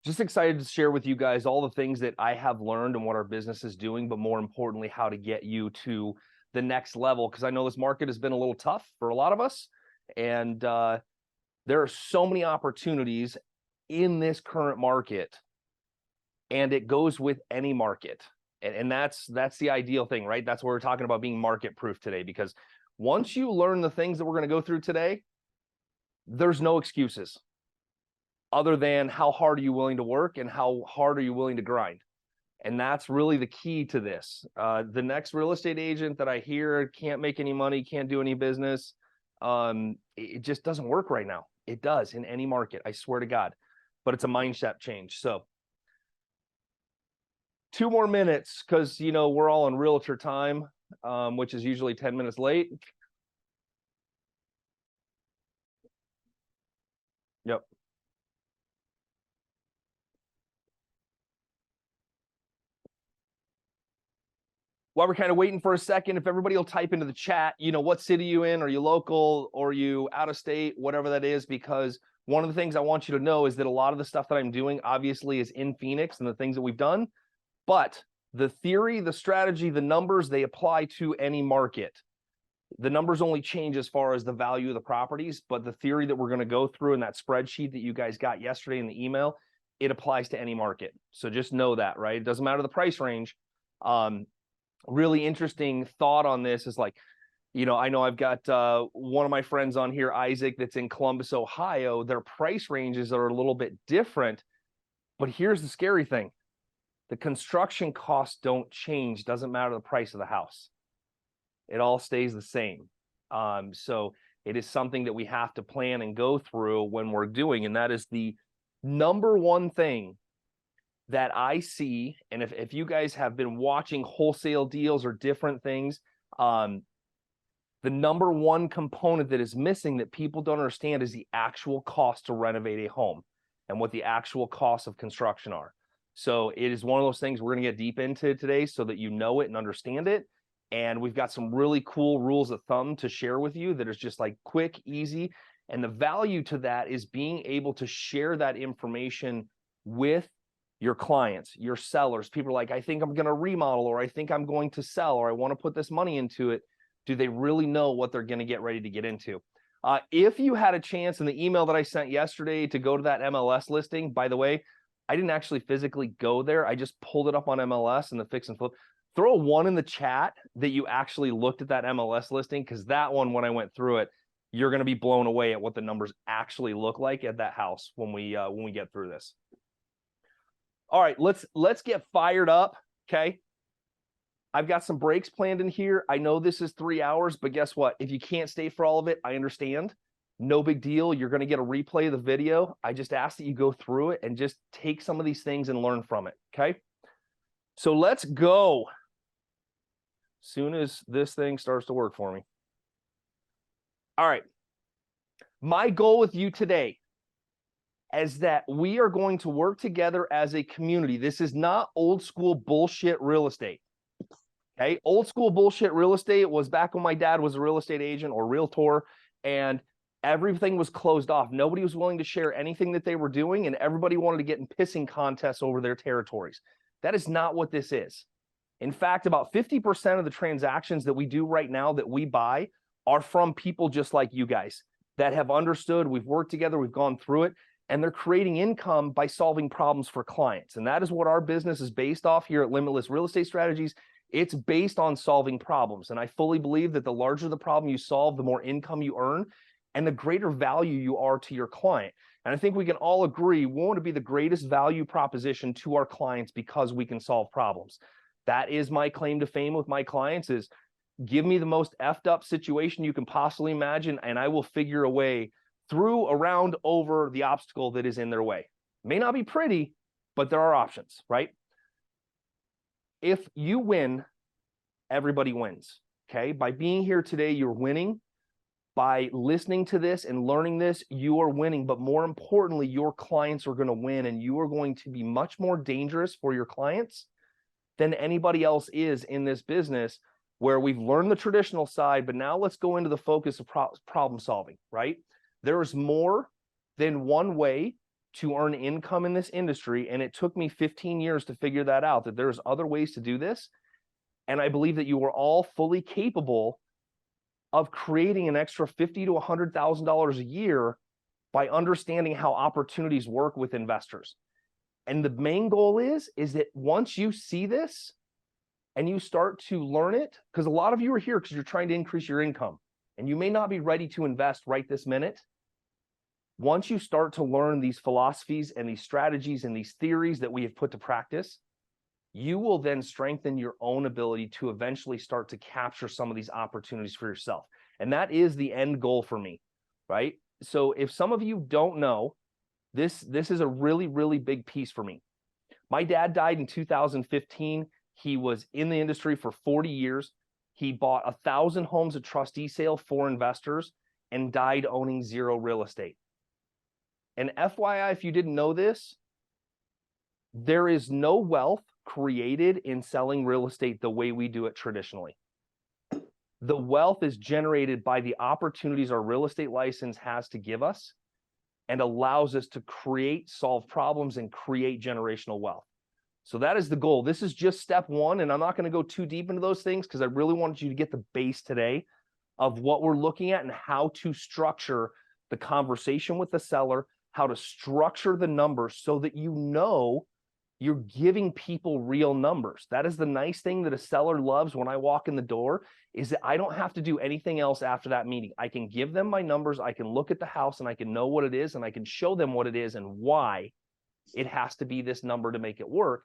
Just excited to share with you guys all the things that I have learned and what our business is doing, but more importantly, how to get you to the next level. Because I know this market has been a little tough for a lot of us, and there are so many opportunities in this current market, and it goes with any market. And that's the ideal thing, right? That's what we're talking about, being market proof today. Because once you learn the things that we're going to go through today, there's no excuses other than how hard are you willing to work and how hard are you willing to grind. And that's really the key to this. The next real estate agent that I hear can't make any money, can't do any business, it just doesn't work right now. It does in any market, I swear to God. But it's a mindset change. So 2 more minutes, because we're all on realtor time, which is usually 10 minutes late. Yep. While we're kind of waiting for a second, if everybody will type into the chat, what city you in? Are you local or are you out of state? Whatever that is, because one of the things I want you to know is that a lot of the stuff that I'm doing obviously is in Phoenix and the things that we've done, but the theory, the strategy, the numbers, they apply to any market. The numbers only change as far as the value of the properties, but the theory that we're going to go through in that spreadsheet that you guys got yesterday in the email, it applies to any market. So just know that, right? It doesn't matter the price range. Really interesting thought on this is like, I know I've got one of my friends on here, Isaac, that's in Columbus, Ohio. Their price ranges are a little bit different, but here's the scary thing. The construction costs don't change. Doesn't matter the price of the house. It all stays the same. So it is something that we have to plan and go through when we're doing, and that is the number one thing that I see. And if you guys have been watching wholesale deals or different things, the number one component that is missing that people don't understand is the actual cost to renovate a home and what the actual costs of construction are. So it is one of those things we're going to get deep into today so that you know it and understand it. And we've got some really cool rules of thumb to share with you that is just like quick, easy. And the value to that is being able to share that information with your clients, your sellers. People are like, I think I'm going to remodel, or I think I'm going to sell, or I want to put this money into it. Do they really know what they're going to get ready to get into? If you had a chance in the email that I sent yesterday to go to that MLS listing, by the way, I didn't actually physically go there. I just pulled it up on MLS and the fix and flip. Throw a 1 in the chat that you actually looked at that MLS listing, because that one, when I went through it, you're going to be blown away at what the numbers actually look like at that house when we get through this. All right, let's get fired up, okay? I've got some breaks planned in here. I know this is 3 hours, but guess what? If you can't stay for all of it, I understand. No big deal. You're going to get a replay of the video. I just ask that you go through it and just take some of these things and learn from it, okay? So let's go. Soon as this thing starts to work for me. All right. My goal with you today is that we are going to work together as a community. This is not old school bullshit real estate. Okay? Old school bullshit real estate was back when my dad was a real estate agent or realtor, and everything was closed off. Nobody was willing to share anything that they were doing, and everybody wanted to get in pissing contests over their territories. That is not what this is. In fact, about 50% of the transactions that we do right now that we buy are from people just like you guys that have understood, we've worked together, we've gone through it, and they're creating income by solving problems for clients. And that is what our business is based off here at Limitless Real Estate Strategies. It's based on solving problems. And I fully believe that the larger the problem you solve, the more income you earn and the greater value you are to your client. And I think we can all agree we want to be the greatest value proposition to our clients because we can solve problems. That is my claim to fame with my clients, is give me the most effed up situation you can possibly imagine, and I will figure a way through, around, over the obstacle that is in their way. May not be pretty, but there are options, right? If you win, everybody wins, okay? By being here today, you're winning. By listening to this and learning this, you are winning. But more importantly, your clients are going to win, and you are going to be much more dangerous for your clients than anybody else is in this business, where we've learned the traditional side, but now let's go into the focus of problem solving, right? There is more than one way to earn income in this industry. And it took me 15 years to figure that out, that there's other ways to do this. And I believe that you are all fully capable of creating an extra $50,000 to $100,000 a year by understanding how opportunities work with investors. And the main goal is that once you see this and you start to learn it, because a lot of you are here because you're trying to increase your income and you may not be ready to invest right this minute. Once you start to learn these philosophies and these strategies and these theories that we have put to practice, you will then strengthen your own ability to eventually start to capture some of these opportunities for yourself. And that is the end goal for me, right? So if some of you don't know, this is a really, really big piece for me. My dad died in 2015. He was in the industry for 40 years. He bought 1,000 homes at trustee sale for investors and died owning 0 real estate. And FYI, if you didn't know this, there is no wealth created in selling real estate the way we do it traditionally. The wealth is generated by the opportunities our real estate license has to give us and allows us to create, solve problems, and create generational wealth. So that is the goal. This is just step one, and I'm not going to go too deep into those things because I really wanted you to get the base today of what we're looking at and how to structure the conversation with the seller, how to structure the numbers so that you know you're giving people real numbers. That is the nice thing that a seller loves when I walk in the door, is that I don't have to do anything else after that meeting. I can give them my numbers, I can look at the house and I can know what it is and I can show them what it is and why it has to be this number to make it work.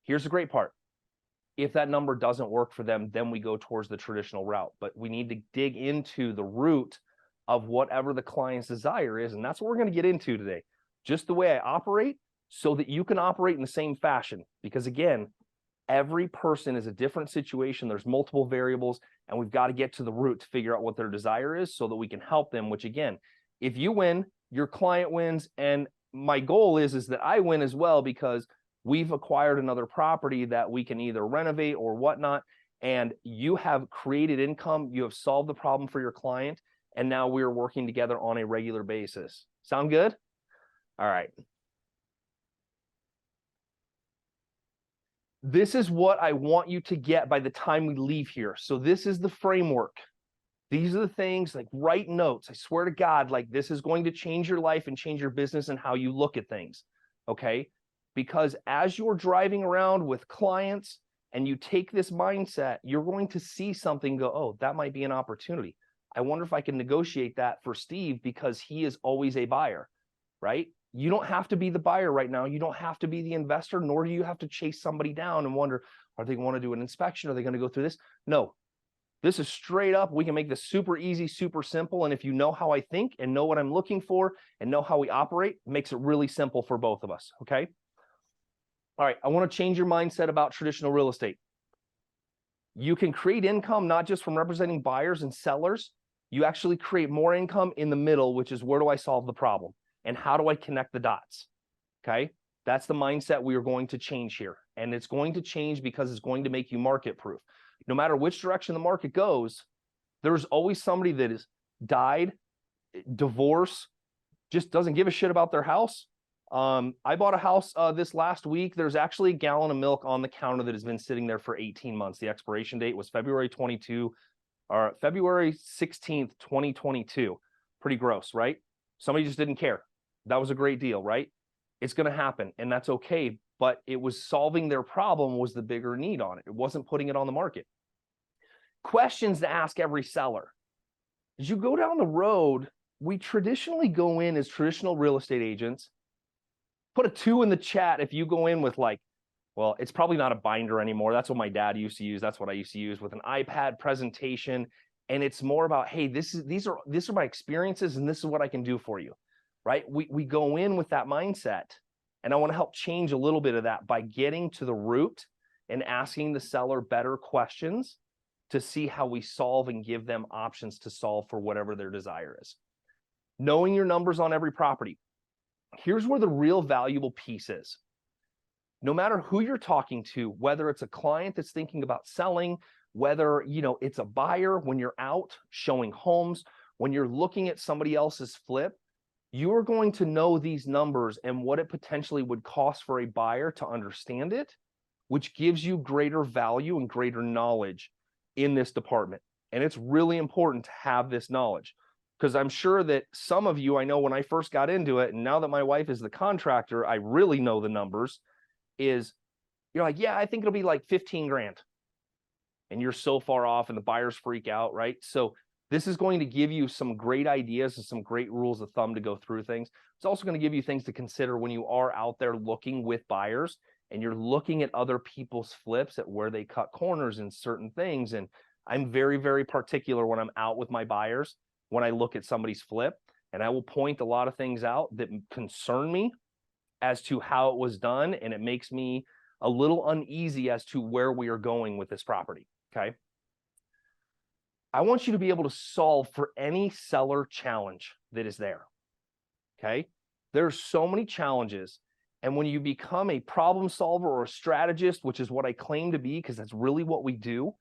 Here's the great part. If that number doesn't work for them, then we go towards the traditional route. But we need to dig into the root of whatever the client's desire is. And that's what we're going to get into today. Just the way I operate, so that you can operate in the same fashion. Because again, every person is a different situation. There's multiple variables, and we've got to get to the root to figure out what their desire is so that we can help them, which again, if you win, your client wins. And my goal is that I win as well, because we've acquired another property that we can either renovate or whatnot. And you have created income, you have solved the problem for your client, and now we're working together on a regular basis. Sound good? All right. This is what I want you to get by the time we leave here. So this is the framework. These are the things, like write notes. I swear to God, like this is going to change your life and change your business and how you look at things, okay? Because as you're driving around with clients and you take this mindset, you're going to see something go, oh, that might be an opportunity. I wonder if I can negotiate that for Steve because he is always a buyer, right? You don't have to be the buyer right now. You don't have to be the investor, nor do you have to chase somebody down and wonder, are they going to want to do an inspection? Are they going to go through this? No, this is straight up. We can make this super easy, super simple. And if you know how I think and know what I'm looking for and know how we operate, it makes it really simple for both of us, okay? All right, I want to change your mindset about traditional real estate. You can create income not just from representing buyers and sellers. You actually create more income in the middle, which is where do I solve the problem? And how do I connect the dots? Okay, that's the mindset we are going to change here. And it's going to change because it's going to make you market proof. No matter which direction the market goes, there's always somebody that has died, divorce, just doesn't give a shit about their house. I bought a house this last week. There's actually a gallon of milk on the counter that has been sitting there for 18 months. The expiration date was February 16th, 2022. Pretty gross, right? Somebody just didn't care. That was a great deal, right? It's going to happen, and that's okay. But it was solving their problem was the bigger need on it. It wasn't putting it on the market. Questions to ask every seller. As you go down the road, we traditionally go in as traditional real estate agents. Put a 2 in the chat if you go in with like, well, it's probably not a binder anymore. That's what my dad used to use. That's what I used to use with an iPad presentation. And it's more about, hey, these are my experiences and this is what I can do for you. Right? We go in with that mindset, and I want to help change a little bit of that by getting to the root and asking the seller better questions to see how we solve and give them options to solve for whatever their desire is. Knowing your numbers on every property. Here's where the real valuable piece is. No matter who you're talking to, whether it's a client that's thinking about selling, whether it's a buyer when you're out showing homes, when you're looking at somebody else's flip, you are going to know these numbers and what it potentially would cost for a buyer to understand it, which gives you greater value and greater knowledge in this department. And it's really important to have this knowledge, because I'm sure that some of you, I know when I first got into it, and now that my wife is the contractor, I really know the numbers, is you're like, yeah, I think it'll be like 15 grand. And you're so far off and the buyers freak out, right? So this is going to give you some great ideas and some great rules of thumb to go through things. It's also going to give you things to consider when you are out there looking with buyers and you're looking at other people's flips, at where they cut corners in certain things. And I'm very, very particular when I'm out with my buyers, when I look at somebody's flip, and I will point a lot of things out that concern me as to how it was done. And it makes me a little uneasy as to where we are going with this property. Okay. I want you to be able to solve for any seller challenge that is there. Okay. There's so many challenges. And when you become a problem solver or a strategist, which is what I claim to be, because that's really what we do,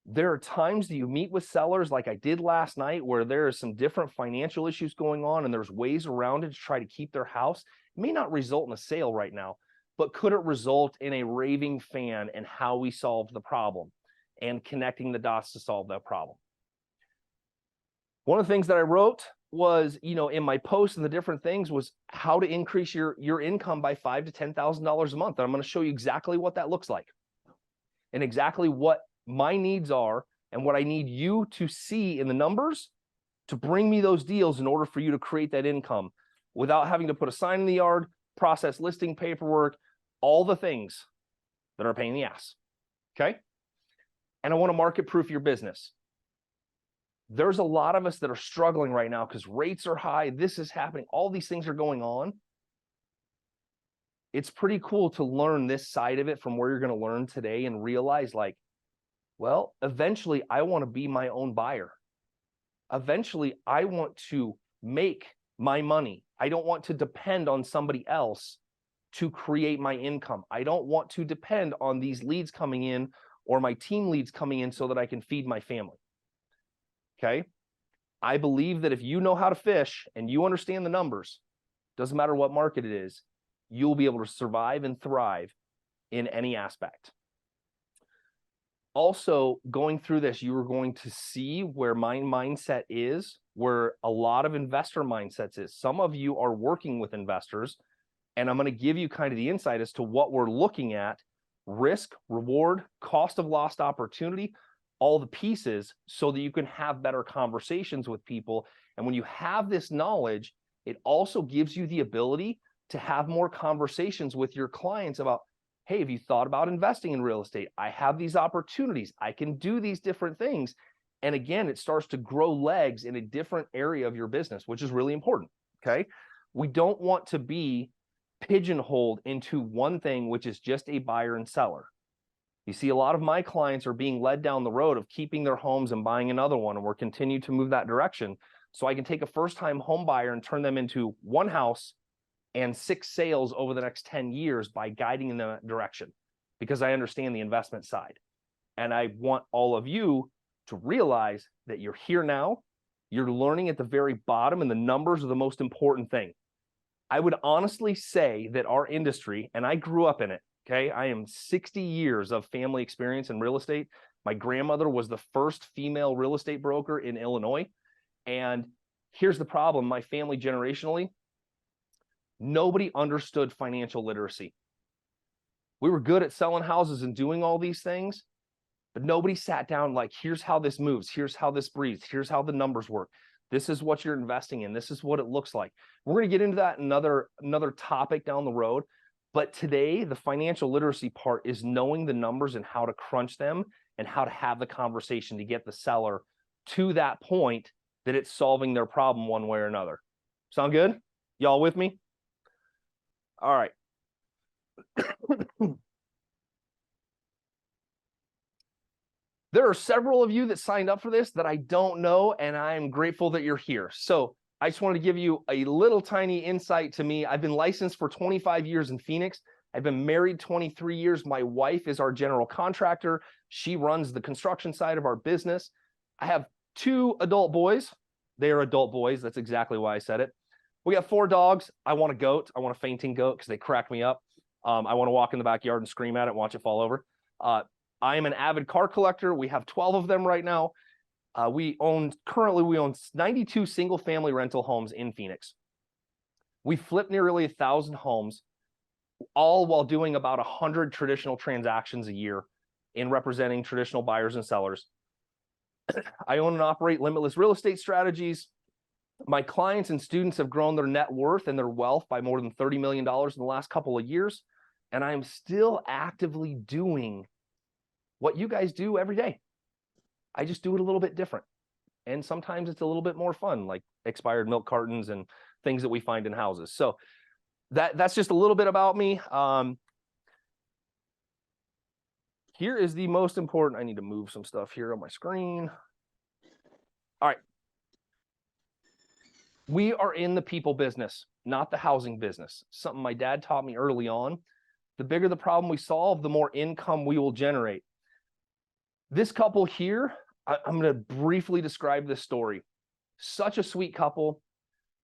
there are times that you meet with sellers like I did last night, where there is some different financial issues going on and there's ways around it to try to keep their house. It may not result in a sale right now, but could it result in a raving fan and how we solved the problem and connecting the dots to solve that problem? One of the things that I wrote was, in my posts and the different things, was how to increase your income by $5,000 to $10,000 a month. And I'm going to show you exactly what that looks like and exactly what my needs are and what I need you to see in the numbers to bring me those deals in order for you to create that income without having to put a sign in the yard, process listing paperwork, all the things that are a pain in the ass. Okay. And I want to market proof your business. There's a lot of us that are struggling right now because rates are high. This is happening. All these things are going on. It's pretty cool to learn this side of it from where you're going to learn today and realize, like, well, eventually I want to be my own buyer. Eventually I want to make my money. I don't want to depend on somebody else to create my income. I don't want to depend on these leads coming in or my team leads coming in so that I can feed my family. Okay. I believe that if you know how to fish and you understand the numbers, doesn't matter what market it is, you'll be able to survive and thrive in any aspect. Also, going through this, you are going to see where my mindset is, where a lot of investor mindsets is. Some of you are working with investors, and I'm going to give you kind of the insight as to what we're looking at: risk, reward, cost of lost opportunity, all the pieces, so that you can have better conversations with people. And when you have this knowledge, it also gives you the ability to have more conversations with your clients about, hey, have you thought about investing in real estate? I have these opportunities. I can do these different things. And again, it starts to grow legs in a different area of your business, which is really important. Okay. We don't want to be pigeonholed into one thing, which is just a buyer and seller. You see, a lot of my clients are being led down the road of keeping their homes and buying another one. And we're continuing to move that direction. So I can take a first-time home buyer and turn them into one house and 6 sales over the next 10 years by guiding in that direction, because I understand the investment side. And I want all of you to realize that you're here now, you're learning at the very bottom, and the numbers are the most important thing. I would honestly say that our industry, and I grew up in it, okay? I am 60 years of family experience in real estate. My grandmother was the first female real estate broker in Illinois. And here's the problem: my family generationally, nobody understood financial literacy. We were good at selling houses and doing all these things, but nobody sat down like, here's how this moves, here's how this breathes, here's how the numbers work. This is what you're investing in. This is what it looks like. We're going to get into that another topic down the road. But today, the financial literacy part is knowing the numbers and how to crunch them and how to have the conversation to get the seller to that point that it's solving their problem one way or another. Sound good? Y'all with me? All right. There are several of you that signed up for this that I don't know, and I'm grateful that you're here. So I just wanted to give you a little tiny insight to me. I've been licensed for 25 years in Phoenix. I've been married 23 years. My wife is our general contractor. She runs the construction side of our business. I have 2 adult boys. They are adult boys. That's exactly why I said it. We got 4 dogs. I want a goat. I want a fainting goat because they crack me up. I want to walk in the backyard and scream at it and watch it fall over. I am an avid car collector. We have 12 of them right now. Currently we own 92 single family rental homes in Phoenix. We flip nearly 1,000 homes, all while doing about 100 traditional transactions a year in representing traditional buyers and sellers. I own and operate Limitless real estate strategies. My clients and students have grown their net worth and their wealth by more than $30 million in the last couple of years. And I'm still actively doing what you guys do every day. I just do it a little bit different. And sometimes it's a little bit more fun, like expired milk cartons and things that we find in houses. So that's just a little bit about me. Here is the most important. I need to move some stuff here on my screen. All right. We are in the people business, not the housing business. Something my dad taught me early on. The bigger the problem we solve, the more income we will generate. This couple here, I'm going to briefly describe this story. Such a sweet couple,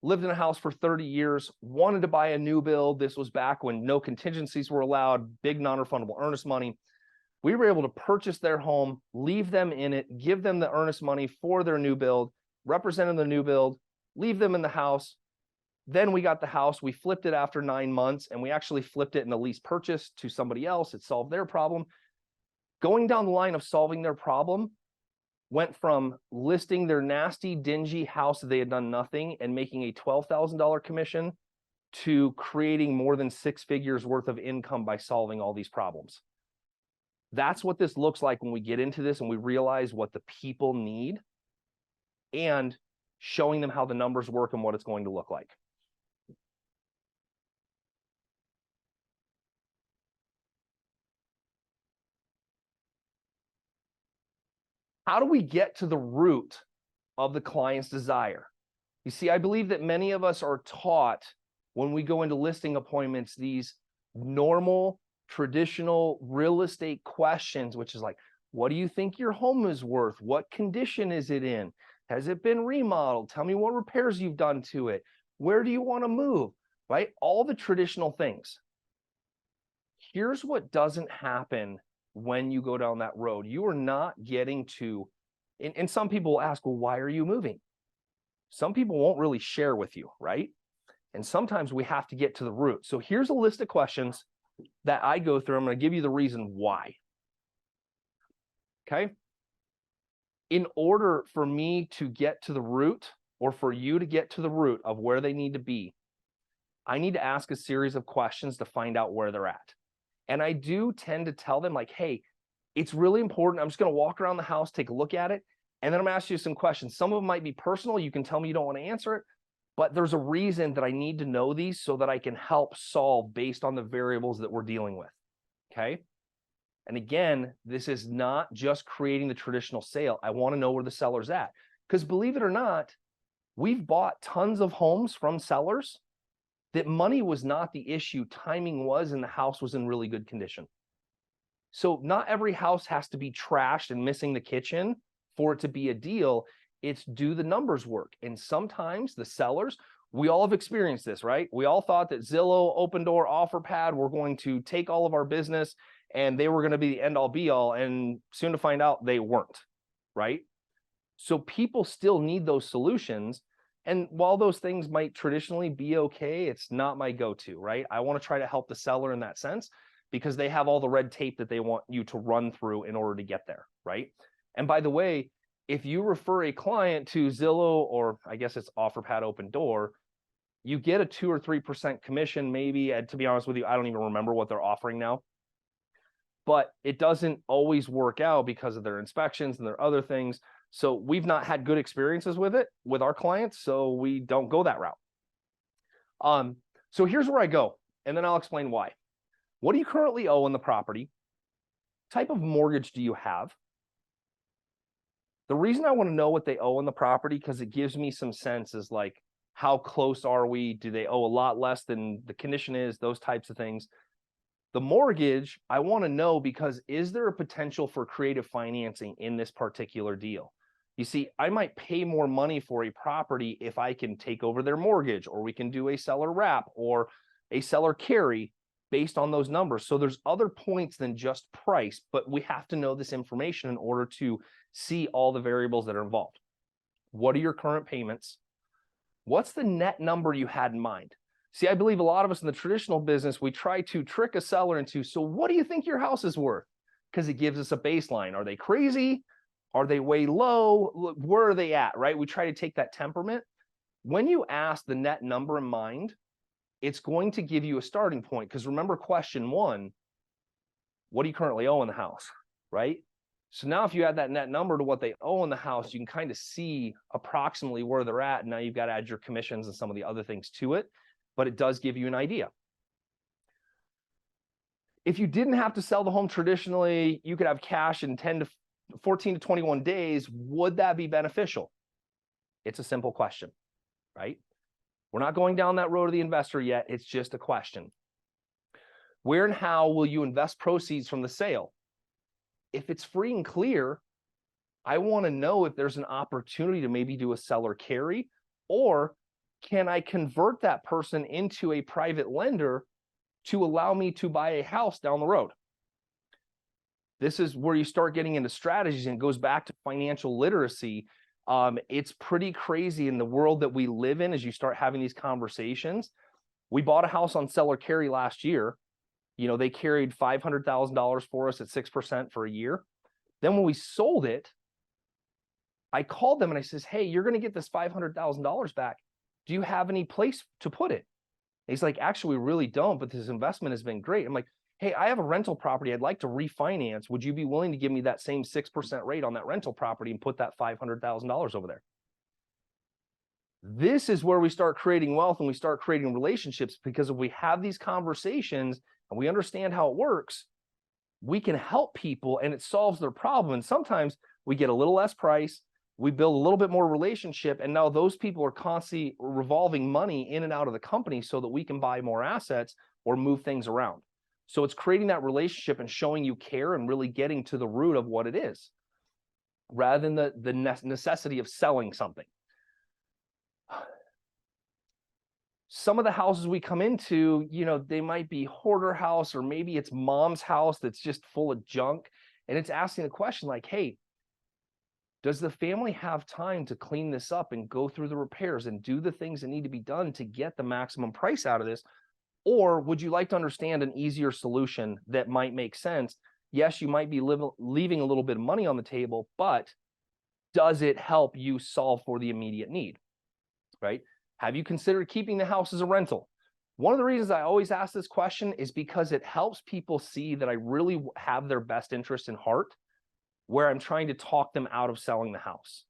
lived in a house for 30 years, wanted to buy a new build. This was back when no contingencies were allowed, big non-refundable earnest money. We were able to purchase their home, leave them in it, give them the earnest money for their new build, represent the new build, leave them in the house. Then we got the house, we flipped it after 9 months, and we actually flipped it in a lease purchase to somebody else. It solved their problem. Going down the line of solving their problem went from listing their nasty, dingy house that they had done nothing and making a $12,000 commission to creating more than 6 figures worth of income by solving all these problems. That's what this looks like when we get into this and we realize what the people need and showing them how the numbers work and what it's going to look like. How do we get to the root of the client's desire? You see, I believe that many of us are taught when we go into listing appointments, these normal, traditional real estate questions, which is like, what do you think your home is worth? What condition is it in? Has it been remodeled? Tell me what repairs you've done to it. Where do you want to move? Right? All the traditional things. Here's what doesn't happen when you go down that road. You are not getting to, and some people will ask, well, why are you moving? Some people won't really share with you, right? And sometimes we have to get to the root. So here's a list of questions that I go through. I'm going to give you the reason why. Okay. In order for me to get to the root, or for you to get to the root of where they need to be, I need to ask a series of questions to find out where they're at. And I do tend to tell them like, hey, it's really important. I'm just going to walk around the house, take a look at it, and then I'm going to ask you some questions. Some of them might be personal. You can tell me you don't want to answer it, but there's a reason that I need to know these so that I can help solve based on the variables that we're dealing with. Okay. And again, this is not just creating the traditional sale. I want to know where the seller's at. Because believe it or not, we've bought tons of homes from sellers that money was not the issue, timing was, and the house was in really good condition. So not every house has to be trashed and missing the kitchen for it to be a deal. It's do the numbers work? And sometimes the sellers, we all have experienced this, right? We all thought that Zillow, Open Door, OfferPad were going to take all of our business and they were going to be the end all be all. And soon to find out they weren't, right? So people still need those solutions. And while those things might traditionally be okay, it's not my go-to, right? I want to try to help the seller in that sense because they have all the red tape that they want you to run through in order to get there, right? And by the way, if you refer a client to Zillow, or I guess it's OfferPad Open Door, you get a 2 or 3% commission maybe. And to be honest with you, I don't even remember what they're offering now. But it doesn't always work out because of their inspections and their other things. So we've not had good experiences with it with our clients, so we don't go that route. So here's where I go, and then I'll explain why. What do you currently owe on the property? Type of mortgage do you have? The reason I want to know what they owe on the property, because it gives me some sense is like, how close are we? Do they owe a lot less than the condition is? Those types of things. The mortgage, I want to know because is there a potential for creative financing in this particular deal? You see, I might pay more money for a property if I can take over their mortgage, or we can do a seller wrap or a seller carry based on those numbers. So there's other points than just price, but we have to know this information in order to see all the variables that are involved. What are your current payments? What's the net number you had in mind? See, I believe a lot of us in the traditional business, we try to trick a seller into, so what do you think your house is worth? Because it gives us a baseline. Are they crazy? Are they way low? Where are they at, right? We try to take that temperament. When you ask the net number in mind, it's going to give you a starting point. Because remember question one, what do you currently owe in the house, right? So now if you add that net number to what they owe in the house, you can kind of see approximately where they're at. Now you've got to add your commissions and some of the other things to it, but it does give you an idea. If you didn't have to sell the home traditionally, you could have cash in 14 to 21 days. Would that be beneficial? It's a simple question, right? We're not going down that road of the investor yet. It's just a question. Where and how will you invest proceeds from the sale? If it's free and clear, I want to know if there's an opportunity to maybe do a seller carry, or can I convert that person into a private lender to allow me to buy a house down the road? This is where you start getting into strategies, and it goes back to financial literacy. It's pretty crazy in the world that we live in as you start having these conversations. We bought a house on seller carry last year. You know, they carried $500,000 for us at 6% for a year. Then when we sold it, I called them and I says, hey, you're going to get this $500,000 back. Do you have any place to put it? And he's like, actually, we really don't, but this investment has been great. I'm like, hey, I have a rental property I'd like to refinance. Would you be willing to give me that same 6% rate on that rental property and put that $500,000 over there? This is where we start creating wealth and we start creating relationships, because if we have these conversations and we understand how it works, we can help people and it solves their problem. And sometimes we get a little less price, we build a little bit more relationship, and now those people are constantly revolving money in and out of the company so that we can buy more assets or move things around. So it's creating that relationship and showing you care and really getting to the root of what it is, rather than the necessity of selling something. Some of the houses we come into, you know, they might be hoarder house, or maybe it's mom's house that's just full of junk. And it's asking the question like, hey, does the family have time to clean this up and go through the repairs and do the things that need to be done to get the maximum price out of this? Or would you like to understand an easier solution that might make sense? Yes, you might be leaving a little bit of money on the table, but does it help you solve for the immediate need, right? Have you considered keeping the house as a rental? One of the reasons I always ask this question is because it helps people see that I really have their best interest in heart, where I'm trying to talk them out of selling the house.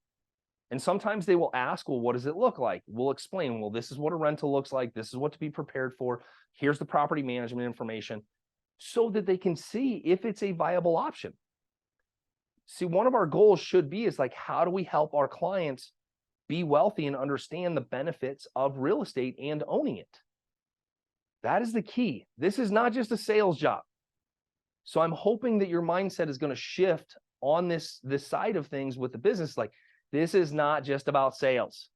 And sometimes they will ask, well, what does it look like? We'll explain, well, this is what a rental looks like. This is what to be prepared for. Here's the property management information, so that they can see if it's a viable option. See, one of our goals should be is like, how do we help our clients be wealthy and understand the benefits of real estate and owning it? That is the key. This is not just a sales job. So I'm hoping that your mindset is going to shift on this side of things with the business. Like, this is not just about sales.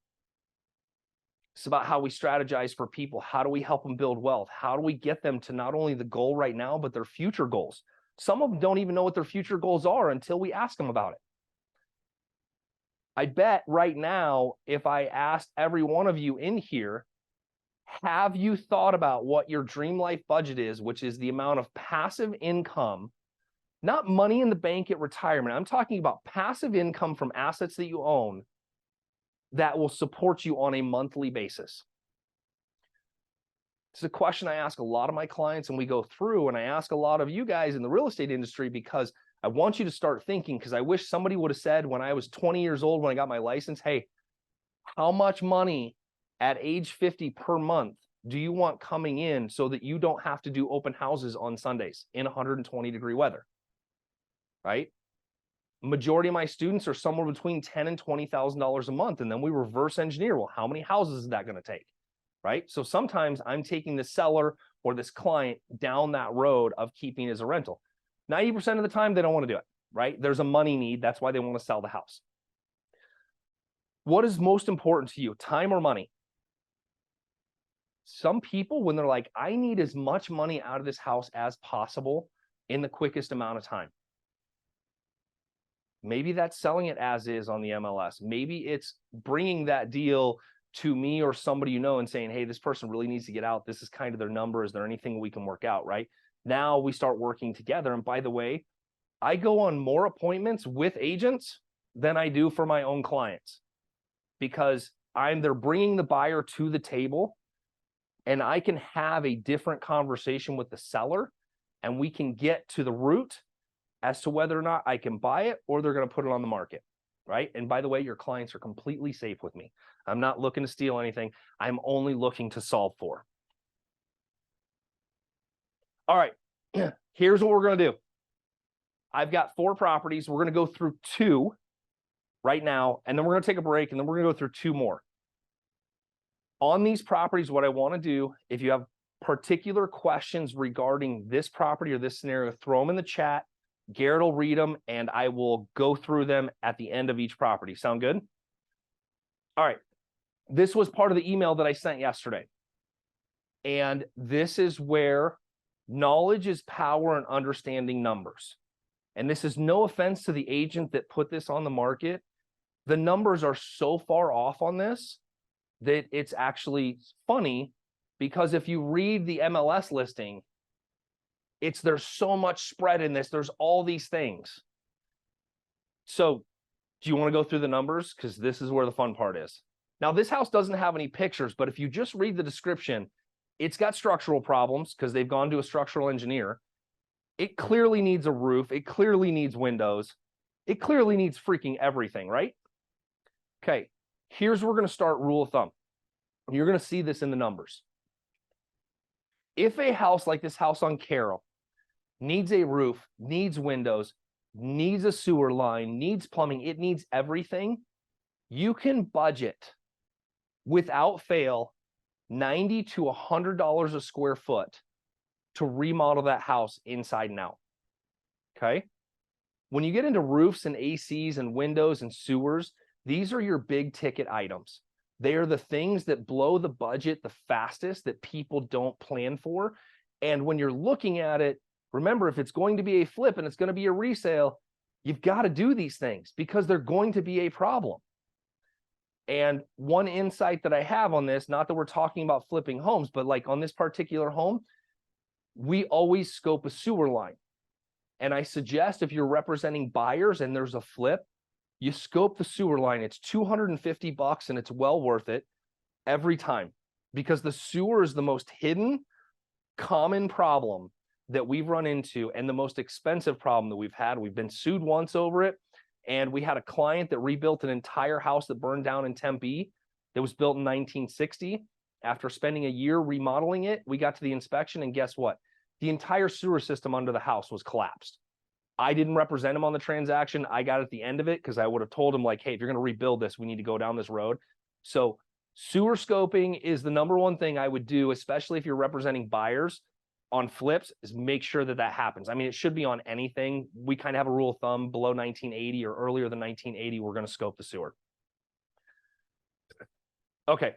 It's about how we strategize for people. How do we help them build wealth? How do we get them to not only the goal right now, but their future goals? Some of them don't even know what their future goals are until we ask them about it. I bet right now, if I asked every one of you in here, have you thought about what your dream life budget is, which is the amount of passive income, not money in the bank at retirement. I'm talking about passive income from assets that you own that will support you on a monthly basis. It's a question I ask a lot of my clients, and we go through, and I ask a lot of you guys in the real estate industry, because I want you to start thinking, because I wish somebody would have said when I was 20 years old, when I got my license, hey, how much money at age 50 per month do you want coming in so that you don't have to do open houses on Sundays in 120-degree weather, right? Majority of my students are somewhere between $10,000 and $20,000 a month. And then we reverse engineer, well, how many houses is that going to take, right? So sometimes I'm taking the seller or this client down that road of keeping it as a rental. 90% of the time, they don't want to do it, right? There's a money need. That's why they want to sell the house. What is most important to you, time or money? Some people, when they're like, I need as much money out of this house as possible in the quickest amount of time. Maybe that's selling it as is on the MLS. Maybe it's bringing that deal to me or somebody you know and saying, hey, this person really needs to get out. This is kind of their number. Is there anything we can work out, right? Now we start working together. And by the way, I go on more appointments with agents than I do for my own clients because they're bringing the buyer to the table and I can have a different conversation with the seller and we can get to the root as to whether or not I can buy it or they're going to put it on the market, right? And by the way, your clients are completely safe with me. I'm not looking to steal anything. I'm only looking to solve for. All right, here's what we're going to do. I've got 4 properties. We're going to go through 2 right now, and then we're going to take a break, and then we're going to go through 2 more. On these properties, what I want to do, if you have particular questions regarding this property or this scenario, throw them in the chat. Garrett will read them, and I will go through them at the end of each property. Sound good? All right. This was part of the email that I sent yesterday. And this is where knowledge is power and understanding numbers. And this is no offense to the agent that put this on the market. The numbers are so far off on this that it's actually funny because if you read the MLS listing, there's so much spread in this. There's all these things. So do you want to go through the numbers? Because this is where the fun part is. Now, this house doesn't have any pictures, but if you just read the description, it's got structural problems because they've gone to a structural engineer. It clearly needs a roof. It clearly needs windows. It clearly needs freaking everything, right? Okay, here's where we're going to start rule of thumb. You're going to see this in the numbers. If a house like this house on Carroll needs a roof, needs windows, needs a sewer line, needs plumbing, it needs everything, you can budget without fail $90 to $100 a square foot to remodel that house inside and out. Okay? When you get into roofs and ACs and windows and sewers, these are your big ticket items. They are the things that blow the budget the fastest that people don't plan for. And when you're looking at it, remember, if it's going to be a flip and it's going to be a resale, you've got to do these things because they're going to be a problem. And one insight that I have on this, not that we're talking about flipping homes, but like on this particular home, we always scope a sewer line. And I suggest if you're representing buyers and there's a flip, you scope the sewer line. It's $250 and it's well worth it every time because the sewer is the most hidden, common problem that we've run into and the most expensive problem that we've had. We've been sued once over it. And we had a client that rebuilt an entire house that burned down in Tempe that was built in 1960. After spending a year remodeling it, we got to the inspection and guess what? The entire sewer system under the house was collapsed. I didn't represent him on the transaction. I got at the end of it because I would have told him like, hey, if you're going to rebuild this, we need to go down this road. So sewer scoping is the number one thing I would do, especially if you're representing buyers on flips, is make sure that that happens. I mean, it should be on anything. We kind of have a rule of thumb below 1980 or earlier than 1980, we're going to scope the sewer. Okay.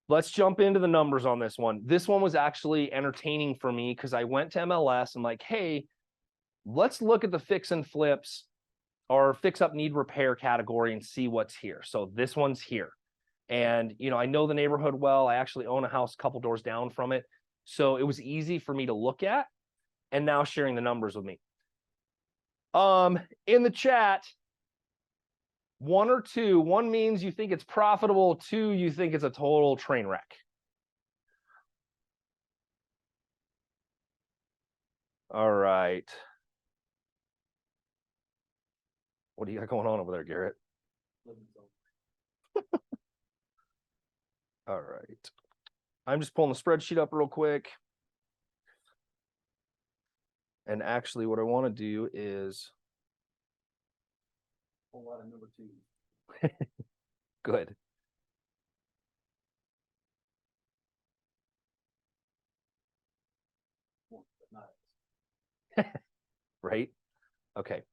Let's jump into the numbers on this one. This one was actually entertaining for me because I went to MLS and like, hey, let's look at the fix and flips or fix up need repair category and see what's here. So this one's here. And, you know, I know the neighborhood well. I actually own a house a couple doors down from it. So it was easy for me to look at and now sharing the numbers with me. In the chat, 1 or 2, 1 means you think it's profitable, 2, you think it's a total train wreck. All right. What do you got going on over there, Garrett? All right. I'm just pulling the spreadsheet up real quick. And actually what I want to do is a lot of number 2. Good. Right? Okay.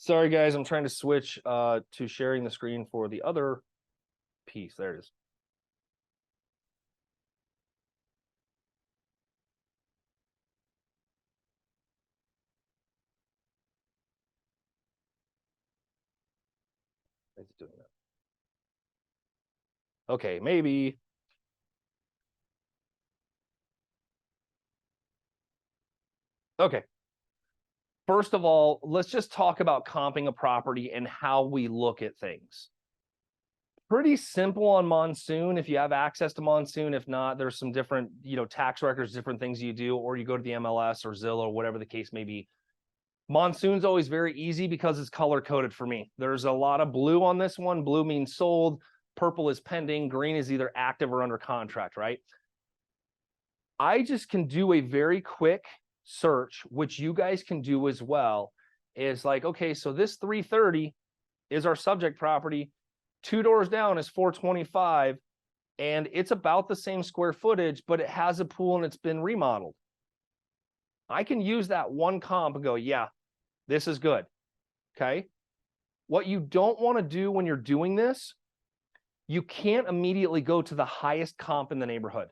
Sorry, guys, I'm trying to switch to sharing the screen for the other piece. There it is. It's doing that. Okay, maybe. Okay. First of all, let's just talk about comping a property and how we look at things. Pretty simple on Monsoon if you have access to Monsoon. If not, there's some different, tax records, different things you do, or you go to the MLS or Zillow or whatever the case may be. Monsoon's always very easy because it's color coded for me. There's a lot of blue on this one. Blue means sold, purple is pending, green is either active or under contract, right? I just can do a very quick search, which you guys can do as well, is like, okay, so this 330 is our subject property. 2 doors down is 425, and it's about the same square footage, but it has a pool and it's been remodeled. I can use that one comp and go, yeah, this is good. Okay. What you don't want to do when you're doing this, you can't immediately go to the highest comp in the neighborhood.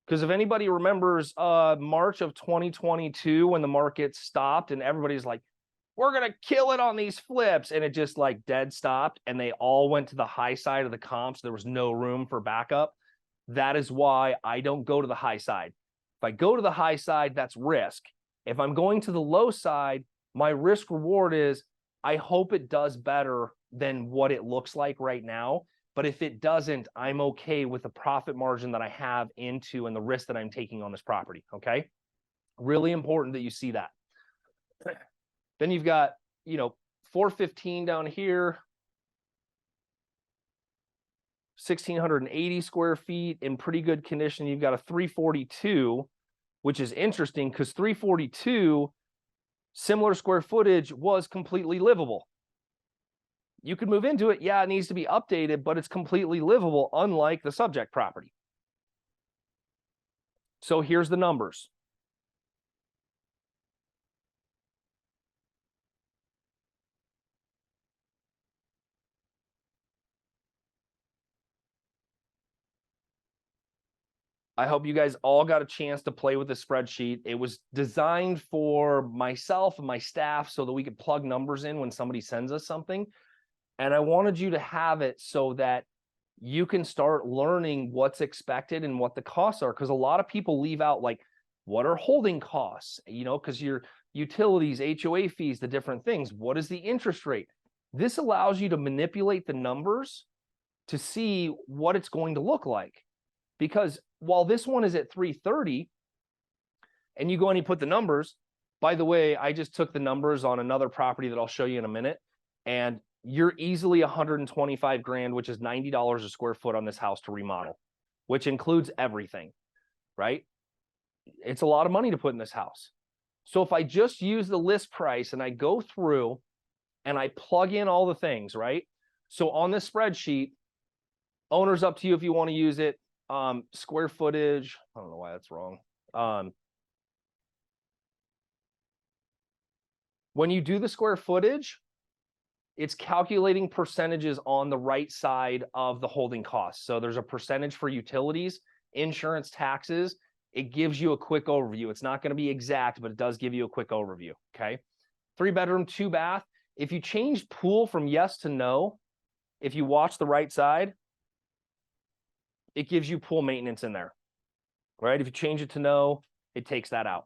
Because if anybody remembers March of 2022, when the market stopped and everybody's like, we're going to kill it on these flips. And it just like dead stopped and they all went to the high side of the comps. There was no room for backup. That is why I don't go to the high side. If I go to the high side, that's risk. If I'm going to the low side, my risk reward is I hope it does better than what it looks like right now. But if it doesn't, I'm okay with the profit margin that I have into and the risk that I'm taking on this property, okay? Really important that you see that. Then you've got, 415 down here, 1,680 square feet in pretty good condition. You've got a 342, which is interesting because 342, similar square footage, was completely livable. You could move into it. Yeah, it needs to be updated, but it's completely livable, unlike the subject property. So here's the numbers. I hope you guys all got a chance to play with the spreadsheet. It was designed for myself and my staff so that we could plug numbers in when somebody sends us something. And I wanted you to have it so that you can start learning what's expected and what the costs are. Because a lot of people leave out like, what are holding costs? Because your utilities, HOA fees, the different things. What is the interest rate? This allows you to manipulate the numbers to see what it's going to look like. Because while this one is at 330 and you go and you put the numbers, by the way, I just took the numbers on another property that I'll show you in a minute, and you're easily 125 grand, which is $90 a square foot on this house to remodel, which includes everything, right? It's a lot of money to put in this house. So if I just use the list price and I go through and I plug in all the things, right? So on this spreadsheet, owner's up to you if you want to use it. Square footage, I don't know why that's wrong. When you do the square footage, it's calculating percentages on the right side of the holding costs. So there's a percentage for utilities, insurance, taxes. It gives you a quick overview. It's not going to be exact, but it does give you a quick overview, okay? 3-bedroom, 2-bath. If you change pool from yes to no, if you watch the right side, it gives you pool maintenance in there, right? If you change it to no, it takes that out.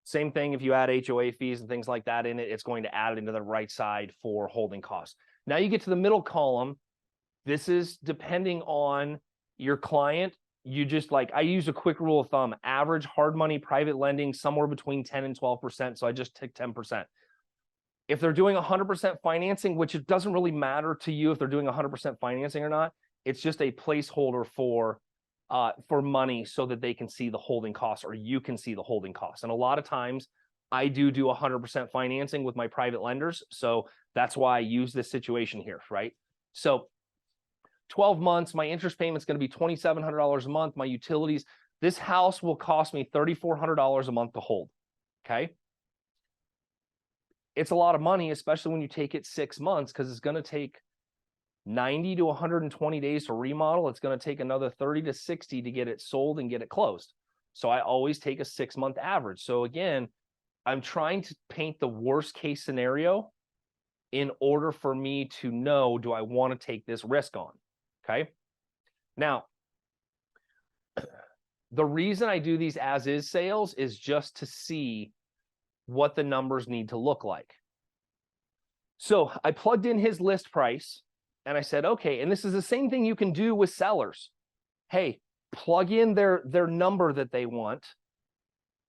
Same thing if you add HOA fees and things like that in it, it's going to add it into the right side for holding costs. Now you get to the middle column. This is depending on your client. You just I use a quick rule of thumb, average hard money private lending somewhere between 10 and 12%. So I just take 10%. If they're doing 100% financing, which it doesn't really matter to you if they're doing 100% financing or not, it's just a placeholder for money so that they can see the holding costs or you can see the holding costs. And a lot of times I do 100% financing with my private lenders. So that's why I use this situation here, right? So 12 months, my interest payment's going to be $2,700 a month. My utilities, this house will cost me $3,400 a month to hold. Okay. It's a lot of money, especially when you take it 6 months, because it's going to take 90 to 120 days to remodel. It's going to take another 30 to 60 to get it sold and get it closed. So I always take a 6-month average. So again, I'm trying to paint the worst case scenario in order for me to know, do I want to take this risk on? Okay. Now, the reason I do these as is sales is just to see what the numbers need to look like. So I plugged in his list price and I said, okay, and this is the same thing you can do with sellers. Hey, plug in their number that they want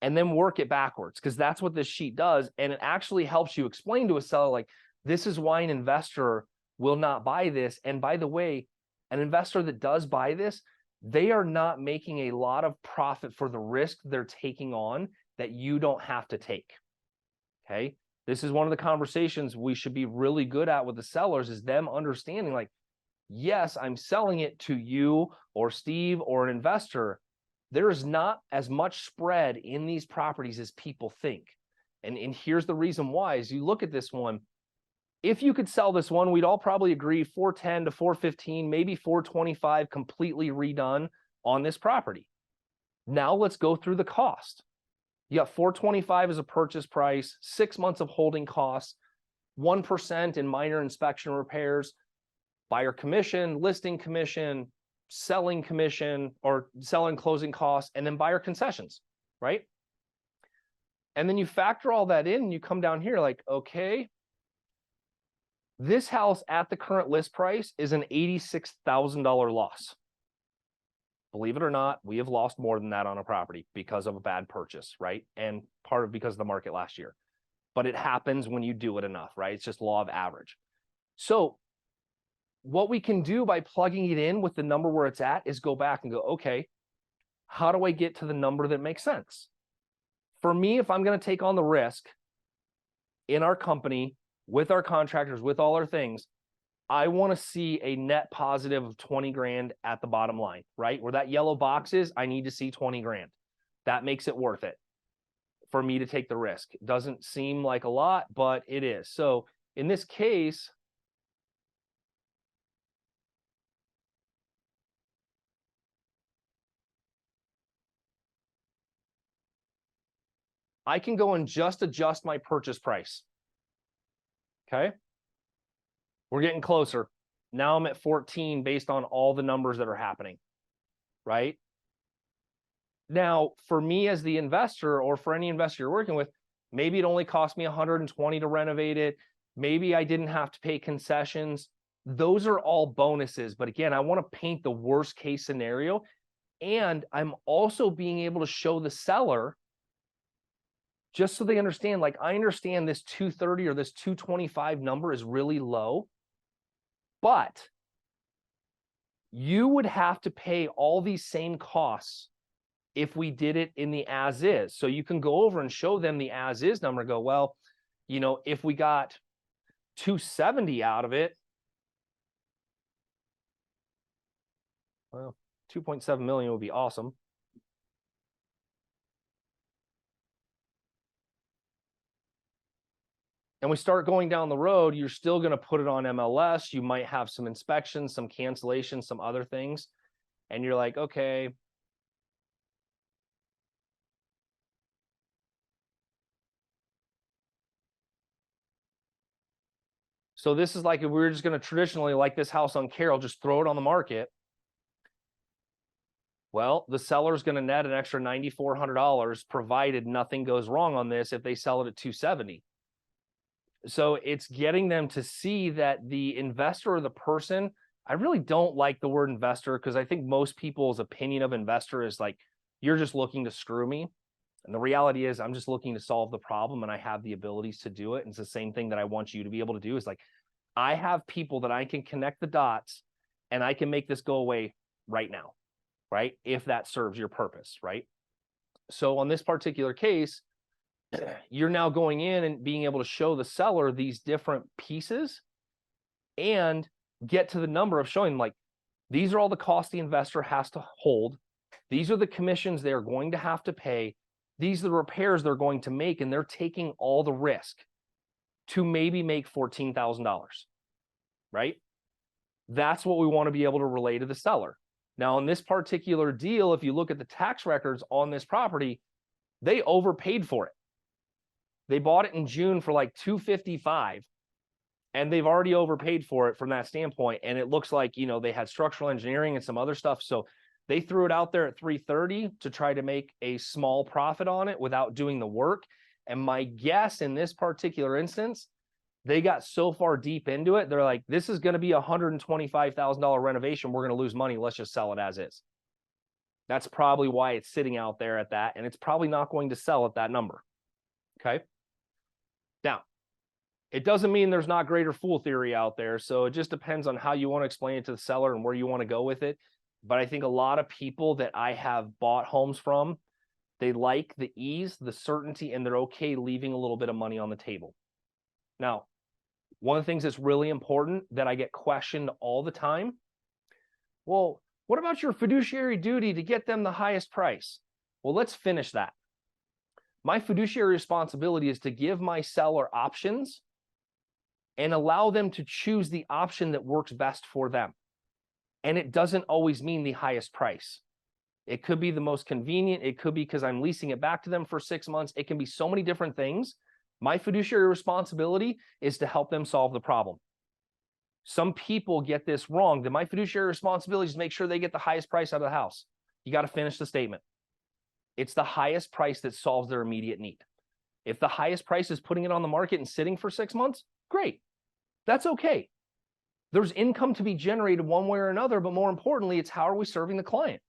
and then work it backwards, because that's what this sheet does. And it actually helps you explain to a seller, like, this is why an investor will not buy this. And by the way, an investor that does buy this, they are not making a lot of profit for the risk they're taking on that you don't have to take. Okay. This is one of the conversations we should be really good at with the sellers, is them understanding, like, yes, I'm selling it to you or Steve or an investor. There is not as much spread in these properties as people think. And here's the reason why. As you look at this one, if you could sell this one, we'd all probably agree 410 to 415, maybe 425 completely redone on this property. Now let's go through the cost. You got 425 as a purchase price, 6 months of holding costs, 1% in minor inspection repairs, buyer commission, listing commission, selling commission, or selling closing costs, and then buyer concessions, right? And then you factor all that in and you come down here like, okay, this house at the current list price is an $86,000 loss. Believe it or not, we have lost more than that on a property because of a bad purchase, right? And part of because of the market last year. But it happens when you do it enough, right? It's just law of average. So what we can do by plugging it in with the number where it's at is go back and go, okay, how do I get to the number that makes sense? For me, if I'm going to take on the risk in our company, with our contractors, with all our things, I want to see a net positive of 20 grand at the bottom line, right? Where that yellow box is, I need to see 20 grand. That makes it worth it for me to take the risk. It doesn't seem like a lot, but it is. So in this case, I can go and just adjust my purchase price. Okay. We're getting closer. Now I'm at 14 based on all the numbers that are happening, right? Now, for me as the investor, or for any investor you're working with, maybe it only cost me 120 to renovate it. Maybe I didn't have to pay concessions. Those are all bonuses. But again, I want to paint the worst case scenario. And I'm also being able to show the seller, just so they understand, like, I understand this 230 or this 225 number is really low, but you would have to pay all these same costs if we did it in the as is. So you can go over and show them the as is number, go, well, you know, if we got 270 out of it, well, 2.7 million would be awesome. And we start going down the road, you're still going to put it on MLS. You might have some inspections, some cancellations, some other things. And you're like, okay, so this is like if we were just going to traditionally, like this house on Carroll, just throw it on the market. Well, the seller's going to net an extra $9,400 provided nothing goes wrong on this if they sell it at 270. So it's getting them to see that the investor or the person, I really don't like the word investor, because I think most people's opinion of investor is like, you're just looking to screw me. And the reality is I'm just looking to solve the problem, and I have the abilities to do it. And it's the same thing that I want you to be able to do, is like, I have people that I can connect the dots and I can make this go away right now, right? If that serves your purpose, right? So on this particular case, you're now going in and being able to show the seller these different pieces and get to the number of showing them, like, These are all the costs the investor has to hold. These are the commissions they're going to have to pay. These are the repairs they're going to make, and they're taking all the risk to maybe make $14,000, right? That's what we want to be able to relay to the seller. Now, in this particular deal, if you look at the tax records on this property, they overpaid for it. They bought it in June for like $255, and they've already overpaid for it from that standpoint. And it looks like, you know, they had structural engineering and some other stuff. So they threw it out there at $330 to try to make a small profit on it without doing the work. And my guess in this particular instance, they got so far deep into it, they're like, this is going to be a $125,000 renovation. We're going to lose money. Let's just sell it as is. That's probably why it's sitting out there at that. And it's probably not going to sell at that number. Okay. Now, it doesn't mean there's not greater fool theory out there. So it just depends on how you want to explain it to the seller and where you want to go with it. But I think a lot of people that I have bought homes from, they like the ease, the certainty, and they're okay leaving a little bit of money on the table. Now, one of the things that's really important that I get questioned all the time, well, what about your fiduciary duty to get them the highest price? Well, let's finish that. My fiduciary responsibility is to give my seller options and allow them to choose the option that works best for them. And it doesn't always mean the highest price. It could be the most convenient. It could be because I'm leasing it back to them for 6 months. It can be so many different things. My fiduciary responsibility is to help them solve the problem. Some people get this wrong. That my fiduciary responsibility is to make sure they get the highest price out of the house. You got to finish the statement. It's the highest price that solves their immediate need. If the highest price is putting it on the market and sitting for 6 months, great. That's okay. There's income to be generated one way or another, but more importantly, it's how are we serving the client?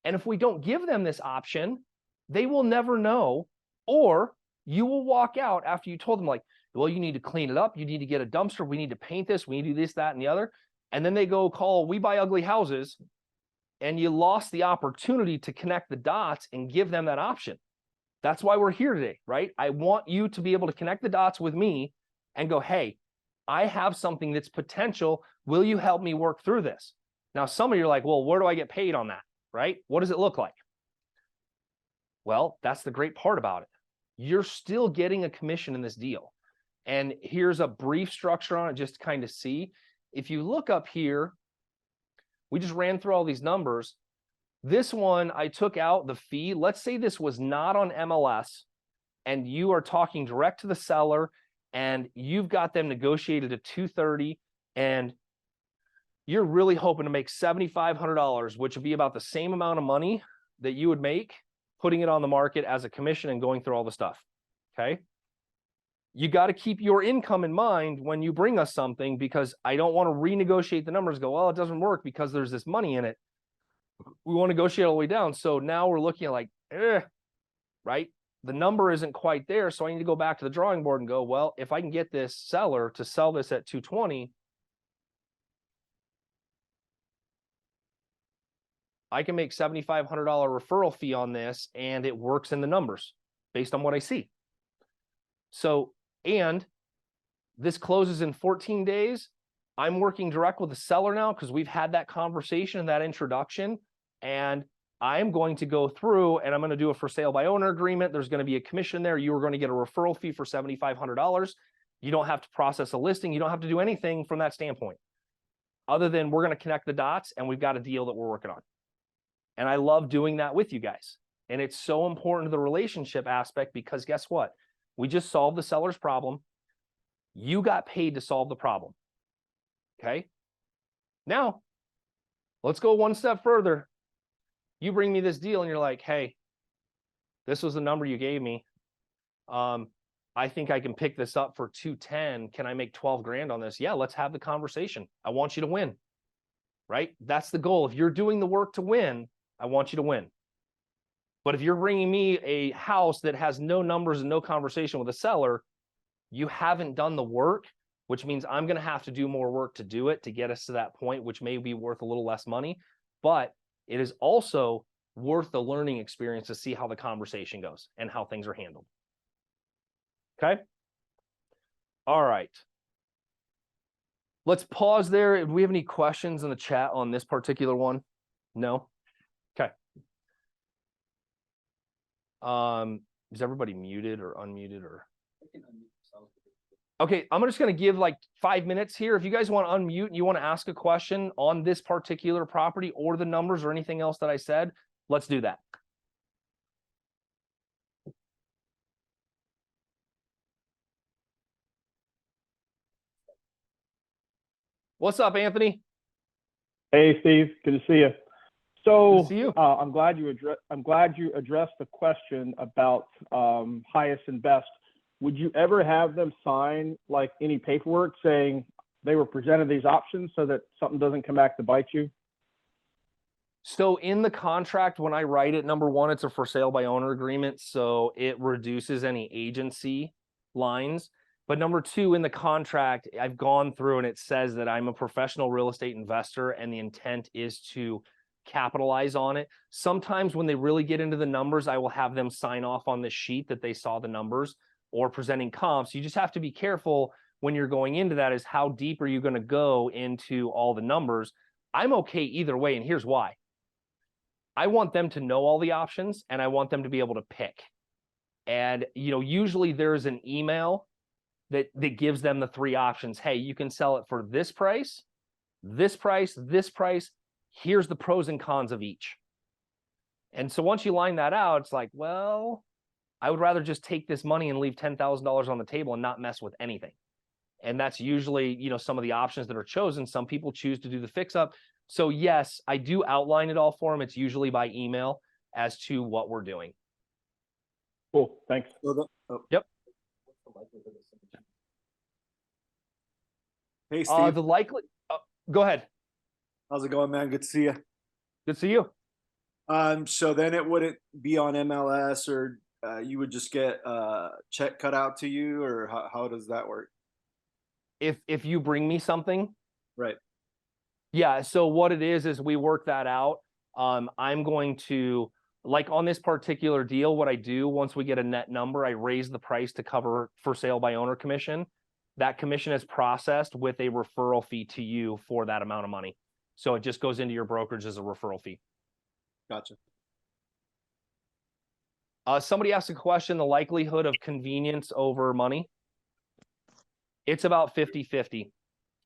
And if we don't give them this option, they will never know, or you will walk out after you told them like, well, you need to clean it up. You need to get a dumpster. We need to paint this. We need to do this, that, and the other. And then they go call We Buy Ugly Houses, and you lost the opportunity to connect the dots and give them that option. That's why we're here today, right? I want you to be able to connect the dots with me and go, hey, I have something that's potential. Will you help me work through this? Now, some of you are like, well, where do I get paid on that, right? What does it look like? Well, that's the great part about it. You're still getting a commission in this deal. And here's a brief structure on it just to kind of see. If you look up here, we just ran through all these numbers. This one, I took out the fee. Let's say this was not on MLS and you are talking direct to the seller and you've got them negotiated at $230 and you're really hoping to make $7,500, which would be about the same amount of money that you would make putting it on the market as a commission and going through all the stuff, okay? You got to keep your income in mind when you bring us something, because I don't want to renegotiate the numbers, go, well, it doesn't work because there's this money in it. We want to negotiate all the way down. So now we're looking at like, right? The number isn't quite there. So I need to go back to the drawing board and go, well, if I can get this seller to sell this at $220, I can make $7,500 referral fee on this, and it works in the numbers based on what I see. So, and this closes in 14 days. I'm working direct with the seller now because we've had that conversation and that introduction, and I'm going to go through and I'm going to do a for sale by owner agreement. There's going to be a commission there. You are going to get a referral fee for $7,500. You don't have to process a listing. You don't have to do anything from that standpoint, other than we're going to connect the dots and we've got a deal that we're working on. And I love doing that with you guys. And it's so important to the relationship aspect, because guess what? We just solved the seller's problem. You got paid to solve the problem. Okay. Now, let's go one step further. You bring me this deal and you're like, hey, this was the number you gave me. I think I can pick this up for $210. Can I make 12 grand on this? Yeah, let's have the conversation. I want you to win, right? That's the goal. If you're doing the work to win, I want you to win. But if you're bringing me a house that has no numbers and no conversation with a seller, you haven't done the work, which means I'm going to have to do more work to do it to get us to that point, which may be worth a little less money, but it is also worth the learning experience to see how the conversation goes and how things are handled. Okay. All right. Let's pause there. Do we have any questions in the chat on this particular one? No? Okay. Is everybody muted or unmuted or? Okay, I'm just going to give like 5 minutes here. If you guys want to unmute and you want to ask a question on this particular property or the numbers or anything else that I said, let's do that. What's up, Anthony? Hey, Steve. Good to see you. So Good to see you. I'm glad you addressed the question about highest and best. Would you ever have them sign like any paperwork saying they were presented these options so that something doesn't come back to bite you? So in the contract, when I write it, number one, it's a for sale by owner agreement, so it reduces any agency lines. But number two, in the contract, I've gone through and it says that I'm a professional real estate investor and the intent is to capitalize on it. Sometimes when they really get into the numbers, I will have them sign off on this sheet that they saw the numbers or presenting comps. You just have to be careful when you're going into that, is how deep are you going to go into all the numbers? I'm okay either way, and here's why. I want them to know all the options and I want them to be able to pick. And, usually there's an email that gives them the 3 options. Hey, you can sell it for this price, this price, this price. Here's the pros and cons of each. And so once you line that out, it's like, well, I would rather just take this money and leave $10,000 on the table and not mess with anything. And that's usually, some of the options that are chosen. Some people choose to do the fix up. So yes, I do outline it all for them. It's usually by email as to what we're doing. Cool, thanks. Yep. Hey, Steve. Go ahead. How's it going, man? Good to see you. Good to see you. So then it wouldn't be on MLS, or you would just get a check cut out to you, or how does that work? If you bring me something. Right. Yeah, so what it is we work that out. I'm going to, like on this particular deal, what I do once we get a net number, I raise the price to cover for sale by owner commission. That commission is processed with a referral fee to you for that amount of money. So it just goes into your brokerage as a referral fee. Gotcha. Somebody asked a question, the likelihood of convenience over money. It's about 50-50.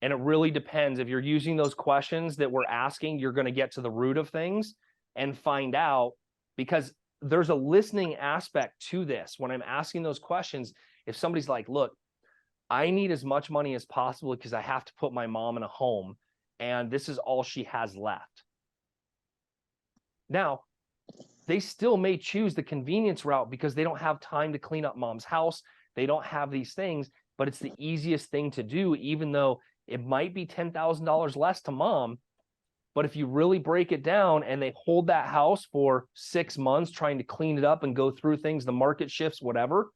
And it really depends. If you're using those questions that we're asking, you're going to get to the root of things and find out, because there's a listening aspect to this. When I'm asking those questions, if somebody's like, look, I need as much money as possible because I have to put my mom in a home and this is all she has left. Now, they still may choose the convenience route because they don't have time to clean up mom's house. They don't have these things, but it's the easiest thing to do, even though it might be $10,000 less to mom. But if you really break it down and they hold that house for 6 months trying to clean it up and go through things, the market shifts, whatever,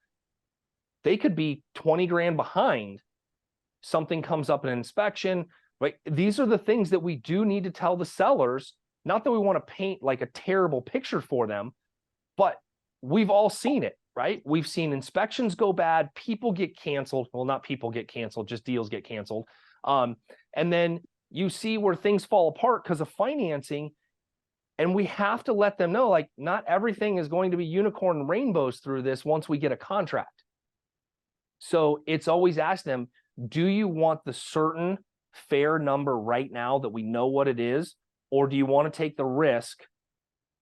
they could be 20 grand behind. Something comes up in an inspection, right? These are the things that we do need to tell the sellers. Not that we want to paint like a terrible picture for them, but we've all seen it, right? We've seen inspections go bad, people get canceled. Well, not people get canceled, just deals get canceled. And then you see where things fall apart because of financing. And we have to let them know, like, not everything is going to be unicorn and rainbows through this once we get a contract. So it's always ask them, do you want the certain fair number right now that we know what it is? Or do you want to take the risk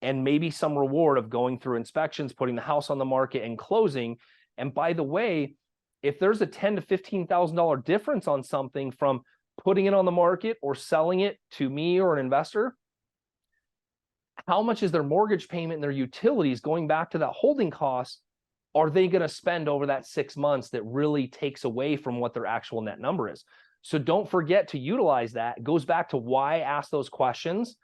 and maybe some reward of going through inspections, putting the house on the market and closing? And by the way, if there's a $10,000 to $15,000 difference on something from putting it on the market or selling it to me or an investor, how much is their mortgage payment and their utilities, going back to that holding cost, are they going to spend over that 6 months that really takes away from what their actual net number is? So don't forget to utilize that. It goes back to why I ask those questions,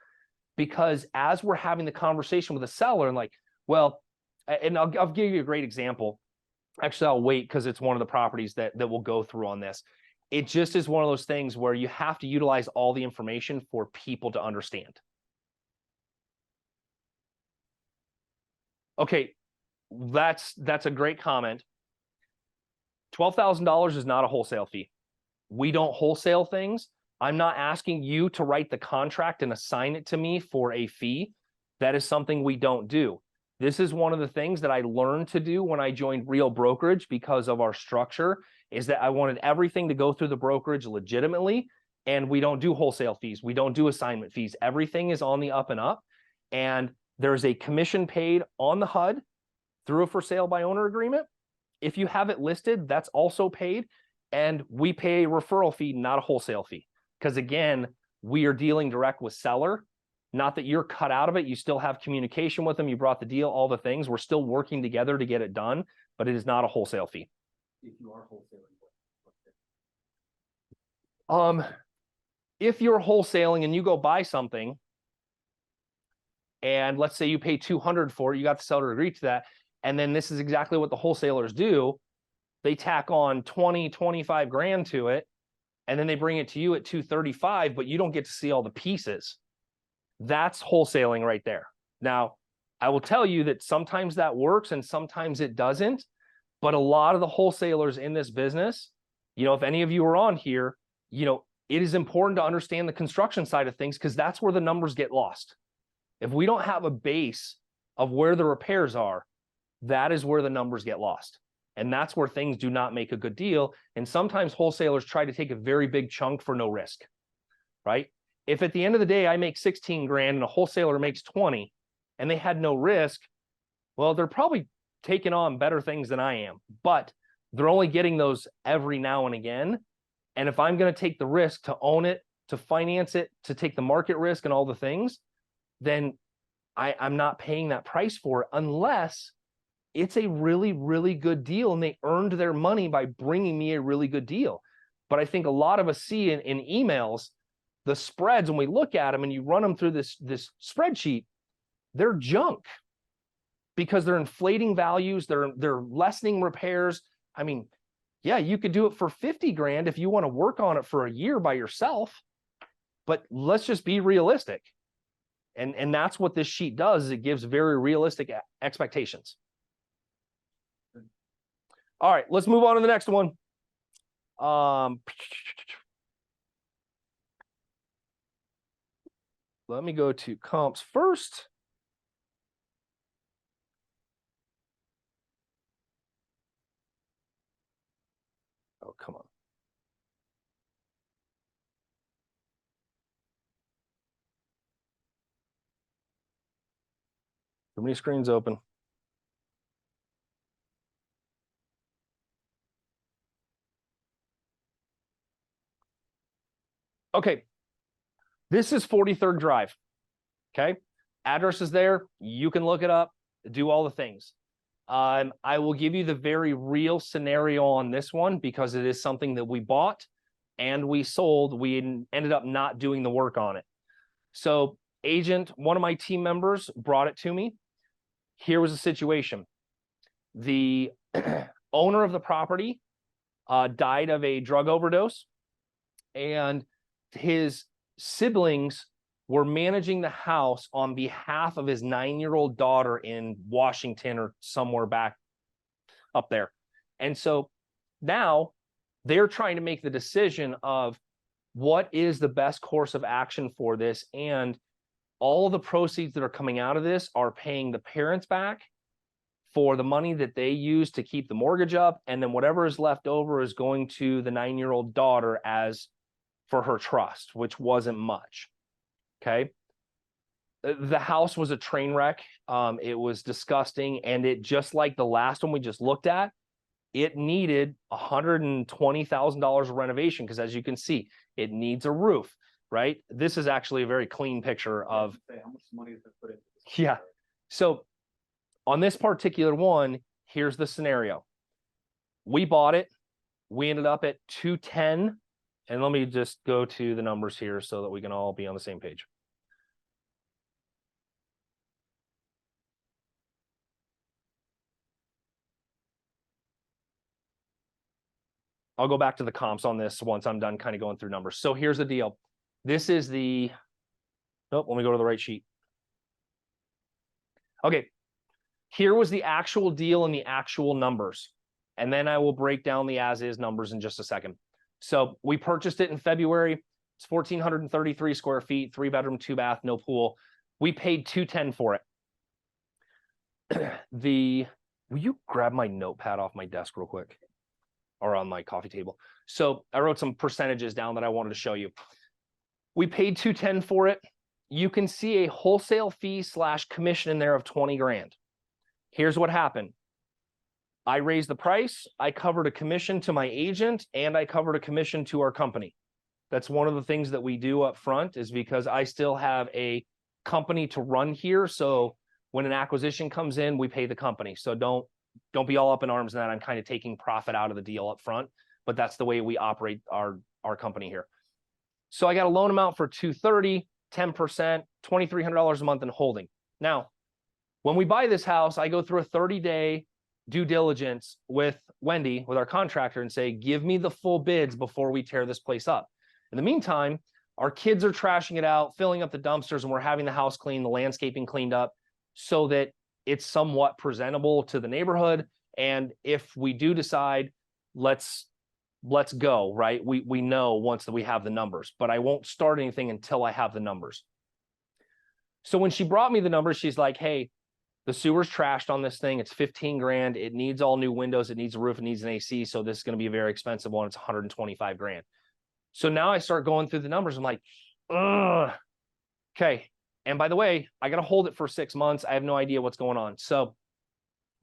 because as we're having the conversation with the seller and like, well, and I'll give you a great example. Actually, I'll wait because it's one of the properties that we'll go through on this. It just is one of those things where you have to utilize all the information for people to understand. Okay, that's a great comment. $12,000 is not a wholesale fee. we don't wholesale things. I'm not asking you to write the contract and assign it to me for a fee. That is something we don't do. This is one of the things that I learned to do when I joined Real Brokerage because of our structure, is that I wanted everything to go through the brokerage legitimately, and we don't do wholesale fees. We don't do assignment fees. Everything is on the up and up, and there's a commission paid on the HUD through a for sale by owner agreement. If you have it listed, that's also paid, and we pay a referral fee, not a wholesale fee. Because again, we are dealing direct with seller. Not that you're cut out of it. You still have communication with them. You brought the deal, all the things. We're still working together to get it done, but it is not a wholesale fee. If you are wholesaling, If you're wholesaling and you go buy something, and let's say you pay $200 for it, you got the seller to agree to that, and then this is exactly what the wholesalers do. They tack on 20, 25 grand to it, and then they bring it to you at 235, but you don't get to see all the pieces. That's wholesaling right there. Now, I will tell you that sometimes that works and sometimes it doesn't, but a lot of the wholesalers in this business, if any of you are on here, it is important to understand the construction side of things, because that's where the numbers get lost. If we don't have a base of where the repairs are, that is where the numbers get lost. And that's where things do not make a good deal. And sometimes wholesalers try to take a very big chunk for no risk, right? If at the end of the day, I make 16 grand and a wholesaler makes 20 and they had no risk, well, they're probably taking on better things than I am, but they're only getting those every now and again. And if I'm going to take the risk to own it, to finance it, to take the market risk and all the things, then I'm not paying that price for it unless it's a really, really good deal and they earned their money by bringing me a really good deal. But I think a lot of us see in emails, the spreads, when we look at them and you run them through this spreadsheet, they're junk because they're inflating values, they're lessening repairs. I mean, yeah, you could do it for 50 grand if you want to work on it for a year by yourself, but let's just be realistic. And that's what this sheet does, is it gives very realistic expectations. All right, let's move on to the next one. Let me go to comps first. Oh, come on. Too many screens open. Okay, this is 43rd Drive. Okay, address is there. You can look it up, do all the things. I will give you the very real scenario on this one because it is something that we bought and we sold. We ended up not doing the work on it. So agent, one of my team members brought it to me. Here was the situation. The owner of the property died of a drug overdose, and his siblings were managing the house on behalf of his 9-year-old daughter in Washington or somewhere back up there. And so now they're trying to make the decision of what is the best course of action for this. And all the proceeds that are coming out of this are paying the parents back for the money that they use to keep the mortgage up. And then whatever is left over is going to the 9-year-old daughter as for her trust, which wasn't much. Okay. The house was a train wreck. It was disgusting. And it, just like the last one we just looked at, it needed $120,000 of renovation. Because as you can see, it needs a roof, right? This is actually a very clean picture of how much money has been put into this? Yeah. So on this particular one, here's the scenario. We bought it. We ended up at 210. And let me just go to the numbers here so that we can all be on the same page. I'll go back to the comps on this once I'm done kind of going through numbers. So here's the deal. This is the, nope, let me go to the right sheet. Okay, here was the actual deal and the actual numbers. And then I will break down the as-is numbers in just a second. So we purchased it in February. It's 1,433 square feet, 3-bedroom, 2-bath, no pool. We paid $210 for it. Will you grab my notepad off my desk real quick? Or on my coffee table. So I wrote some percentages down that I wanted to show you. We paid $210 for it. You can see a wholesale fee / commission in there of 20 grand. Here's what happened. I raised the price, I covered a commission to my agent, and I covered a commission to our company. That's one of the things that we do up front, is because I still have a company to run here. So when an acquisition comes in, we pay the company. So don't be all up in arms in that I'm kind of taking profit out of the deal up front, but that's the way we operate our company here. So I got a loan amount for $230, 10%, $2,300 a month in holding. Now, when we buy this house, I go through a 30-day due diligence with Wendy, with our contractor, and say, give me the full bids before we tear this place up. In the meantime, our kids are trashing it out, filling up the dumpsters, and we're having the house cleaned, the landscaping cleaned up, so that it's somewhat presentable to the neighborhood. And if we do decide, let's go, right? We know once that we have the numbers, but I won't start anything until I have the numbers. So when she brought me the numbers, she's like, hey, the sewer's trashed on this thing. It's 15 grand. It needs all new windows. It needs a roof. It needs an AC. So this is going to be a very expensive one. It's 125 grand. So now I start going through the numbers. I'm like, ugh. Okay. And by the way, I got to hold it for 6 months. I have no idea what's going on. So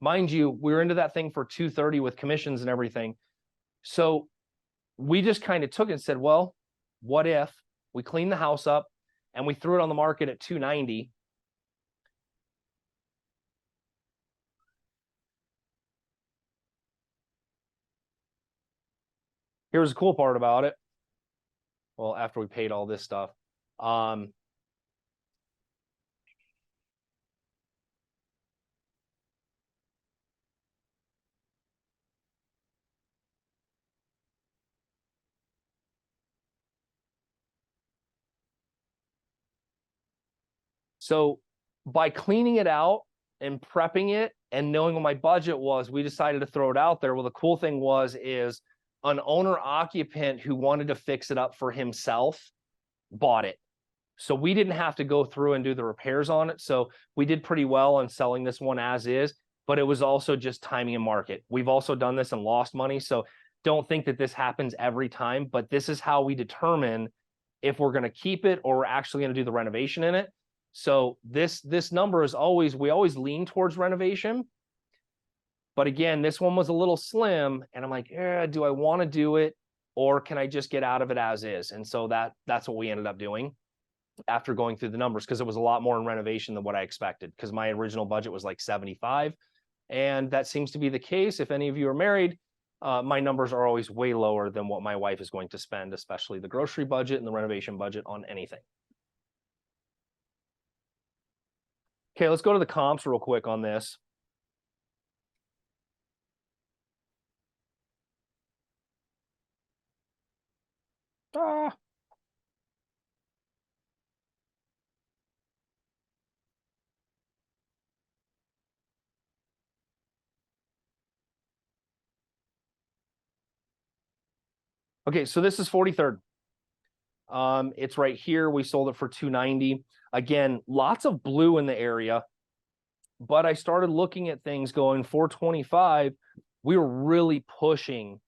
mind you, we were into that thing for 230 with commissions and everything. So we just kind of took it and said, well, what if we cleaned the house up and we threw it on the market at 290? Here's the cool part about it. Well, after we paid all this stuff, so by cleaning it out and prepping it and knowing what my budget was, we decided to throw it out there. Well, the cool thing is an owner occupant who wanted to fix it up for himself bought it. So we didn't have to go through and do the repairs on it. So we did pretty well on selling this one as is, but it was also just timing and market. We've also done this and lost money. So don't think that this happens every time, but this is how we determine if we're going to keep it or we're actually going to do the renovation in it. So this number is always, we always lean towards renovation. But again, this one was a little slim and I'm like, do I want to do it or can I just get out of it as is? And so that's what we ended up doing after going through the numbers, because it was a lot more in renovation than what I expected, because my original budget was like 75. And that seems to be the case. If any of you are married, my numbers are always way lower than what my wife is going to spend, especially the grocery budget and the renovation budget on anything. Okay, let's go to the comps real quick on this. Okay, so this is 43rd. It's right here. We sold it for 290. Again, lots of blue in the area, but I started looking at things going 425. We were really pushing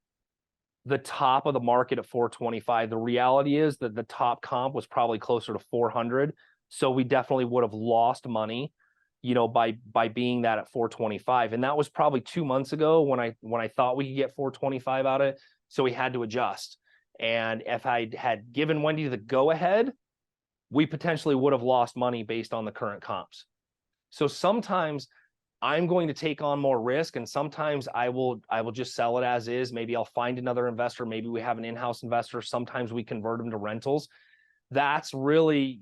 the top of the market at 425. The reality is that the top comp was probably closer to 400. So we definitely would have lost money, by being that at 425. And that was probably 2 months ago when I thought we could get 425 out of it. So we had to adjust. And if I had given Wendy the go ahead, we potentially would have lost money based on the current comps. So sometimes I'm going to take on more risk, and sometimes I will just sell it as is. Maybe I'll find another investor. Maybe we have an in-house investor. Sometimes we convert them to rentals. That's really,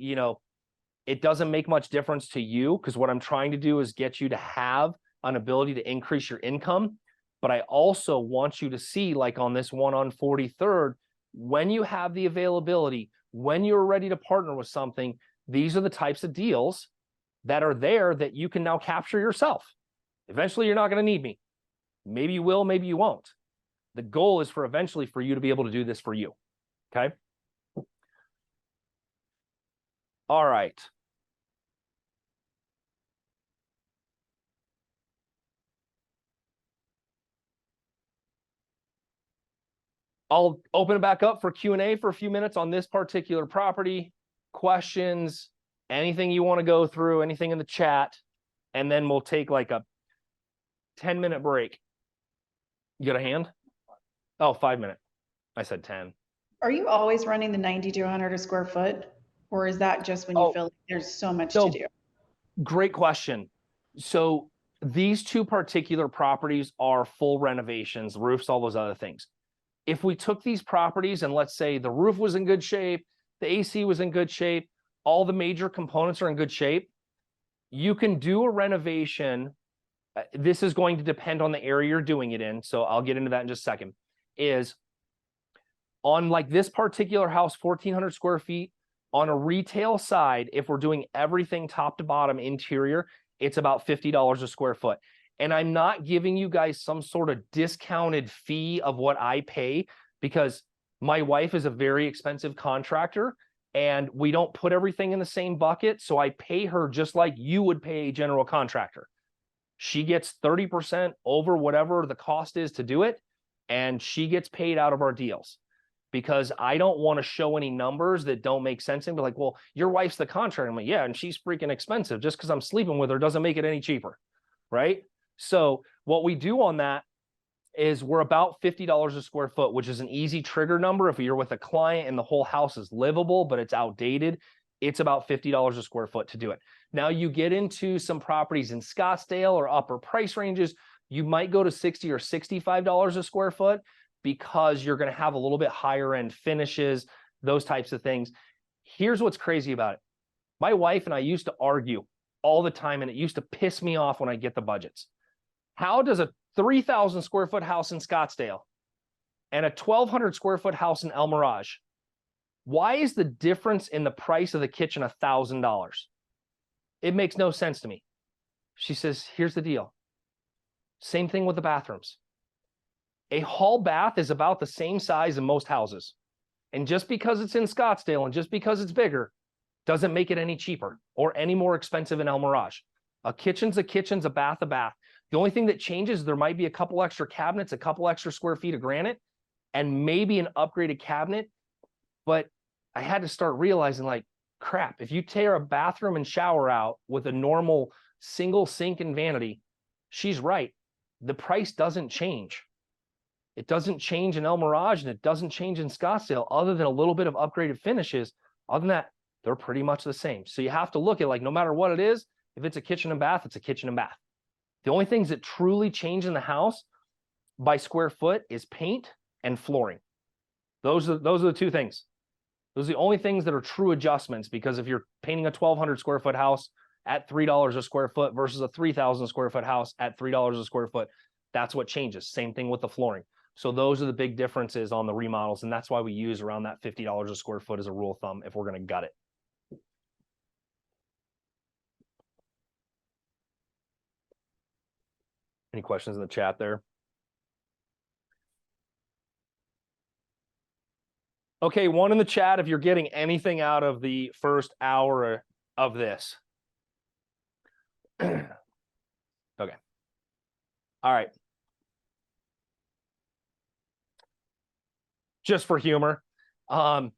it doesn't make much difference to you, because what I'm trying to do is get you to have an ability to increase your income. But I also want you to see, like on this one on 43rd, when you have the availability, when you're ready to partner with something, these are the types of deals that are there that you can now capture yourself. Eventually, you're not going to need me. Maybe you will, maybe you won't. The goal is for eventually for you to be able to do this for you. Okay. All right. I'll open it back up for Q&A for a few minutes on this particular property. Questions, anything you want to go through, anything in the chat, and then we'll take like a 10-minute break. You got a hand? Oh, 5 minute. I said 10. Are you always running the 90 to 100 a square foot? Or is that just when you feel like there's so much to do? Great question. So these two particular properties are full renovations, roofs, all those other things. If we took these properties and let's say the roof was in good shape, the AC was in good shape, all the major components are in good shape, you can do a renovation. This is going to depend on the area you're doing it in. So I'll get into that in just a second. Is on like this particular house, 1,400 square feet, on a retail side, if we're doing everything top to bottom interior, it's about $50 a square foot. And I'm not giving you guys some sort of discounted fee of what I pay, because my wife is a very expensive contractor and we don't put everything in the same bucket. So I pay her just like you would pay a general contractor. She gets 30% over whatever the cost is to do it, and she gets paid out of our deals, because I don't want to show any numbers that don't make sense and be like, well, your wife's the contractor. I'm like, yeah, and she's freaking expensive. Just because I'm sleeping with her doesn't make it any cheaper, right? So what we do on that is we're about $50 a square foot, which is an easy trigger number. If you're with a client and the whole house is livable, but it's outdated, it's about $50 a square foot to do it. Now you get into some properties in Scottsdale or upper price ranges, you might go to $60 or $65 a square foot, because you're going to have a little bit higher end finishes, those types of things. Here's what's crazy about it. My wife and I used to argue all the time, and it used to piss me off when I get the budgets. How does a 3,000 square foot house in Scottsdale and a 1,200 square foot house in El Mirage, why is the difference in the price of the kitchen $1,000? It makes no sense to me. She says, here's the deal. Same thing with the bathrooms. A hall bath is about the same size in most houses. And just because it's in Scottsdale and just because it's bigger doesn't make it any cheaper or any more expensive in El Mirage. A kitchen's a kitchen's, a bath a bath. The only thing that changes, there might be a couple extra cabinets, a couple extra square feet of granite, and maybe an upgraded cabinet. But I had to start realizing, like, crap, if you tear a bathroom and shower out with a normal single sink and vanity, she's right. The price doesn't change. It doesn't change in El Mirage, and it doesn't change in Scottsdale, other than a little bit of upgraded finishes. Other than that, they're pretty much the same. So you have to look at, like, no matter what it is, if it's a kitchen and bath, it's a kitchen and bath. The only things that truly change in the house by square foot is paint and flooring. Those are the two things. Those are the only things that are true adjustments, because if you're painting a 1,200 square foot house at $3 a square foot versus a 3,000 square foot house at $3 a square foot, that's what changes. Same thing with the flooring. So those are the big differences on the remodels, and that's why we use around that $50 a square foot as a rule of thumb if we're going to gut it. Any questions in the chat there? Okay, one in the chat if you're getting anything out of the first hour of this. Okay. All right. Just for humor. You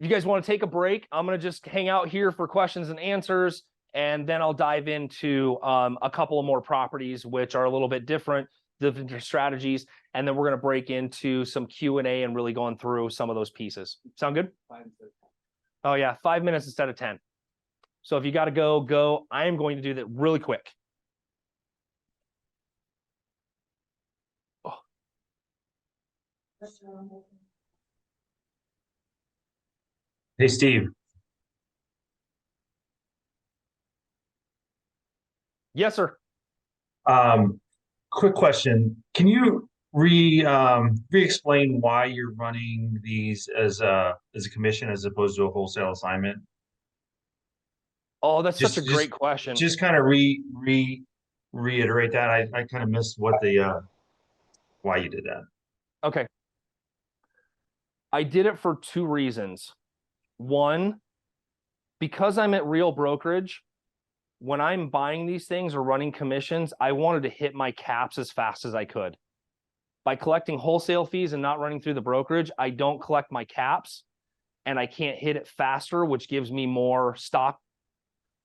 guys want to take a break? I'm going to just hang out here for questions and answers, and then I'll dive into a couple of more properties, which are a little bit different strategies, and then we're going to break into some Q&A and really going through some of those pieces. Sound good? 5 instead of 10. Oh yeah, 5 minutes instead of 10. So if you got to go. I am going to do that really quick. Oh. Hey, Steve. Yes, sir. Quick question. Can you re-explain why you're running these as a commission as opposed to a wholesale assignment? Oh, that's such a great question. Just kind of reiterate that. I kind of missed what the why you did that. Okay. I did it for two reasons. One, because I'm at Real Brokerage, when I'm buying these things or running commissions, I wanted to hit my caps as fast as I could. By collecting wholesale fees and not running through the brokerage, I don't collect my caps and I can't hit it faster, which gives me more stock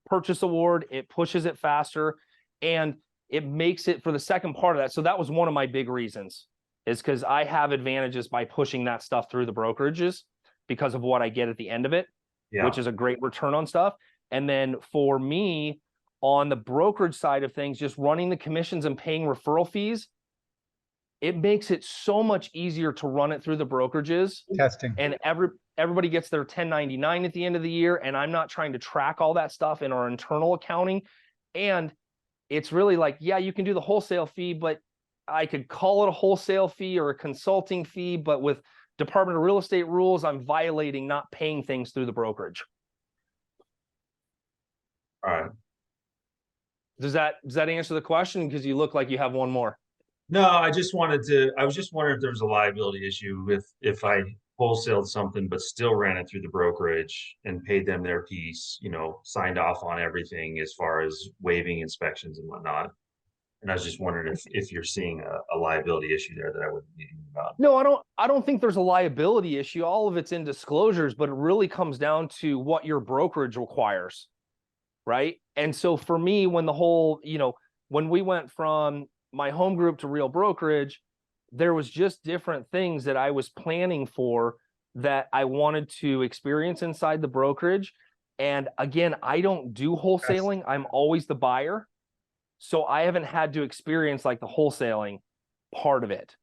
purchase award. It pushes it faster and it makes it for the second part of that. So that was one of my big reasons, is because I have advantages by pushing that stuff through the brokerages because of what I get at the end of it, which is a great return on stuff. And then for me, on the brokerage side of things, just running the commissions and paying referral fees, it makes it so much easier to run it through the brokerages. Testing. And everybody gets their 1099 at the end of the year, and I'm not trying to track all that stuff in our internal accounting. And it's really like, yeah, you can do the wholesale fee, but I could call it a wholesale fee or a consulting fee, but with Department of Real Estate rules, I'm violating not paying things through the brokerage. All right. Does that answer the question? Because you look like you have one more. No, I was just wondering if there was a liability issue if I wholesaled something but still ran it through the brokerage and paid them their piece, signed off on everything as far as waiving inspections and whatnot. And I was just wondering if you're seeing a liability issue there that I wouldn't be thinking about. No, I don't think there's a liability issue. All of it's in disclosures, but it really comes down to what your brokerage requires, right? And so for me, when the whole, when we went from my home group to Real Brokerage, there was just different things that I was planning for that I wanted to experience inside the brokerage. And again, I don't do wholesaling. I'm always the buyer. So I haven't had to experience like the wholesaling part of it.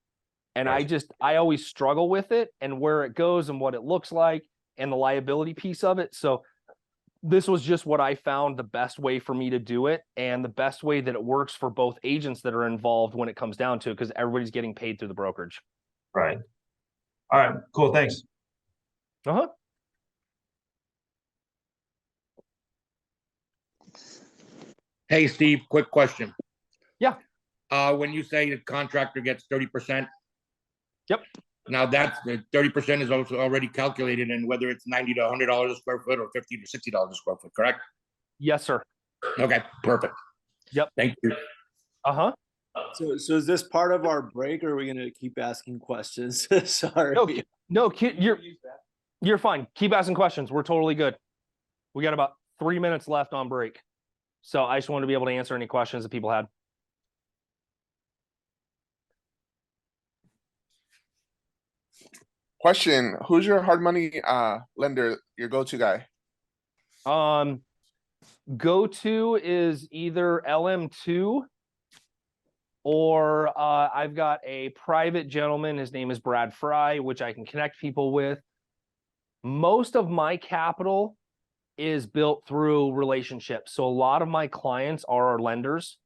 And I always struggle with it and where it goes and what it looks like and the liability piece of it. So this was just what I found the best way for me to do it and the best way that it works for both agents that are involved when it comes down to it, because everybody's getting paid through the brokerage. Right. All right, cool. Thanks. Uh-huh. Hey, Steve, quick question. Yeah. When you say the contractor gets 30%. Yep. Now that's the 30% is also already calculated in whether it's $90 to $100 a square foot or $50 to $60 a square foot, correct? Yes, sir. Okay, perfect. Yep. Thank you. Uh-huh. So is this part of our break, or are we gonna keep asking questions? Sorry. No, you're fine. Keep asking questions. We're totally good. We got about 3 minutes left on break. So I just wanted to be able to answer any questions that people had. Question: who's your hard money lender? Your go-to guy? Go-to is either LM2 or I've got a private gentleman. His name is Brad Fry, which I can connect people with. Most of my capital is built through relationships. So a lot of my clients are our lenders,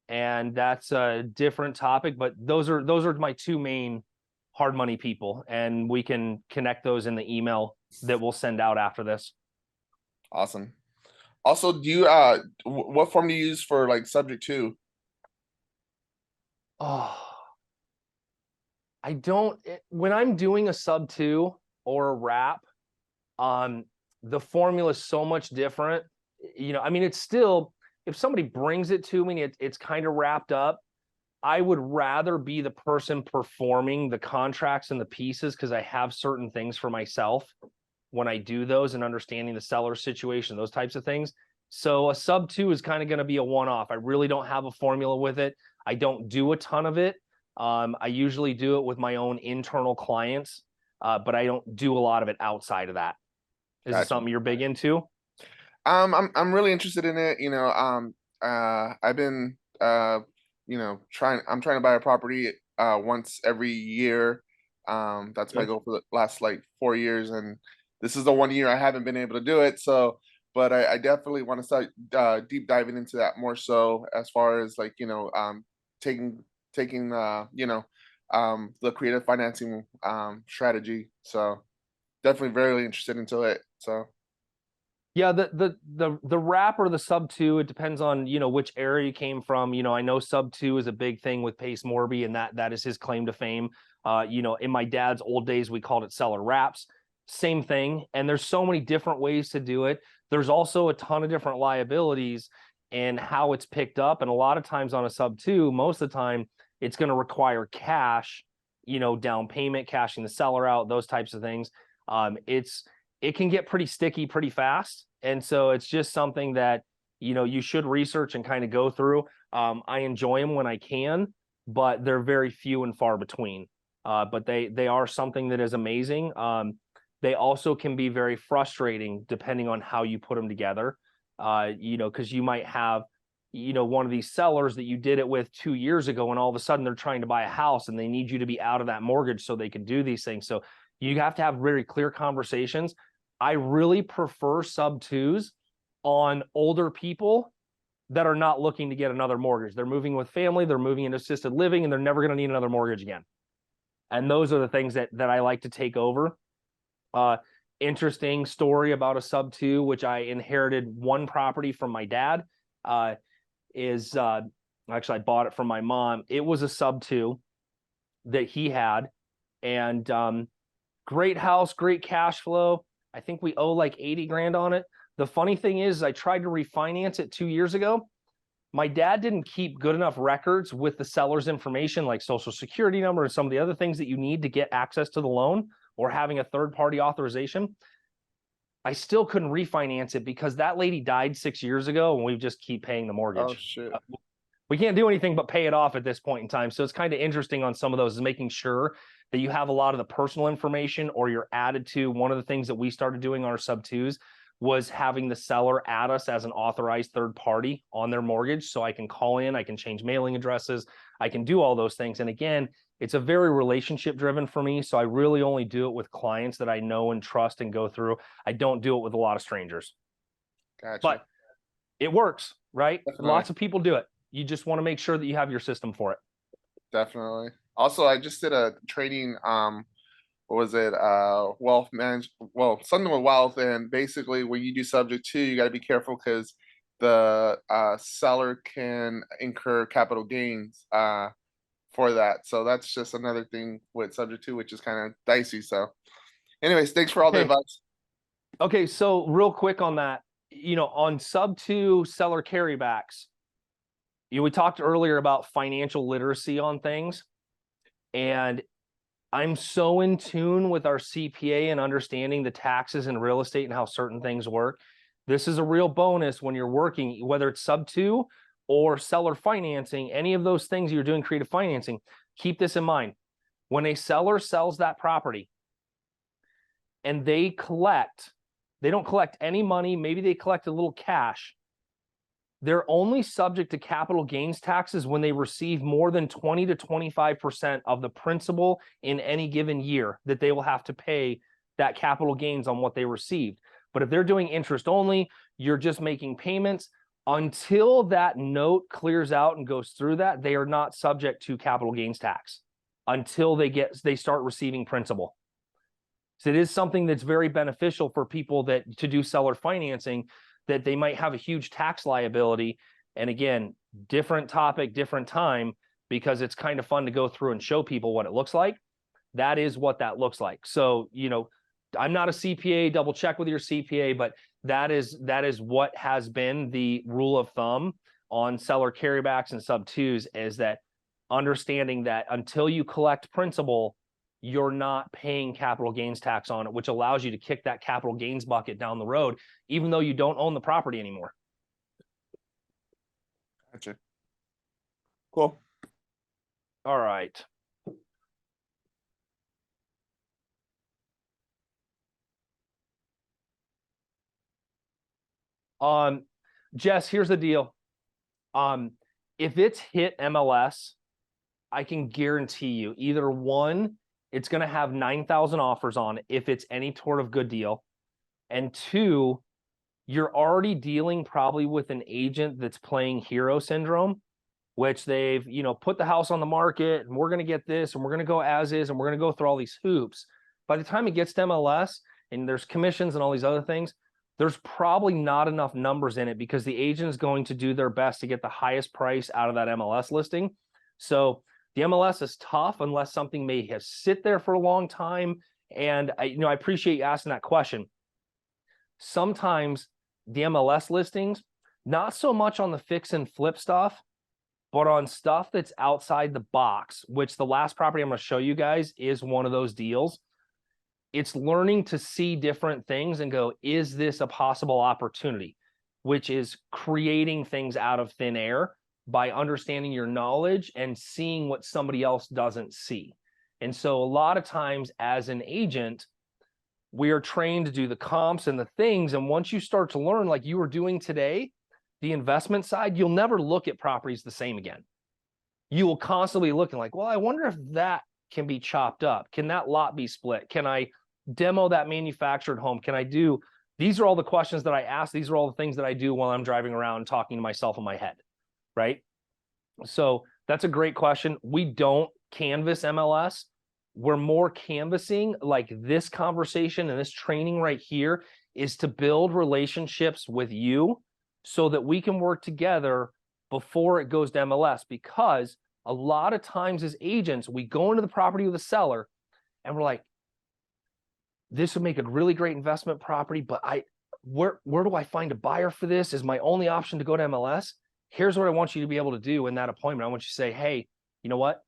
and that's a different topic, but those are my two main hard money people, and we can connect those in the email that we'll send out after this. Awesome. Also, do you what form do you use for like subject to? Oh, I don't. When I'm doing a sub 2 or a wrap, the formula is so much different. I mean, it's still, if somebody brings it to me, it's kind of wrapped up. I would rather be the person performing the contracts and the pieces, because I have certain things for myself when I do those and understanding the seller situation, those types of things. So a sub 2 is kind of going to be a one-off. I really don't have a formula with it. I don't do a ton of it. I usually do it with my own internal clients, but I don't do a lot of it outside of that. Is it something you're big into? I'm really interested in it. I've been I'm trying to buy a property once every year. That's my goal for the last like 4 years, and this is the 1 year I haven't been able to do it. So, but I definitely want to start deep diving into that more so, as far as like taking the creative financing strategy. So definitely very interested into it. So Yeah, the wrap or the sub 2, it depends on, you know, which area you came from. You know, I know sub 2 is a big thing with Pace Morby, and that is his claim to fame. You know, in my dad's old days, we called it seller wraps. Same thing. And there's so many different ways to do it. There's also a ton of different liabilities and how it's picked up. And a lot of times on a sub 2, most of the time, it's going to require cash, you know, down payment, cashing the seller out, those types of things. It can get pretty sticky pretty fast. And so it's just something that, you know, you should research and kind of go through. I enjoy them when I can, but they're very few and far between. But they are something that is amazing. They also can be very frustrating depending on how you put them together. You know, because you might have, you know, one of these sellers that you did it with 2 years ago, and all of a sudden they're trying to buy a house and they need you to be out of that mortgage so they can do these things. So you have to have very clear conversations. I really prefer sub 2s on older people that are not looking to get another mortgage. They're moving with family, they're moving into assisted living, and they're never going to need another mortgage again. And those are the things that I like to take over. Interesting story about a sub 2, which I inherited one property from my dad, actually I bought it from my mom. It was a sub 2 that he had, and great house, great cash flow. I think we owe like 80 grand on it. The funny thing is, I tried to refinance it 2 years ago. My dad didn't keep good enough records with the seller's information, like social security number and some of the other things that you need to get access to the loan or having a third-party authorization. I still couldn't refinance it because that lady died 6 years ago and we just keep paying the mortgage. Oh shit. We can't do anything but pay it off at this point in time. So it's kind of interesting on some of those, is making sure that you have a lot of the personal information, or you're added to. One of the things that we started doing on our sub 2s was having the seller add us as an authorized third party on their mortgage. So I can call in, I can change mailing addresses, I can do all those things. And again, it's a very relationship driven for me. So I really only do it with clients that I know and trust and go through. I don't do it with a lot of strangers. Gotcha. But it works, right? Definitely. Lots of people do it. You just want to make sure that you have your system for it. Definitely. Also, I just did a training, what was it? Wealth manage, well, something with wealth. And basically when you do subject to, you got to be careful because the seller can incur capital gains for that. So that's just another thing with subject to, which is kind of dicey. So anyways, thanks for all the advice. Okay, so real quick on that, you know, on sub 2 seller carrybacks, you know, we talked earlier about financial literacy on things, and I'm so in tune with our CPA and understanding the taxes in real estate and how certain things work. This is a real bonus when you're working, whether it's sub 2 or seller financing, any of those things you're doing creative financing. Keep this in mind. When a seller sells that property and they don't collect any money, maybe they collect a little cash, they're only subject to capital gains taxes when they receive more than 20 to 25% of the principal in any given year that they will have to pay that capital gains on what they received. But if they're doing interest only, you're just making payments. Until that note clears out and goes through that, they are not subject to capital gains tax until they start receiving principal. So it is something that's very beneficial for people that to do seller financing, that they might have a huge tax liability. And again, different topic, different time, because it's kind of fun to go through and show people what it looks like. That is what that looks like. So, you know, I'm not a CPA, double check with your CPA, but that is what has been the rule of thumb on seller carrybacks and sub 2s, is that understanding that until you collect principal, you're not paying capital gains tax on it, which allows you to kick that capital gains bucket down the road, even though you don't own the property anymore. Gotcha. Cool. All right. Jess, here's the deal. If it's hit MLS, I can guarantee you either one, it's going to have 9,000 offers on it if it's any sort of good deal. And two, you're already dealing probably with an agent that's playing hero syndrome, which they've, you know, put the house on the market and we're going to get this and we're going to go as is and we're going to go through all these hoops. By the time it gets to MLS and there's commissions and all these other things, there's probably not enough numbers in it because the agent is going to do their best to get the highest price out of that MLS listing. So the MLS is tough unless something may have sit there for a long time. And I appreciate you asking that question. Sometimes the MLS listings, not so much on the fix and flip stuff, but on stuff that's outside the box, which the last property I'm going to show you guys is one of those deals. It's learning to see different things and go, is this a possible opportunity? Which is creating things out of thin air by understanding your knowledge and seeing what somebody else doesn't see. And so a lot of times as an agent, we are trained to do the comps and the things. And once you start to learn, like you were doing today, the investment side, you'll never look at properties the same again. You will constantly looking like, well, I wonder if that can be chopped up. Can that lot be split? Can I demo that manufactured home? Can I do, these are all the questions that I ask. These are all the things that I do while I'm driving around talking to myself in my head, right? So that's a great question. We don't canvas MLS. We're more canvassing, like this conversation and this training right here is to build relationships with you so that we can work together before it goes to MLS. Because a lot of times as agents, we go into the property with a seller and we're like, this would make a really great investment property, but where do I find a buyer for this? Is my only option to go to MLS? Here's what I want you to be able to do in that appointment. I want you to say, hey, you know what?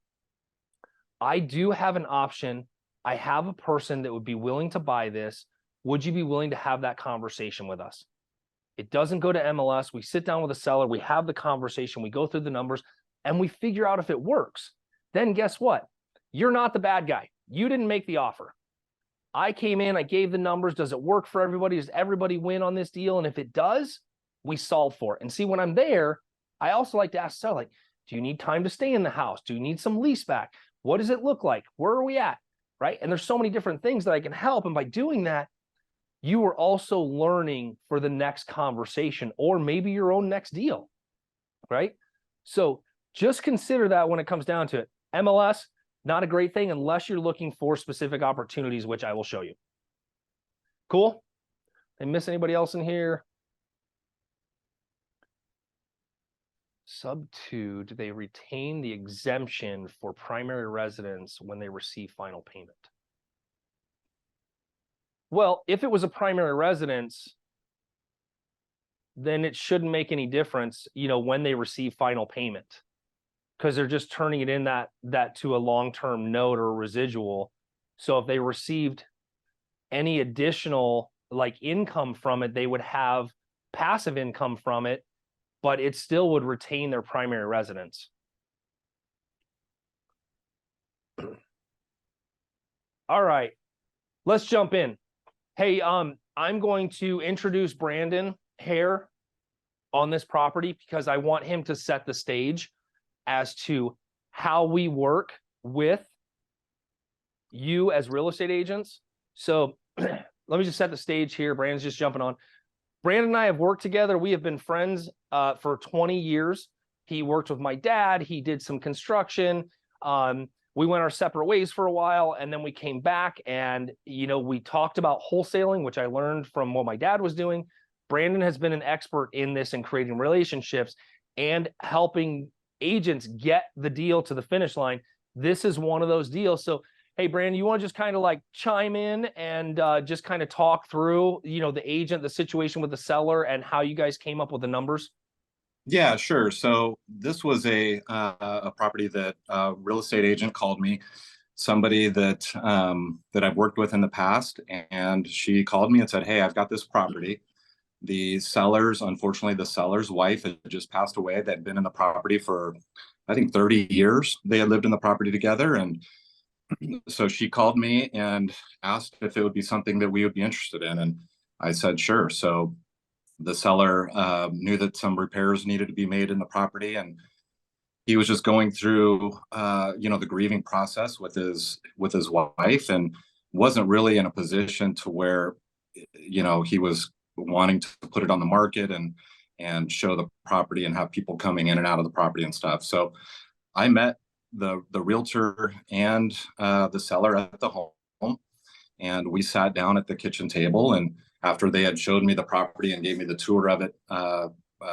I do have an option. I have a person that would be willing to buy this. Would you be willing to have that conversation with us? It doesn't go to MLS. We sit down with a seller. We have the conversation. We go through the numbers and we figure out if it works. Then guess what? You're not the bad guy. You didn't make the offer. I came in, I gave the numbers. Does it work for everybody? Does everybody win on this deal? And if it does, we solve for it. And see, when I'm there, I also like to ask the seller, like, do you need time to stay in the house? Do you need some lease back? What does it look like? Where are we at? Right? And there's so many different things that I can help. And by doing that, you are also learning for the next conversation or maybe your own next deal, right? So just consider that when it comes down to it. MLS, not a great thing unless you're looking for specific opportunities, which I will show you. Cool? Did I miss anybody else in here? Sub 2, do they retain the exemption for primary residence when they receive final payment? Well, if it was a primary residence, then it shouldn't make any difference, when they receive final payment, because they're just turning it in that to a long-term note or residual. So if they received any additional like income from it, they would have passive income from it, but it still would retain their primary residence. All right, let's jump in. Hey, I'm going to introduce Brandon Hare on this property because I want him to set the stage as to how we work with you as real estate agents. So let me just set the stage here. Brandon's just jumping on. Brandon and I have worked together. We have been friends for 20 years. He worked with my dad. He did some construction. We went our separate ways for a while, and then we came back and, we talked about wholesaling, which I learned from what my dad was doing. Brandon has been an expert in this and creating relationships and helping agents get the deal to the finish line. This is one of those deals. So, hey, Brandon, you want to just kind of like chime in and just kind of talk through, the agent, the situation with the seller and how you guys came up with the numbers? Yeah, sure. So this was a property that a real estate agent called me, somebody that I've worked with in the past, and she called me and said, "Hey, I've got this property. Unfortunately, the seller's wife had just passed away. They'd been in the property for, I think, 30 years. They had lived in the property together, and so she called me and asked if it would be something that we would be interested in, and I said, sure." So the seller knew that some repairs needed to be made in the property, and he was just going through, the grieving process with his wife, and wasn't really in a position to where, he was wanting to put it on the market and show the property and have people coming in and out of the property and stuff. So I met the realtor and the seller at the home, and we sat down at the kitchen table and after they had showed me the property and gave me the tour of it,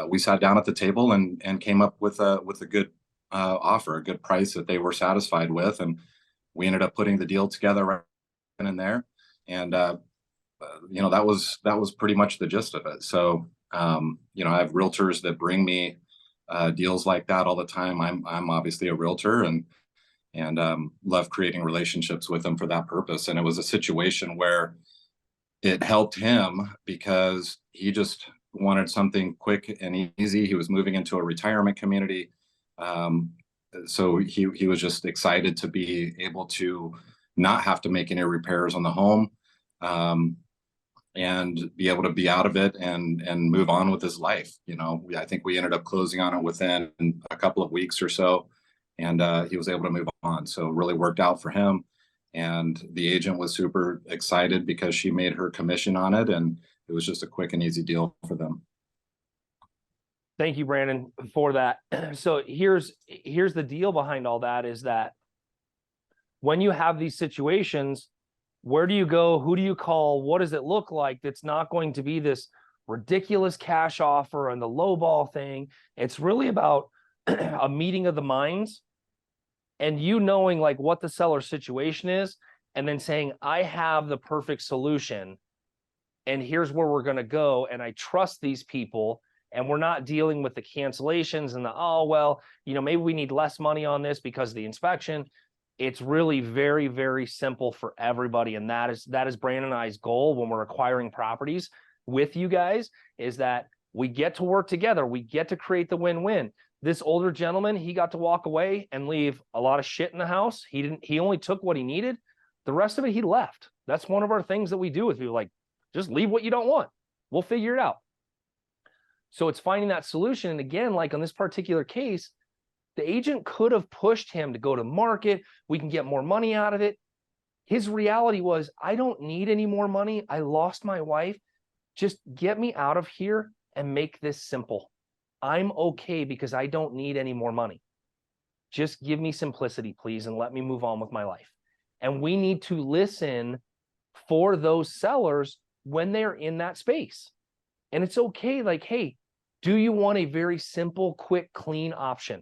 we sat down at the table and came up with a good offer, a good price that they were satisfied with, and we ended up putting the deal together right then and there. And you know, that was pretty much the gist of it. So you know, I have realtors that bring me deals like that all the time. I'm obviously a realtor and love creating relationships with them for that purpose. And it was a situation where it helped him because he just wanted something quick and easy. He was moving into a retirement community. So he was just excited to be able to not have to make any repairs on the home, and be able to be out of it and move on with his life. You know, I think we ended up closing on it within a couple of weeks or so, and he was able to move on. So it really worked out for him. And the agent was super excited because she made her commission on it, and it was just a quick and easy deal for them. Thank you, Brandon, for that. So here's the deal behind all that is that when you have these situations, where do you go? Who do you call? What does it look like? That's not going to be this ridiculous cash offer and the lowball thing. It's really about a meeting of the minds and you knowing like what the seller's situation is, and then saying, I have the perfect solution and here's where we're going to go. And I trust these people, and we're not dealing with the cancellations and the, oh, well, you know, maybe we need less money on this because of the inspection. It's really very, very simple for everybody. And that is Brandon and I's goal when we're acquiring properties with you guys, is that we get to work together. We get to create the win-win. This older gentleman, he got to walk away and leave a lot of shit in the house. He only took what he needed. The rest of it, he left. That's one of our things that we do with you. Like, just leave what you don't want. We'll figure it out. So it's finding that solution. And again, like on this particular case, the agent could have pushed him to go to market. We can get more money out of it. His reality was, I don't need any more money. I lost my wife. Just get me out of here and make this simple. I'm okay because I don't need any more money. Just give me simplicity, please, and let me move on with my life. And we need to listen for those sellers when they're in that space. And it's okay, like, hey, do you want a very simple, quick, clean option?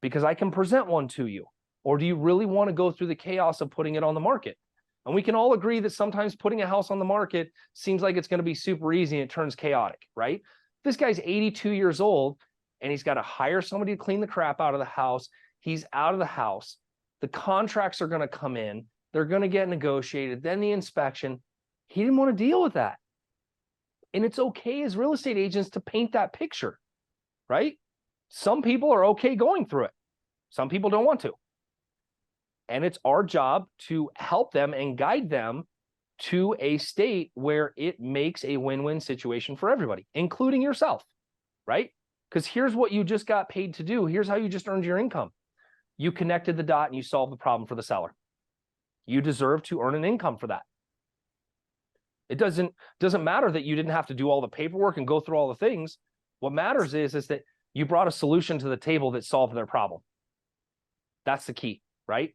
Because I can present one to you. Or do you really want to go through the chaos of putting it on the market? And we can all agree that sometimes putting a house on the market seems like it's going to be super easy and it turns chaotic, right? This guy's 82 years old and he's got to hire somebody to clean the crap out of the house. He's out of the house. The contracts are going to come in. They're going to get negotiated. Then the inspection. He didn't want to deal with that. And it's okay as real estate agents to paint that picture, right? Some people are okay going through it. Some people don't want to. And it's our job to help them and guide them to a state where it makes a win-win situation for everybody, including yourself, right? Because here's what you just got paid to do. Here's how you just earned your income. You connected the dot and you solved the problem for the seller. You deserve to earn an income for that. It doesn't matter that you didn't have to do all the paperwork and go through all the things. What matters is that you brought a solution to the table that solved their problem. That's the key, right?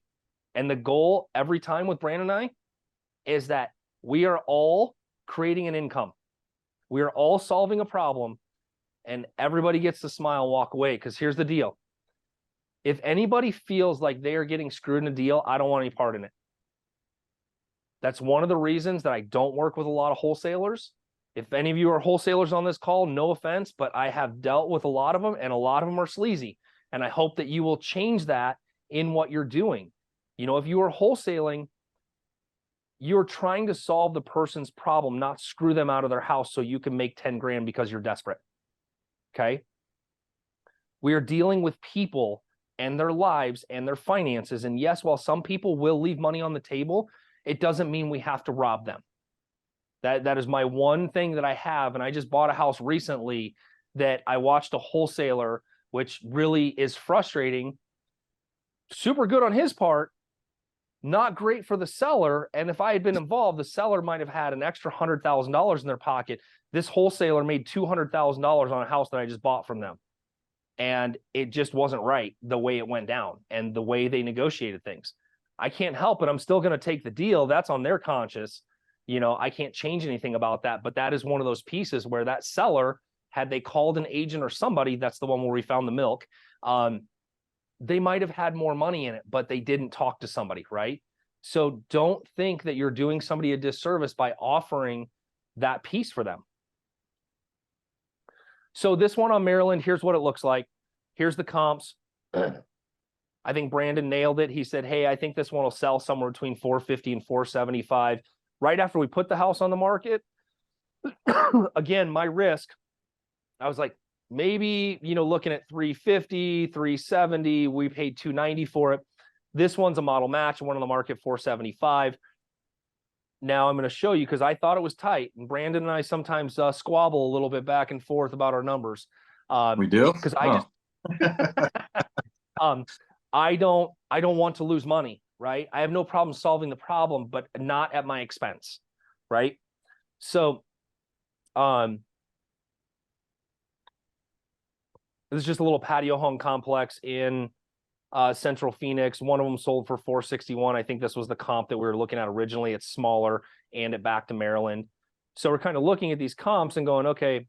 And the goal every time with Brandon and I is that we are all creating an income. We are all solving a problem, and everybody gets to smile and walk away. Because here's the deal. If anybody feels like they are getting screwed in a deal, I don't want any part in it. That's one of the reasons that I don't work with a lot of wholesalers. If any of you are wholesalers on this call, no offense, but I have dealt with a lot of them, and a lot of them are sleazy. And I hope that you will change that in what you're doing. You know, if you are wholesaling, you're trying to solve the person's problem, not screw them out of their house so you can make 10 grand because you're desperate. Okay? We are dealing with people and their lives and their finances. And yes, while some people will leave money on the table, it doesn't mean we have to rob them. That is my one thing that I have. And I just bought a house recently that I watched a wholesaler, which really is frustrating. Super good on his part, not great for the seller. And if I had been involved, the seller might have had an extra $100,000 in their pocket. This wholesaler made $200,000 on a house that I just bought from them. And it just wasn't right the way it went down and the way they negotiated things. I can't help it. I'm still going to take the deal. That's on their conscience. I can't change anything about that, but that is one of those pieces where that seller, had they called an agent or somebody, that's the one where we found the milk, they might have had more money in it, but they didn't talk to somebody, right? So don't think that you're doing somebody a disservice by offering that piece for them. So this one on Maryland, here's what it looks like. Here's the comps. I think Brandon nailed it. He said, hey, I think this one will sell somewhere between 450 and 475. Right after we put the house on the market, again, my risk, I was like, maybe, looking at 350, 370, we paid 290 for it. This one's a model match, one on the market 475. Now I'm going to show you, because I thought it was tight, and Brandon and I sometimes squabble a little bit back and forth about our numbers. We do? Because I don't want to lose money, right? I have no problem solving the problem, but not at my expense, right? So, this is just a little patio home complex in Central Phoenix. One of them sold for 461. I think this was the comp that we were looking at originally. It's smaller, and it back to Maryland. So we're kind of looking at these comps and going, okay,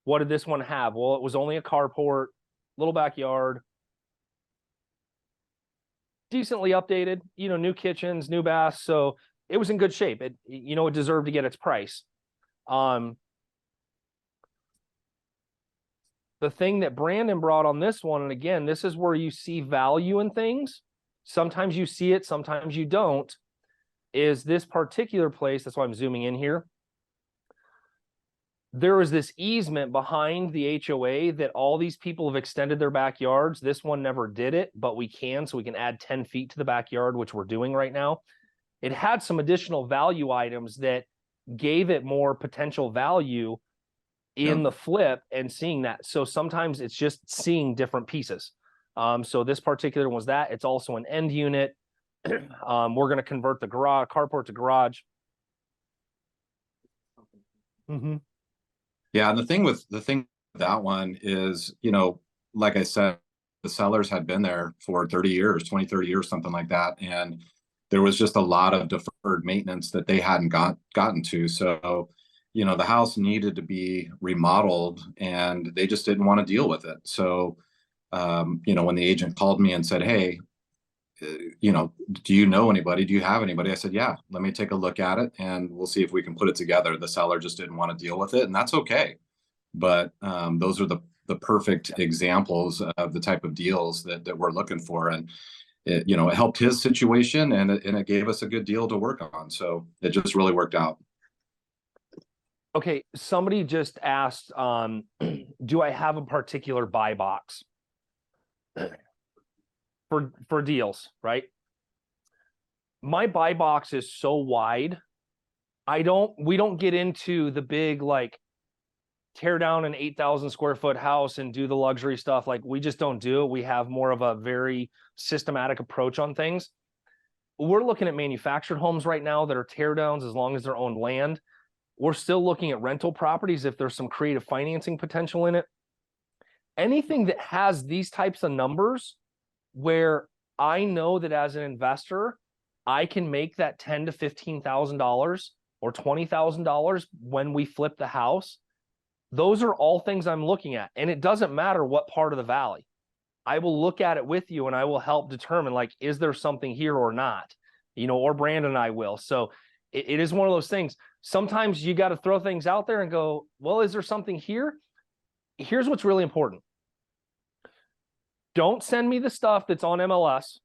what did this one have? Well, it was only a carport, little backyard, decently updated, new kitchens, new baths. So it was in good shape. It deserved to get its price. The thing that Brandon brought on this one, and again, this is where you see value in things. Sometimes you see it, sometimes you don't, is this particular place. That's why I'm zooming in here. There is this easement behind the HOA that all these people have extended their backyards. This one never did it, but we can, so we can add 10 feet to the backyard, which we're doing right now. It had some additional value items that gave it more potential value in the flip and seeing that. So sometimes it's just seeing different pieces. So this particular one was that. It's also an end unit. We're going to convert the carport to garage. Yeah, and the thing with that one is, like I said, the sellers had been there for 30 years, 20, 30 years, something like that. And there was just a lot of deferred maintenance that they hadn't gotten to. So, the house needed to be remodeled, and they just didn't want to deal with it. So, when the agent called me and said, hey, do you know anybody? Do you have anybody? I said, yeah, let me take a look at it and we'll see if we can put it together. The seller just didn't want to deal with it, and that's okay. But those are the perfect examples of the type of deals that we're looking for. And it helped his situation, and it gave us a good deal to work on. So it just really worked out. Okay, somebody just asked, do I have a particular buy box for deals, right? My buy box is so wide. We don't get into the big, like, tear down an 8,000 square foot house and do the luxury stuff. Like, we just don't do it. We have more of a very systematic approach on things. We're looking at manufactured homes right now that are tear downs as long as they're owned land. We're still looking at rental properties if there's some creative financing potential in it. Anything that has these types of numbers where I know that as an investor, I can make that $10,000 to $15,000 or $20,000 when we flip the house. Those are all things I'm looking at. And it doesn't matter what part of the valley. I will look at it with you and I will help determine, like, is there something here or not? Or Brandon and I will. So it is one of those things. Sometimes you got to throw things out there and go, well, is there something here? Here's what's really important. Don't send me the stuff that's on MLS,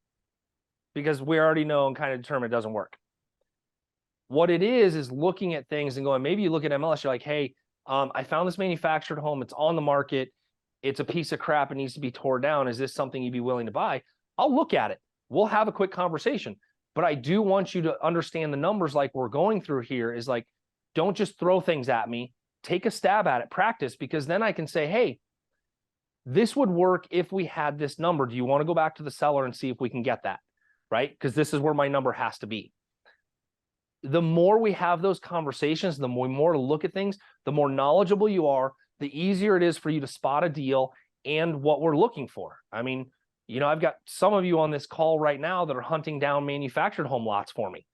because we already know and kind of determine it doesn't work. What it is looking at things and going, maybe you look at MLS, you're like, hey, I found this manufactured home. It's on the market. It's a piece of crap. It needs to be torn down. Is this something you'd be willing to buy? I'll look at it. We'll have a quick conversation. But I do want you to understand the numbers like we're going through here is like, don't just throw things at me. Take a stab at it, practice, because then I can say, hey, this would work if we had this number. Do you want to go back to the seller and see if we can get that? Right? Because this is where my number has to be. The more we have those conversations, the more to look at things, the more knowledgeable you are, the easier it is for you to spot a deal and what we're looking for. I mean, I've got some of you on this call right now that are hunting down manufactured home lots for me.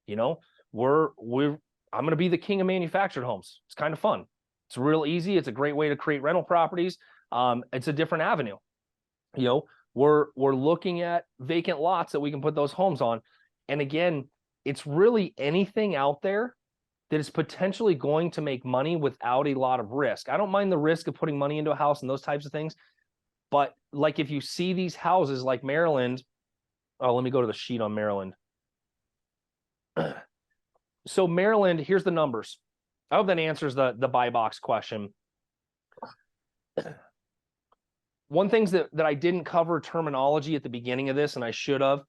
You know, I'm going to be the king of manufactured homes. It's kind of fun. It's real easy. It's a great way to create rental properties. It's a different avenue. You know, we're looking at vacant lots that we can put those homes on. And again, it's really anything out there that is potentially going to make money without a lot of risk. I don't mind the risk of putting money into a house and those types of things. But like if you see these houses like Maryland, oh, let me go to the sheet on Maryland. So Maryland, here's the numbers. I hope that answers the buy box question. One thing that I didn't cover terminology at the beginning of this, and I should have,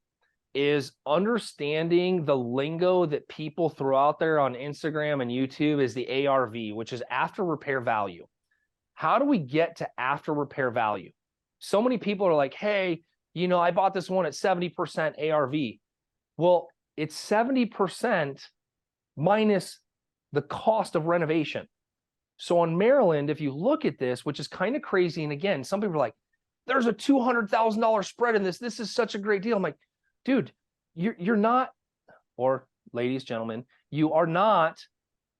is understanding the lingo that people throw out there on Instagram and YouTube is the ARV, which is after repair value. How do we get to after repair value? So many people are like, hey, you know, I bought this one at 70% ARV. Well, it's 70% minus the cost of renovation. So on Maryland, if you look at this, which is kind of crazy, and again, some people are like, there's a $200,000 spread in this. This is such a great deal. I'm like, dude, you're not, or ladies, gentlemen, you are not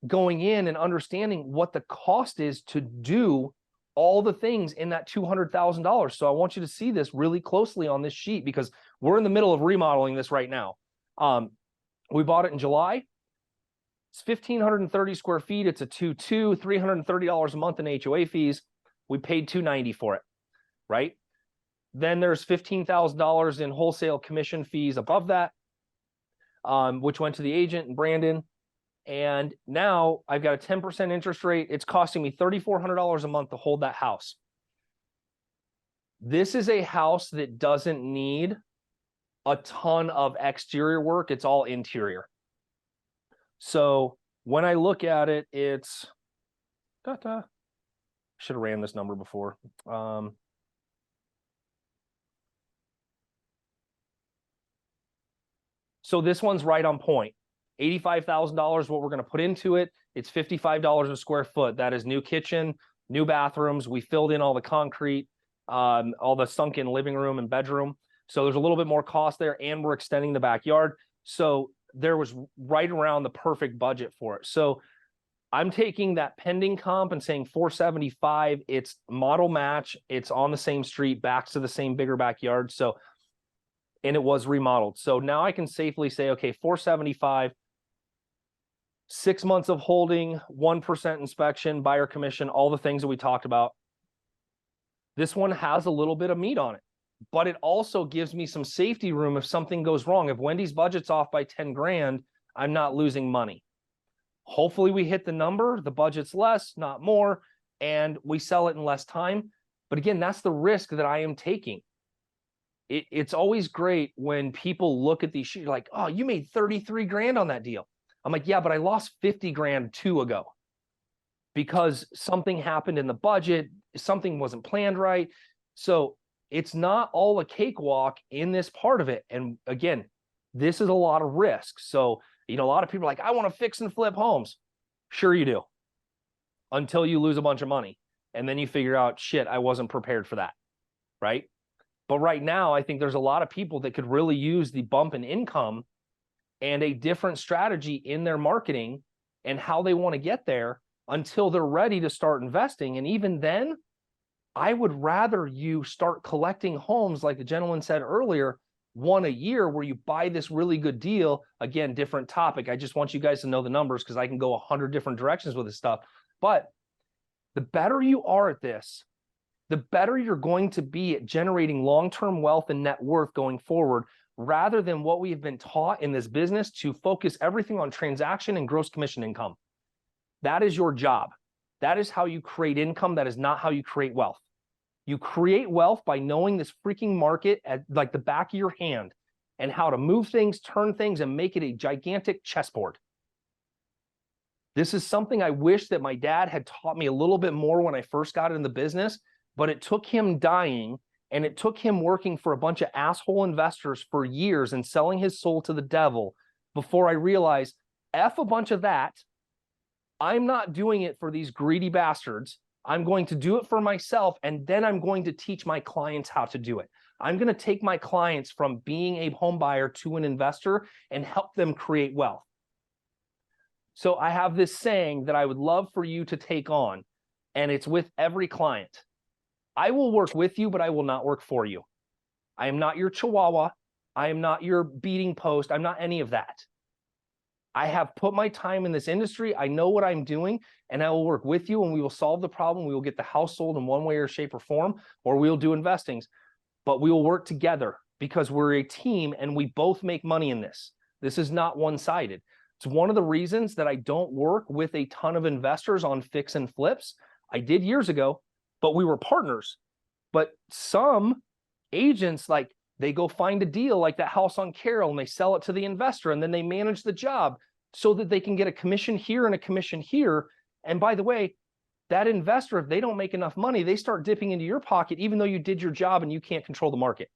going in and understanding what the cost is to do all the things in that $200,000. So I want you to see this really closely on this sheet because we're in the middle of remodeling this right now. We bought it in July. It's 1,530 square feet. It's a 2.2, $330 a month in HOA fees. We paid $290 for it, right? Then there's $15,000 in wholesale commission fees above that, which went to the agent and Brandon. And now I've got a 10% interest rate. It's costing me $3,400 a month to hold that house. This is a house that doesn't need a ton of exterior work. It's all interior. So when I look at it, it's should have ran this number before. So this one's right on point. $85,000 what we're going to put into it. It's $55 a square foot. That is new kitchen, new bathrooms. We filled in all the concrete, all the sunken living room and bedroom. So there's a little bit more cost there, and we're extending the backyard. So there was right around the perfect budget for it. So I'm taking that pending comp and saying 475. It's model match. It's on the same street, back to the same bigger backyard. So, and it was remodeled. So now I can safely say, okay, 475, 6 months of holding, 1% inspection, buyer commission, all the things that we talked about. This one has a little bit of meat on it, but it also gives me some safety room if something goes wrong. If Wendy's budget's off by 10 grand, I'm not losing money. Hopefully we hit the number, the budget's less, not more, and we sell it in less time. But again, that's the risk that I am taking. It's always great when people look at these sheets like, oh, you made 33 grand on that deal. I'm like, yeah, but I lost 50 grand 2 ago because something happened in the budget. Something wasn't planned right. So it's not all a cakewalk in this part of it. And again, this is a lot of risk. So, you know, a lot of people are like, I want to fix and flip homes. Sure you do. Until you lose a bunch of money. And then you figure out, shit, I wasn't prepared for that. Right? But right now, I think there's a lot of people that could really use the bump in income and a different strategy in their marketing and how they want to get there until they're ready to start investing. And even then, I would rather you start collecting homes like the gentleman said earlier, one a year where you buy this really good deal. Again, different topic. I just want you guys to know the numbers because I can go 100 different directions with this stuff. But the better you are at this, the better you're going to be at generating long-term wealth and net worth going forward, rather than what we have been taught in this business to focus everything on transaction and gross commission income. That is your job. That is how you create income. That is not how you create wealth. You create wealth by knowing this freaking market at like the back of your hand and how to move things, turn things, and make it a gigantic chessboard. This is something I wish that my dad had taught me a little bit more when I first got in the business, but it took him dying and it took him working for a bunch of asshole investors for years and selling his soul to the devil before I realized, F a bunch of that. I'm not doing it for these greedy bastards. I'm going to do it for myself, and then I'm going to teach my clients how to do it. I'm going to take my clients from being a home buyer to an investor and help them create wealth. So I have this saying that I would love for you to take on, and it's with every client. I will work with you, but I will not work for you. I am not your chihuahua. I am not your beating post. I'm not any of that. I have put my time in this industry. I know what I'm doing, and I will work with you, and we will solve the problem. We will get the house sold in one way or shape or form, or we'll do investings, but we will work together because we're a team and we both make money in this. This is not one-sided. It's one of the reasons that I don't work with a ton of investors on fix and flips. I did years ago, but we were partners. But some agents, like, they go find a deal like that house on Carroll and they sell it to the investor, and then they manage the job so that they can get a commission here and a commission here. And by the way, that investor, if they don't make enough money, they start dipping into your pocket, even though you did your job and you can't control the market.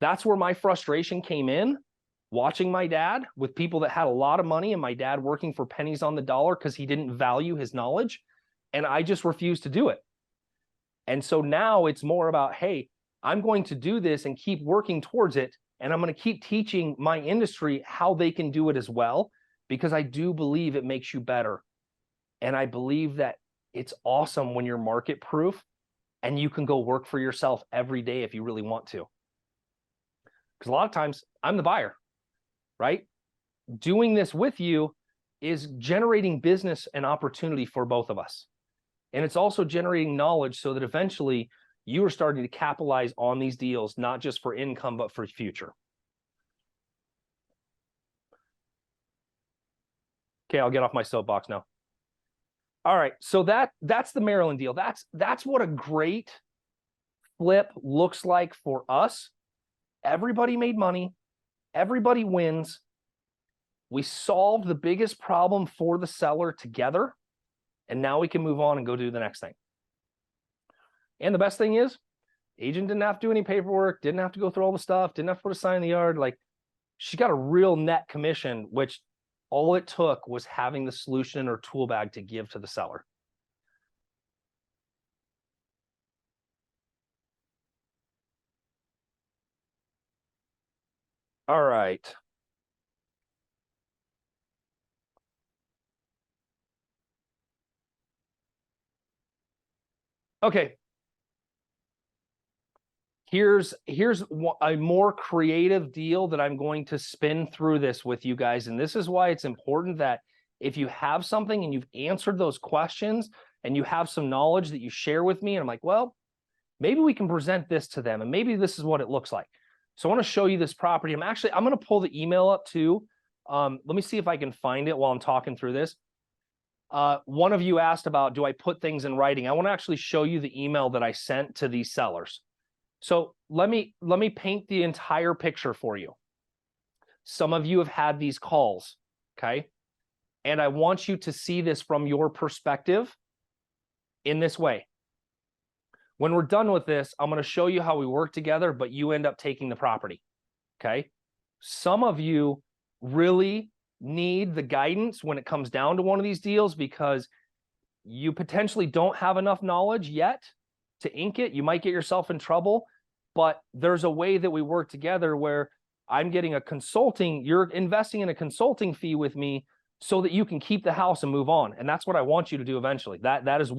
That's where my frustration came in, watching my dad with people that had a lot of money and my dad working for pennies on the dollar because he didn't value his knowledge. And I just refused to do it. And so now it's more about, hey, I'm going to do this and keep working towards it. And I'm going to keep teaching my industry how they can do it as well, because I do believe it makes you better. And I believe that it's awesome when you're market proof and you can go work for yourself every day if you really want to. Because a lot of times I'm the buyer, right? Doing this with you is generating business and opportunity for both of us. And it's also generating knowledge so that eventually you are starting to capitalize on these deals, not just for income, but for future. Okay, I'll get off my soapbox now. All right, so that's the Maryland deal. That's what a great flip looks like for us. Everybody made money. Everybody wins. We solved the biggest problem for the seller together, and now we can move on and go do the next thing. And the best thing is, agent didn't have to do any paperwork, didn't have to go through all the stuff, didn't have to put a sign in the yard. Like, she got a real net commission, which all it took was having the solution or tool bag to give to the seller. All right. Okay. Here's a more creative deal that I'm going to spin through this with you guys. And this is why it's important that if you have something and you've answered those questions and you have some knowledge that you share with me, and I'm like, well, maybe we can present this to them and maybe this is what it looks like. So I want to show you this property. I'm going to pull the email up too. Let me see if I can find it while I'm talking through this. One of you asked about, do I put things in writing? I want to actually show you the email that I sent to these sellers. So let me paint the entire picture for you. Some of you have had these calls, okay? And I want you to see this from your perspective in this way. When we're done with this, I'm going to show you how we work together, but you end up taking the property, okay? Some of you really need the guidance when it comes down to one of these deals because you potentially don't have enough knowledge yet to ink it. You might get yourself in trouble, but there's a way that we work together where I'm getting a consulting, you're investing in a consulting fee with me so that you can keep the house and move on. And that's what I want you to do eventually. That is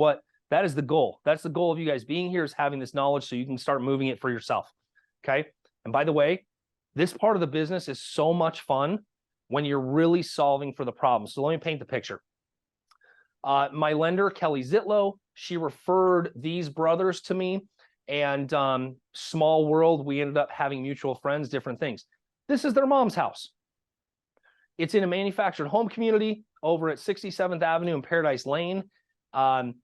the goal. That's the goal of you guys being here, is having this knowledge so you can start moving it for yourself. Okay. And by the way, this part of the business is so much fun when you're really solving for the problem. So let me paint the picture. My lender, Kelly Zitlow, she referred these brothers to me, and small world, we ended up having mutual friends, different things. This is their mom's house. It's in a manufactured home community over at 67th Avenue and Paradise Lane. I'm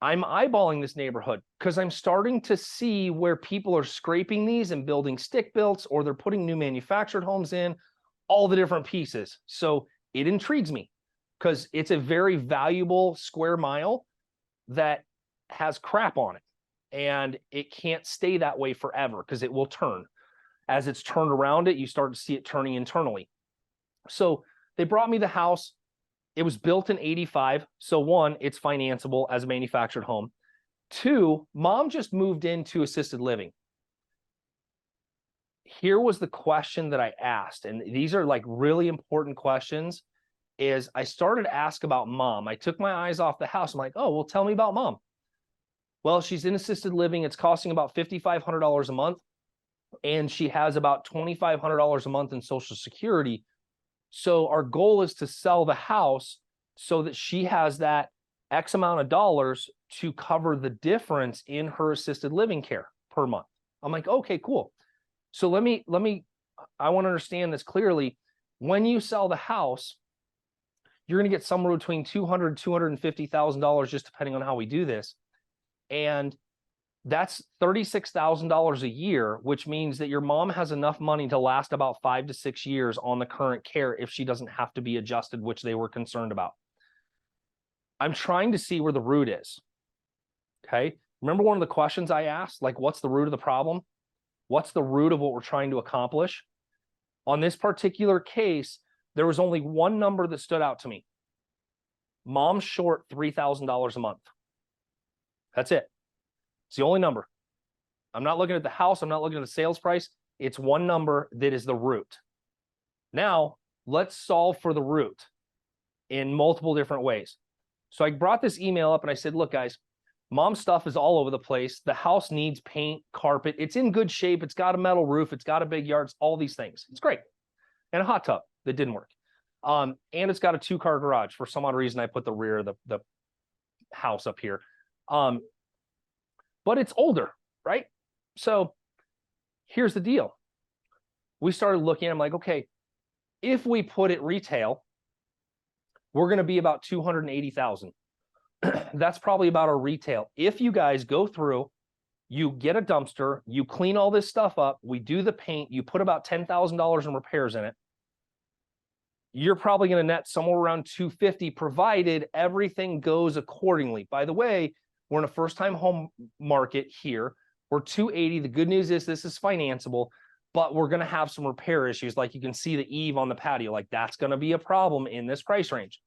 eyeballing this neighborhood because I'm starting to see where people are scraping these and building stick builts, or they're putting new manufactured homes in, all the different pieces. So it intrigues me because it's a very valuable square mile that has crap on it, and it can't stay that way forever because it will turn. As it's turned around it, you start to see it turning internally. So they brought me the house. It was built in 85. So one, it's financeable as a manufactured home. Two, mom just moved into assisted living. here was the question that I asked, and these are like really important questions, is I started to ask about mom. I took my eyes off the house. I'm like, oh, well, tell me about mom. Well, she's in assisted living. It's costing about $5,500 a month, and she has about $2,500 a month in Social Security. So our goal is to sell the house so that she has that X amount of dollars to cover the difference in her assisted living care per month. I'm like, okay, cool. So let me, I want to understand this clearly. When you sell the house, you're going to get somewhere between $200,000, $250,000, just depending on how we do this. And that's $36,000 a year, which means that your mom has enough money to last about 5 to 6 years on the current care if she doesn't have to be adjusted, which they were concerned about. I'm trying to see where the root is. Okay. Remember one of the questions I asked, like, what's the root of the problem? What's the root of what we're trying to accomplish? On this particular case, there was only one number that stood out to me. Mom's short $3,000 a month. That's it. It's the only number. I'm not looking at the house. I'm not looking at the sales price. It's one number that is the root. Now, let's solve for the root in multiple different ways. So I brought this email up and I said, look, guys, mom's stuff is all over the place. The house needs paint, carpet. It's in good shape. It's got a metal roof. It's got a big yard. It's all these things. It's great. And a hot tub that didn't work. And it's got a 2-car garage. For some odd reason, I put the rear of the house up here. But it's older, right? So here's the deal. We started looking, I'm like, okay, if we put it retail, we're going to be about $280,000. That's probably about our retail. If you guys go through, you get a dumpster, you clean all this stuff up, we do the paint, you put about $10,000 in repairs in it, you're probably going to net somewhere around $250, provided everything goes accordingly. By the way, we're in a first-time home market here. We're $280. The good news is this is financeable, but we're going to have some repair issues. Like you can see the eave on the patio, like that's going to be a problem in this price range.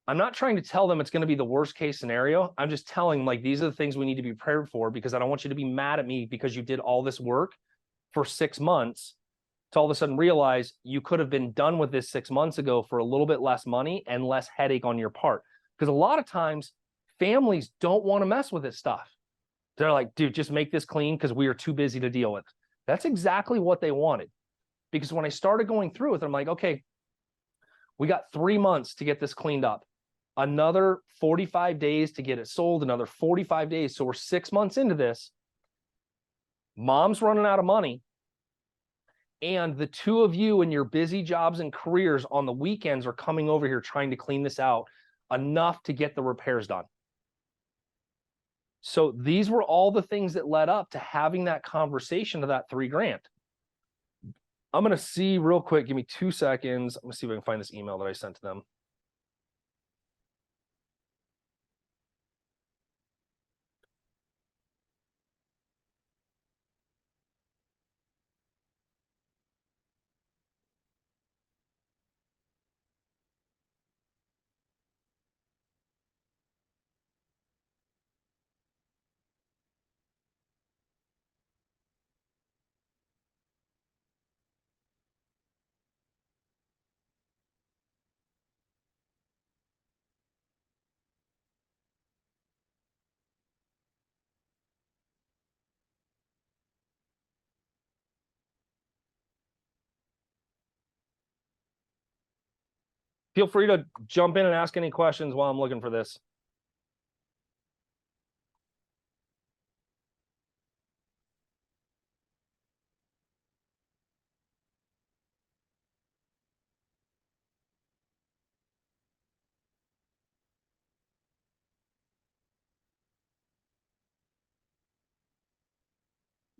I'm not trying to tell them it's going to be the worst case scenario. I'm just telling them, like, these are the things we need to be prepared for, because I don't want you to be mad at me because you did all this work for 6 months to all of a sudden realize you could have been done with this 6 months ago for a little bit less money and less headache on your part. Because a lot of times families don't want to mess with this stuff. They're like, dude, just make this clean because we are too busy to deal with. That's exactly what they wanted. Because when I started going through with them, I'm like, okay, we got 3 months to get this cleaned up. Another 45 days to get it sold, another 45 days. So we're 6 months into this. Mom's running out of money. And the two of you in your busy jobs and careers on the weekends are coming over here trying to clean this out enough to get the repairs done. So these were all the things that led up to having that conversation to that $3 grand. I'm going to see real quick. Give me 2 seconds. I'm going to see if I can find this email that I sent to them. Feel free to jump in and ask any questions while I'm looking for this.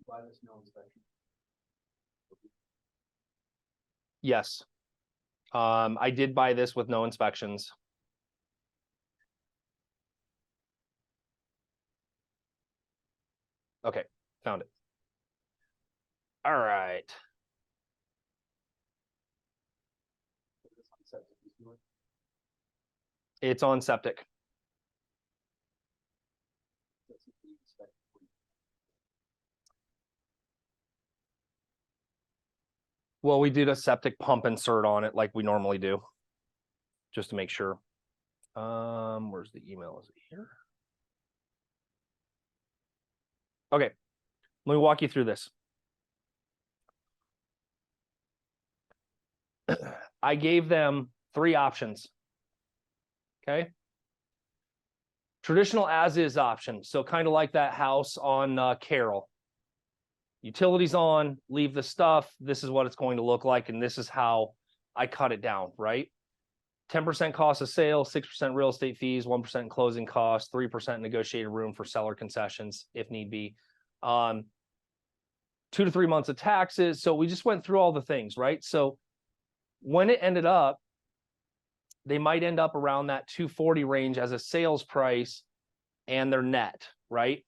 Buy this no inspection. Yes. I did buy this with no inspections. Okay, found it. All right. It's on septic. Well, we did a septic pump insert on it like we normally do, just to make sure. Where's the email? Is it here? Okay, let me walk you through this. I gave them 3 options. Okay. Traditional as-is option. So kind of like that house on Carroll. Utilities on, leave the stuff. This is what it's going to look like. And this is how I cut it down, right? 10% cost of sale, 6% real estate fees, 1% closing costs, 3% negotiated room for seller concessions if need be. 2 to 3 months of taxes. So we just went through all the things, right? So when it ended up, they might end up around that 240 range as a sales price and their net, right?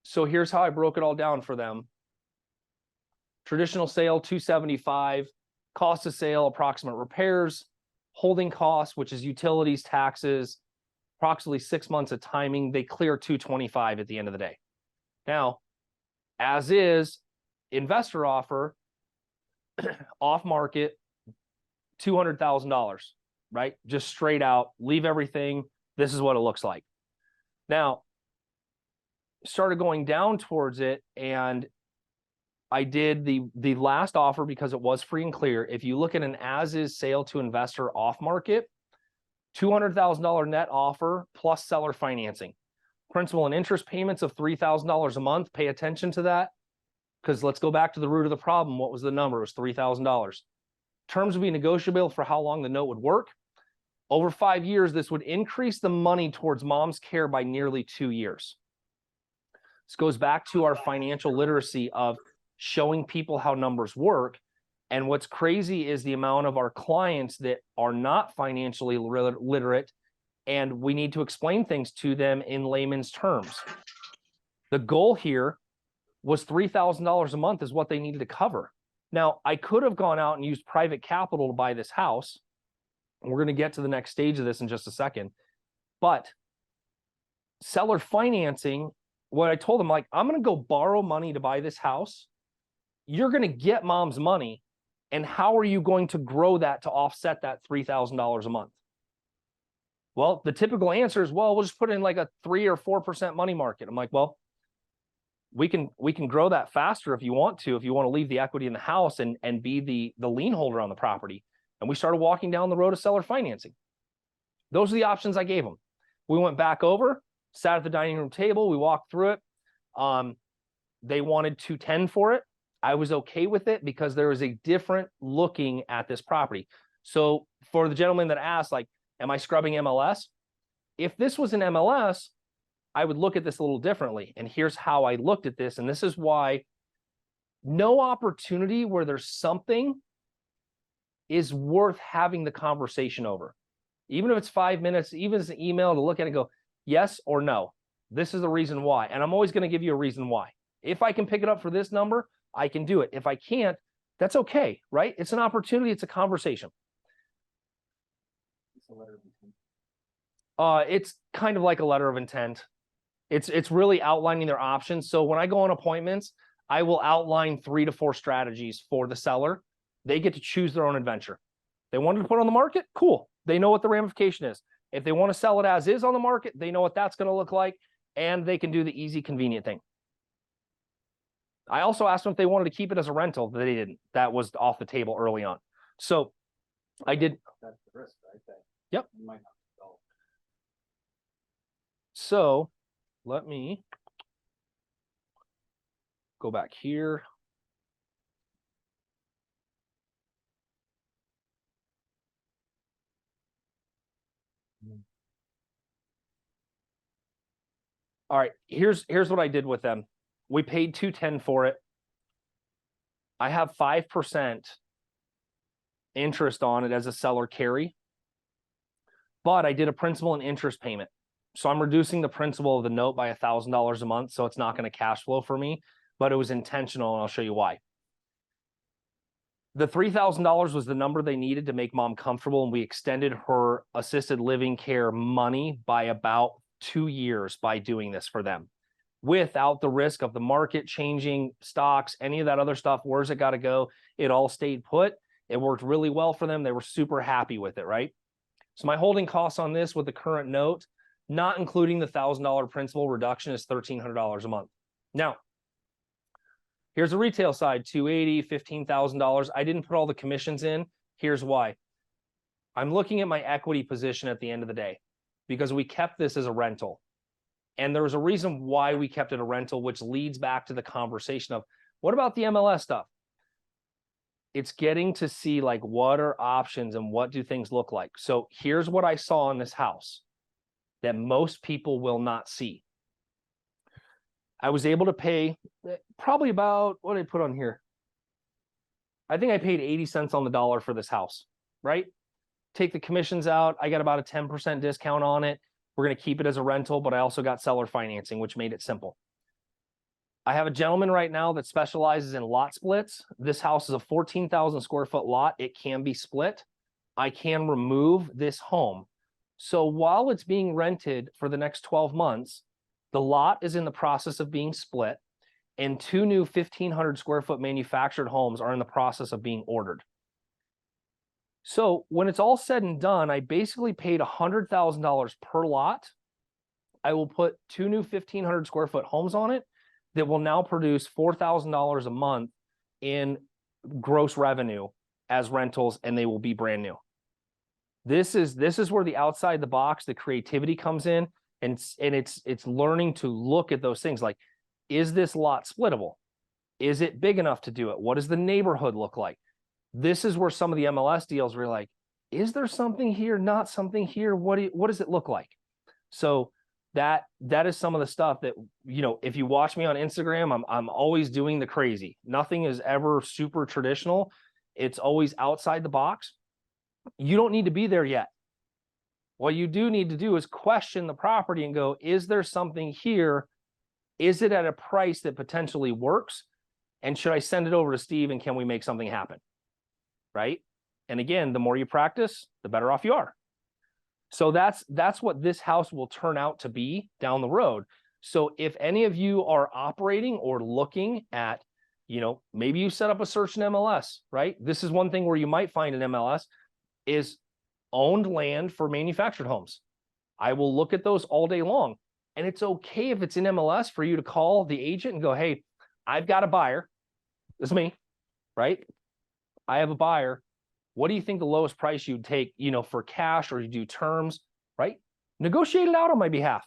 So here's how I broke it all down for them. Traditional sale, 275, cost of sale, approximate repairs, holding costs, which is utilities, taxes, approximately 6 months of timing. They clear 225 at the end of the day. Now, as is, investor offer, off market, $200,000, right? Just straight out, leave everything. This is what it looks like. Now, started going down towards it, and I did the last offer because it was free and clear. If you look at an as-is sale to investor off market, $200,000 net offer plus seller financing. Principal and interest payments of $3,000 a month. Pay attention to that, because let's go back to the root of the problem. What was the number? It was $3,000. Terms would be negotiable for how long the note would work. Over 5 years, this would increase the money towards mom's care by nearly 2 years. This goes back to our financial literacy of showing people how numbers work. And what's crazy is the amount of our clients that are not financially literate, and we need to explain things to them in layman's terms. The goal here was $3,000 a month is what they needed to cover. Now, I could have gone out and used private capital to buy this house. And we're going to get to the next stage of this in just a second. But seller financing, what I told them, like, I'm going to go borrow money to buy this house. You're going to get mom's money. And how are you going to grow that to offset that $3,000 a month? Well, the typical answer is, well, we'll just put in like a 3 or 4% money market. I'm like, well, we can grow that faster if you want to leave the equity in the house and be the lien holder on the property. And we started walking down the road of seller financing. Those are the options I gave them. We went back over, sat at the dining room table. We walked through it. They wanted 210 for it. I was okay with it because there was a different looking at this property. So for the gentleman that asked, like, am I scrubbing MLS? If this was an MLS, I would look at this a little differently. And here's how I looked at this. And this is why no opportunity where there's something is worth having the conversation over. Even if it's 5 minutes, even if it's an email to look at it and go, yes or no. This is the reason why. And I'm always going to give you a reason why. If I can pick it up for this number, I can do it. If I can't, that's okay, right? It's an opportunity. It's a conversation. It's a letter of intent. It's kind of like a letter of intent. It's really outlining their options. So when I go on appointments, I will outline 3 to 4 strategies for the seller. They get to choose their own adventure. They wanted to put it on the market, cool. They know what the ramification is. If they want to sell it as is on the market, they know what that's going to look like, and they can do the easy, convenient thing. I also asked them if they wanted to keep it as a rental. They didn't. That was off the table early on. So I did. That's the risk, right? That Yep. you might not sell. So let me go back here. All right, here's what I did with them. We paid $210 for it. I have 5% interest on it as a seller carry, but I did a principal and interest payment. So I'm reducing the principal of the note by $1,000 a month. So it's not going to cash flow for me, but it was intentional, and I'll show you why. The $3,000 was the number they needed to make mom comfortable, and we extended her assisted living care money by about 2 years by doing this for them. without the risk of the market changing, stocks, any of that other stuff. Where's it got to go? It all stayed put. It worked really well for them. They were super happy with it, right? So my holding costs on this with the current note, not including the $1,000 principal reduction, is $1,300 a month. Now, here's the retail side, $280, $15,000. I didn't put all the commissions in. Here's why. I'm looking at my equity position at the end of the day because we kept this as a rental. And there was a reason why we kept it a rental, which leads back to the conversation of what about the MLS stuff? It's getting to see like what are options and what do things look like. So here's what I saw in this house that most people will not see. I was able to pay probably about, what did I put on here? I think I paid 80 cents on the dollar for this house, right? Take the commissions out. I got about a 10% discount on it. We're going to keep it as a rental, but I also got seller financing, which made it simple. I have a gentleman right now that specializes in lot splits. This house is a 14,000 square foot lot. It can be split. I can remove this home. So while it's being rented for the next 12 months, the lot is in the process of being split, and 2 new 1,500 square foot manufactured homes are in the process of being ordered. So when it's all said and done, I basically paid $100,000 per lot. I will put 2 new 1,500 square foot homes on it that will now produce $4,000 a month in gross revenue as rentals, and they will be brand new. This is where the outside the box, the creativity comes in, and it's learning to look at those things like, is this lot splittable? Is it big enough to do it? What does the neighborhood look like? This is where some of the MLS deals were like, is there something here, not something here? What does it look like? So that is some of the stuff that, you know, if you watch me on Instagram, I'm always doing the crazy. Nothing is ever super traditional. It's always outside the box. You don't need to be there yet. What you do need to do is question the property and go, is there something here? Is it at a price that potentially works? And should I send it over to Steve and can we make something happen? Right? And again, the more you practice, the better off you are. So that's what this house will turn out to be down the road. So if any of you are operating or looking at, you know, maybe you set up a search in MLS, right? This is one thing where you might find an MLS is owned land for manufactured homes. I will look at those all day long. And it's okay if it's in MLS for you to call the agent and go, hey, I've got a buyer. This is me, right? I have a buyer. What do you think the lowest price you'd take, you know, for cash, or you do terms, right? Negotiate it out on my behalf.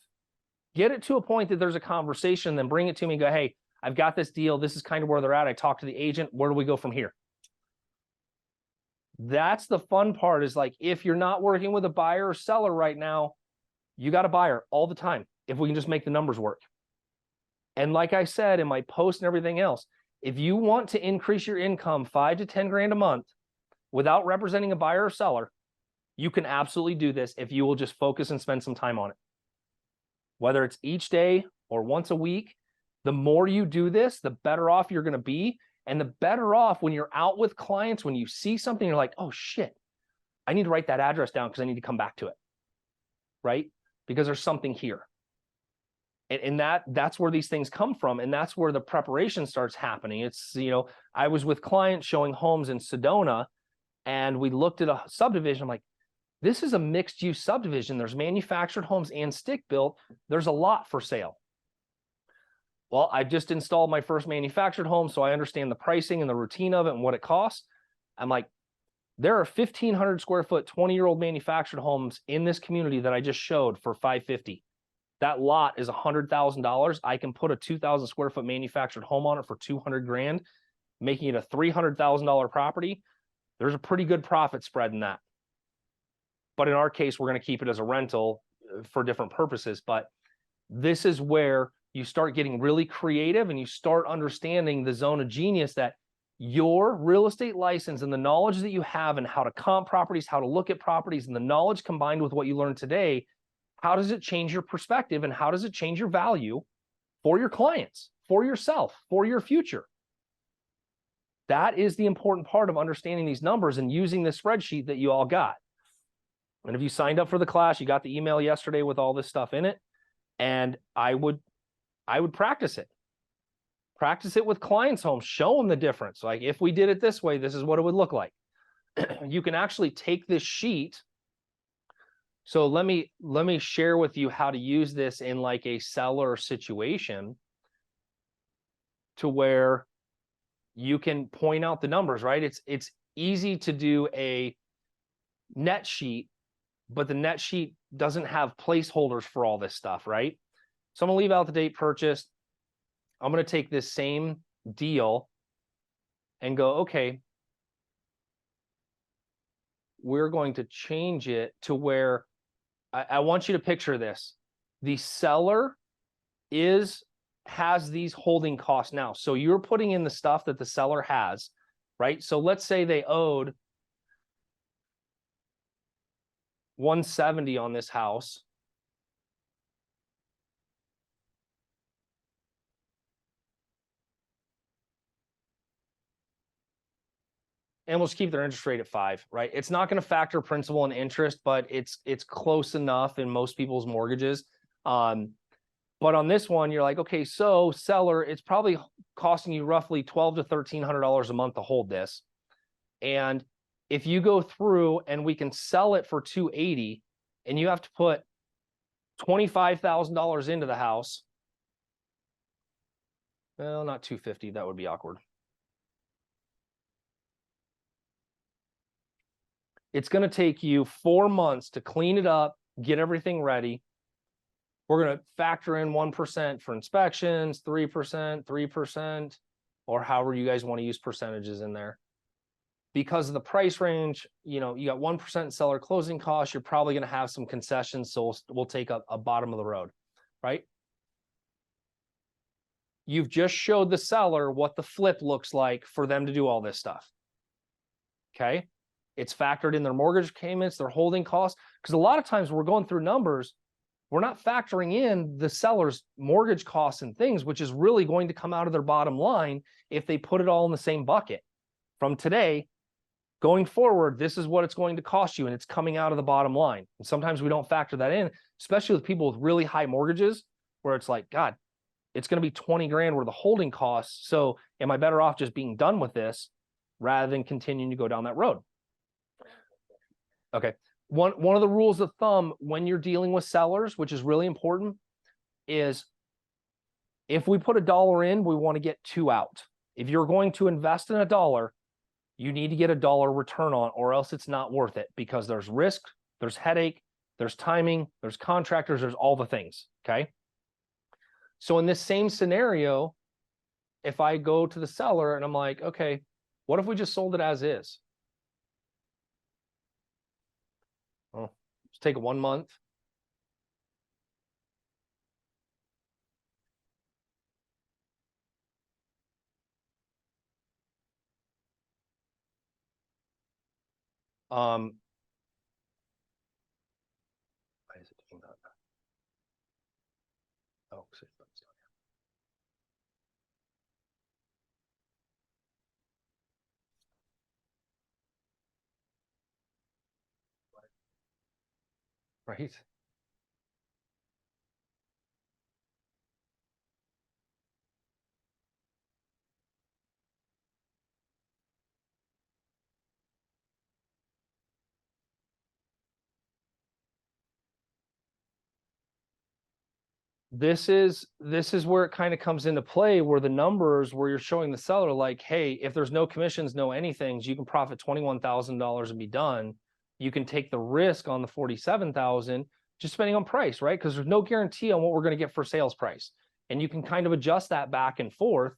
Get it to a point that there's a conversation, then bring it to me and go, hey, I've got this deal. This is kind of where they're at. I talked to the agent. Where do we go from here? That's the fun part, is like, if you're not working with a buyer or seller right now, you got a buyer all the time. If we can just make the numbers work. And like I said in my post and everything else, if you want to increase your income 5 to 10 grand a month without representing a buyer or seller, you can absolutely do this if you will just focus and spend some time on it. Whether it's each day or once a week, the more you do this, the better off you're going to be. And the better off when you're out with clients, when you see something, you're like, oh shit, I need to write that address down because I need to come back to it, right? Because there's something here. And that's where these things come from. And that's where the preparation starts happening. It's, you know, I was with clients showing homes in Sedona, and we looked at a subdivision. I'm like, this is a mixed use subdivision. There's manufactured homes and stick built. There's a lot for sale. Well, I just installed my first manufactured home, so I understand the pricing and the routine of it and what it costs. I'm like, there are 1,500 square foot, 20-year-old manufactured homes in this community that I just showed for $550. That lot is $100,000. I can put a 2,000 square foot manufactured home on it for 200 grand, making it a $300,000 property. There's a pretty good profit spread in that. But in our case, we're going to keep it as a rental for different purposes. But this is where you start getting really creative and you start understanding the zone of genius, that your real estate license and the knowledge that you have and how to comp properties, how to look at properties, and the knowledge combined with what you learned today, how does it change your perspective and how does it change your value for your clients, for yourself, for your future? That is the important part of understanding these numbers and using the spreadsheet that you all got. And if you signed up for the class, you got the email yesterday with all this stuff in it. And I would I would practice it. Practice it with clients' homes. Show them the difference. Like, if we did it this way, this is what it would look like. You can actually take this sheet. So let me share with you how to use this in like a seller situation, to where you can point out the numbers, right? It's easy to do a net sheet, but the net sheet doesn't have placeholders for all this stuff, right? So I'm gonna leave out the date purchased. I'm gonna take this same deal and go, okay, we're going to change it to where I want you to picture this. The seller has these holding costs now. So you're putting in the stuff that the seller has, right? So let's say they owed $170 on this house. And we'll just keep their interest rate at 5, right? It's not going to factor principal and interest, but it's close enough in most people's mortgages. But on this one, you're like, okay, so seller, it's probably costing you roughly $1,200 to $1,300 a month to hold this. And if you go through and we can sell it for $280, and you have to put $25,000 into the house, well, not $250, that would be awkward. It's going to take you 4 months to clean it up, get everything ready. We're going to factor in 1% for inspections, 3%, 3%, or however you guys want to use percentages in there. Because of the price range, you know, you got 1% seller closing costs, you're probably going to have some concessions. So we'll take a bottom of the road, right? You've just showed the seller what the flip looks like for them to do all this stuff. Okay. It's factored in their mortgage payments, their holding costs. Because a lot of times we're going through numbers, we're not factoring in the seller's mortgage costs and things, which is really going to come out of their bottom line if they put it all in the same bucket. From today, going forward, this is what it's going to cost you, and it's coming out of the bottom line. And sometimes we don't factor that in, especially with people with really high mortgages, where it's like, God, it's going to be 20 grand worth of holding costs. So am I better off just being done with this rather than continuing to go down that road? Okay. One of the rules of thumb when you're dealing with sellers, which is really important, is if we put $1 in, we want to get 2 out. If you're going to invest in $1, you need to get $1 return on, or else it's not worth it, because there's risk, there's headache, there's timing, there's contractors, there's all the things. Okay. So in this same scenario, if I go to the seller and I'm like, okay, what if we just sold it as is? Well, let's take 1 month. Why is it doing that? Oh, so it's done. Right. This is where it kind of comes into play, where the numbers, where you're showing the seller like, hey, if there's no commissions, no anything, you can profit $21,000 and be done. You can take the risk on the 47,000, just depending on price, right? Because there's no guarantee on what we're going to get for sales price. And you can kind of adjust that back and forth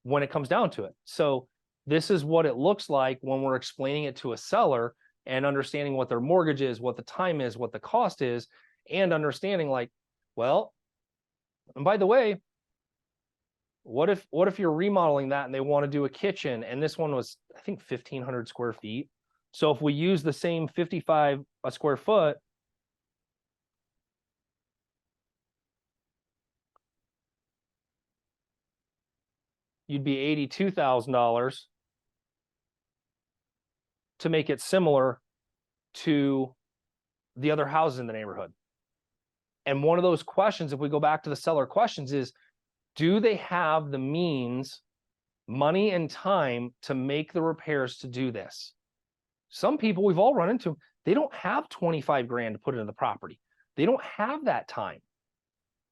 when it comes down to it. So this is what it looks like when we're explaining it to a seller and understanding what their mortgage is, what the time is, what the cost is, and understanding like, well, and by the way, what if you're remodeling that and they want to do a kitchen, and this one was, I think, 1,500 square feet. So if we use the same 55 a square foot, you'd be $82,000 to make it similar to the other houses in the neighborhood. And one of those questions, if we go back to the seller questions, is Do they have the means, money and time to make the repairs to do this? Some people, we've all run into, they don't have 25 grand to put into the property. They don't have that time.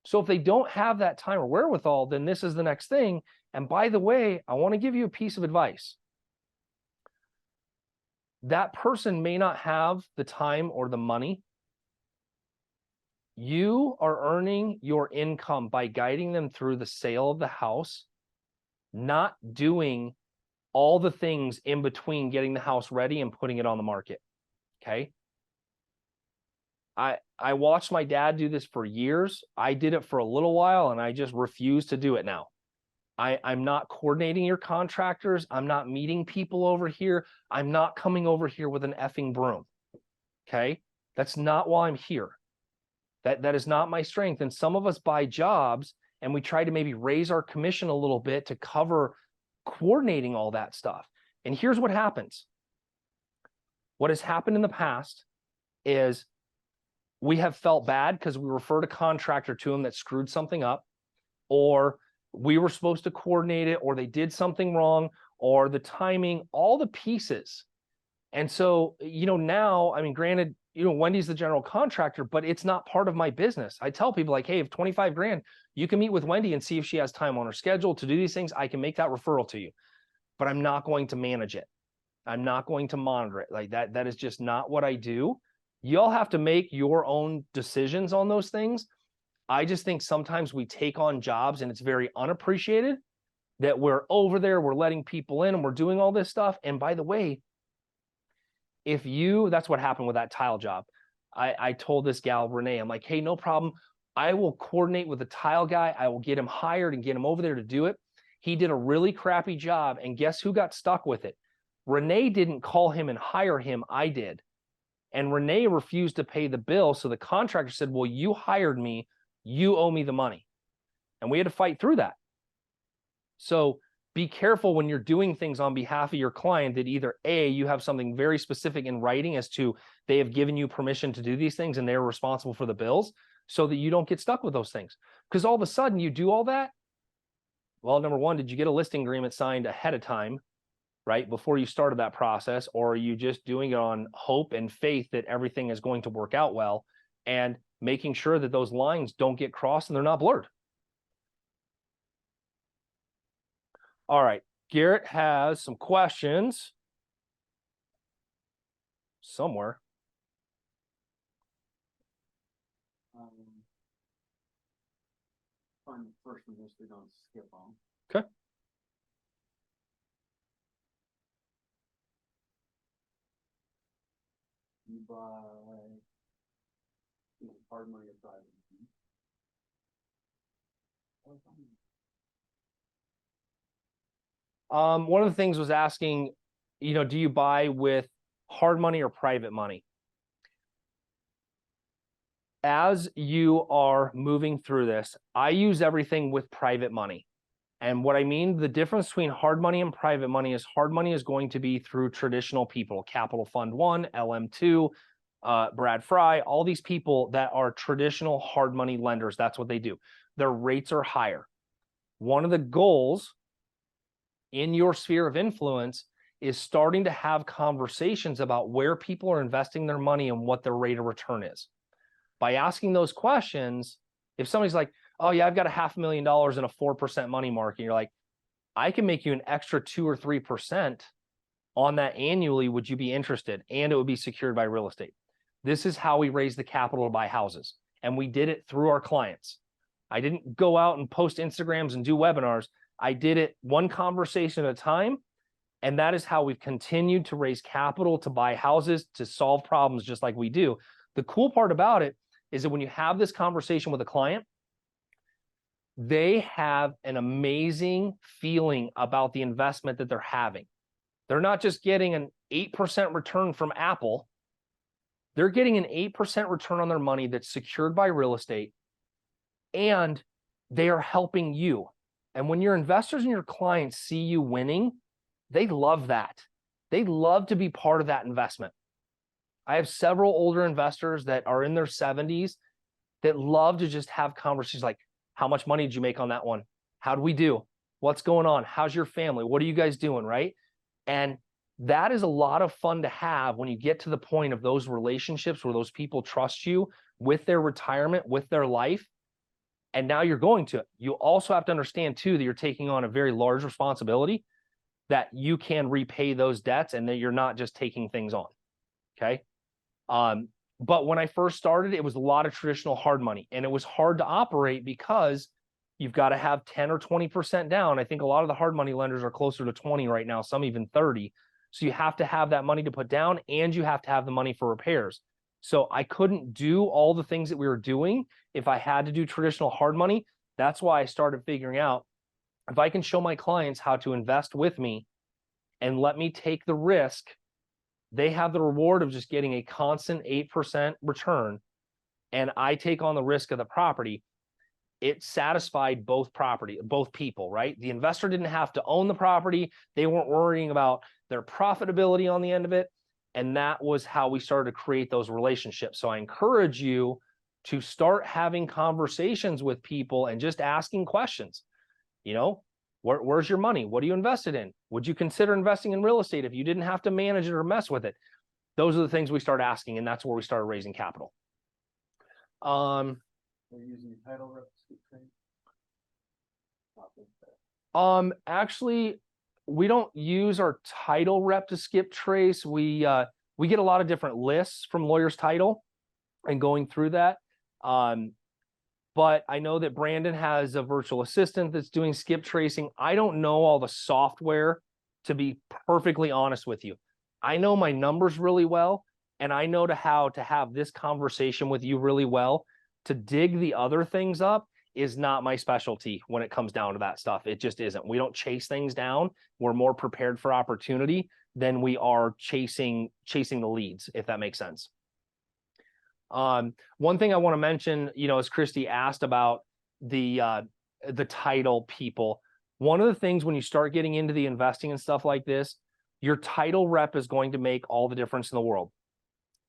So if they don't have that time or wherewithal, then this is the next thing. And by the way, I want to give you a piece of advice. That person may not have the time or the money. You are earning your income by guiding them through the sale of the house, not doing all the things in between getting the house ready and putting it on the market. Okay. I watched my dad do this for years. I did it for a little while and I just refuse to do it now. I'm not coordinating your contractors. I'm not meeting people over here. I'm not coming over here with an effing broom. Okay. That's not why I'm here. That is not my strength. And some of us buy jobs and we try to maybe raise our commission a little bit to cover coordinating all that stuff. And here's what happens. What has happened in the past is we have felt bad because we referred a contractor to them that screwed something up, or we were supposed to coordinate it, or they did something wrong, or the timing, all the pieces. And so, now, I mean, granted, Wendy's the general contractor, but it's not part of my business. I tell people like, hey, if 25 grand, you can meet with Wendy and see if she has time on her schedule to do these things. I can make that referral to you, but I'm not going to manage it. I'm not going to monitor it like that. That is just not what I do. Y'all have to make your own decisions on those things. I just think sometimes we take on jobs and it's very unappreciated that we're over there, we're letting people in and we're doing all this stuff. And by the way, that's what happened with that tile job. I told this gal, Renee, I'm like, hey, no problem. I will coordinate with the tile guy. I will get him hired and get him over there to do it. He did a really crappy job. And guess who got stuck with it? Renee didn't call him and hire him. I did. And Renee refused to pay the bill. So the contractor said, well, you hired me. You owe me the money. And we had to fight through that. So be careful when you're doing things on behalf of your client that either A, you have something very specific in writing as to they have given you permission to do these things and they're responsible for the bills so that you don't get stuck with those things. Because all of a sudden you do all that. Well, number one, did you get a listing agreement signed ahead of time, right, before you started that process? Or are you just doing it on hope and faith that everything is going to work out well and making sure that those lines don't get crossed and they're not blurred? All right, Garrett has some questions somewhere. Find the first one, just we don't skip on. Okay. You buy hard money or private. One of the things was asking, do you buy with hard money or private money? As you are moving through this, I use everything with private money. And what I mean, the difference between hard money and private money is hard money is going to be through traditional people, Capital Fund 1, LM2, Brad Fry, all these people that are traditional hard money lenders. That's what they do. Their rates are higher. One of the goals in your sphere of influence is starting to have conversations about where people are investing their money and what their rate of return is. By asking those questions, if somebody's like, oh yeah, I've got $500,000 in a 4% money market, you're like, I can make you an extra 2 or 3% on that annually. Would you be interested? And it would be secured by real estate. This is how we raise the capital to buy houses. And we did it through our clients. I didn't go out and post Instagrams and do webinars. I did it one conversation at a time. And that is how we've continued to raise capital to buy houses, to solve problems just like we do. The cool part about it is that when you have this conversation with a client, they have an amazing feeling about the investment that they're having. They're not just getting an 8% return from Apple. They're getting an 8% return on their money that's secured by real estate, and they are helping you. And when your investors and your clients see you winning, they love that. They love to be part of that investment. I have several older investors that are in their 70s that love to just have conversations like, how much money did you make on that one? How do we do? What's going on? How's your family? What are you guys doing? Right. And that is a lot of fun to have when you get to the point of those relationships where those people trust you with their retirement, with their life. And now you're going to. You also have to understand too that you're taking on a very large responsibility, that you can repay those debts and that you're not just taking things on. Okay. But when I first started, it was a lot of traditional hard money, and it was hard to operate because you've got to have 10 or 20% down. I think a lot of the hard money lenders are closer to 20 right now, some even 30. So you have to have that money to put down, and you have to have the money for repairs. So I couldn't do all the things that we were doing if I had to do traditional hard money. That's why I started figuring out, if I can show my clients how to invest with me and let me take the risk, they have the reward of just getting a constant 8% return, and I take on the risk of the property. It satisfied both people, right? The investor didn't have to own the property. They weren't worrying about their profitability on the end of it. And that was how we started to create those relationships. So I encourage you to start having conversations with people and just asking questions. You know, where's your money? What are you invested in? Would you consider investing in real estate if you didn't have to manage it or mess with it? Those are the things we start asking, and that's where we started raising capital. Are you using title rep to skip trade? Actually, we don't use our title rep to skip trace. We get a lot of different lists from Lawyers Title and going through that. But I know that Brandon has a virtual assistant that's doing skip tracing. I don't know all the software, to be perfectly honest with you. I know my numbers really well, and I know how to have this conversation with you really well. To dig the other things up is not my specialty when it comes down to that stuff. It just isn't. We don't chase things down. We're more prepared for opportunity than we are chasing the leads, if that makes sense. One thing I want to mention, as Christy asked about the title people, one of the things when you start getting into the investing and stuff like this, your title rep is going to make all the difference in the world.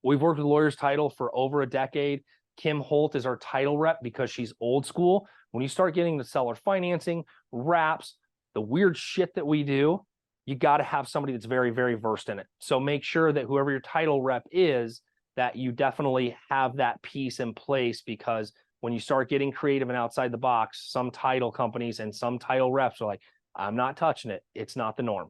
We've worked with Lawyers Title for over a decade. Kim Holt is our title rep because she's old school. When you start getting the seller financing, wraps, the weird shit that we do, you got to have somebody that's very, very versed in it. So make sure that whoever your title rep is, that you definitely have that piece in place, because when you start getting creative and outside the box, some title companies and some title reps are like, I'm not touching it. It's not the norm.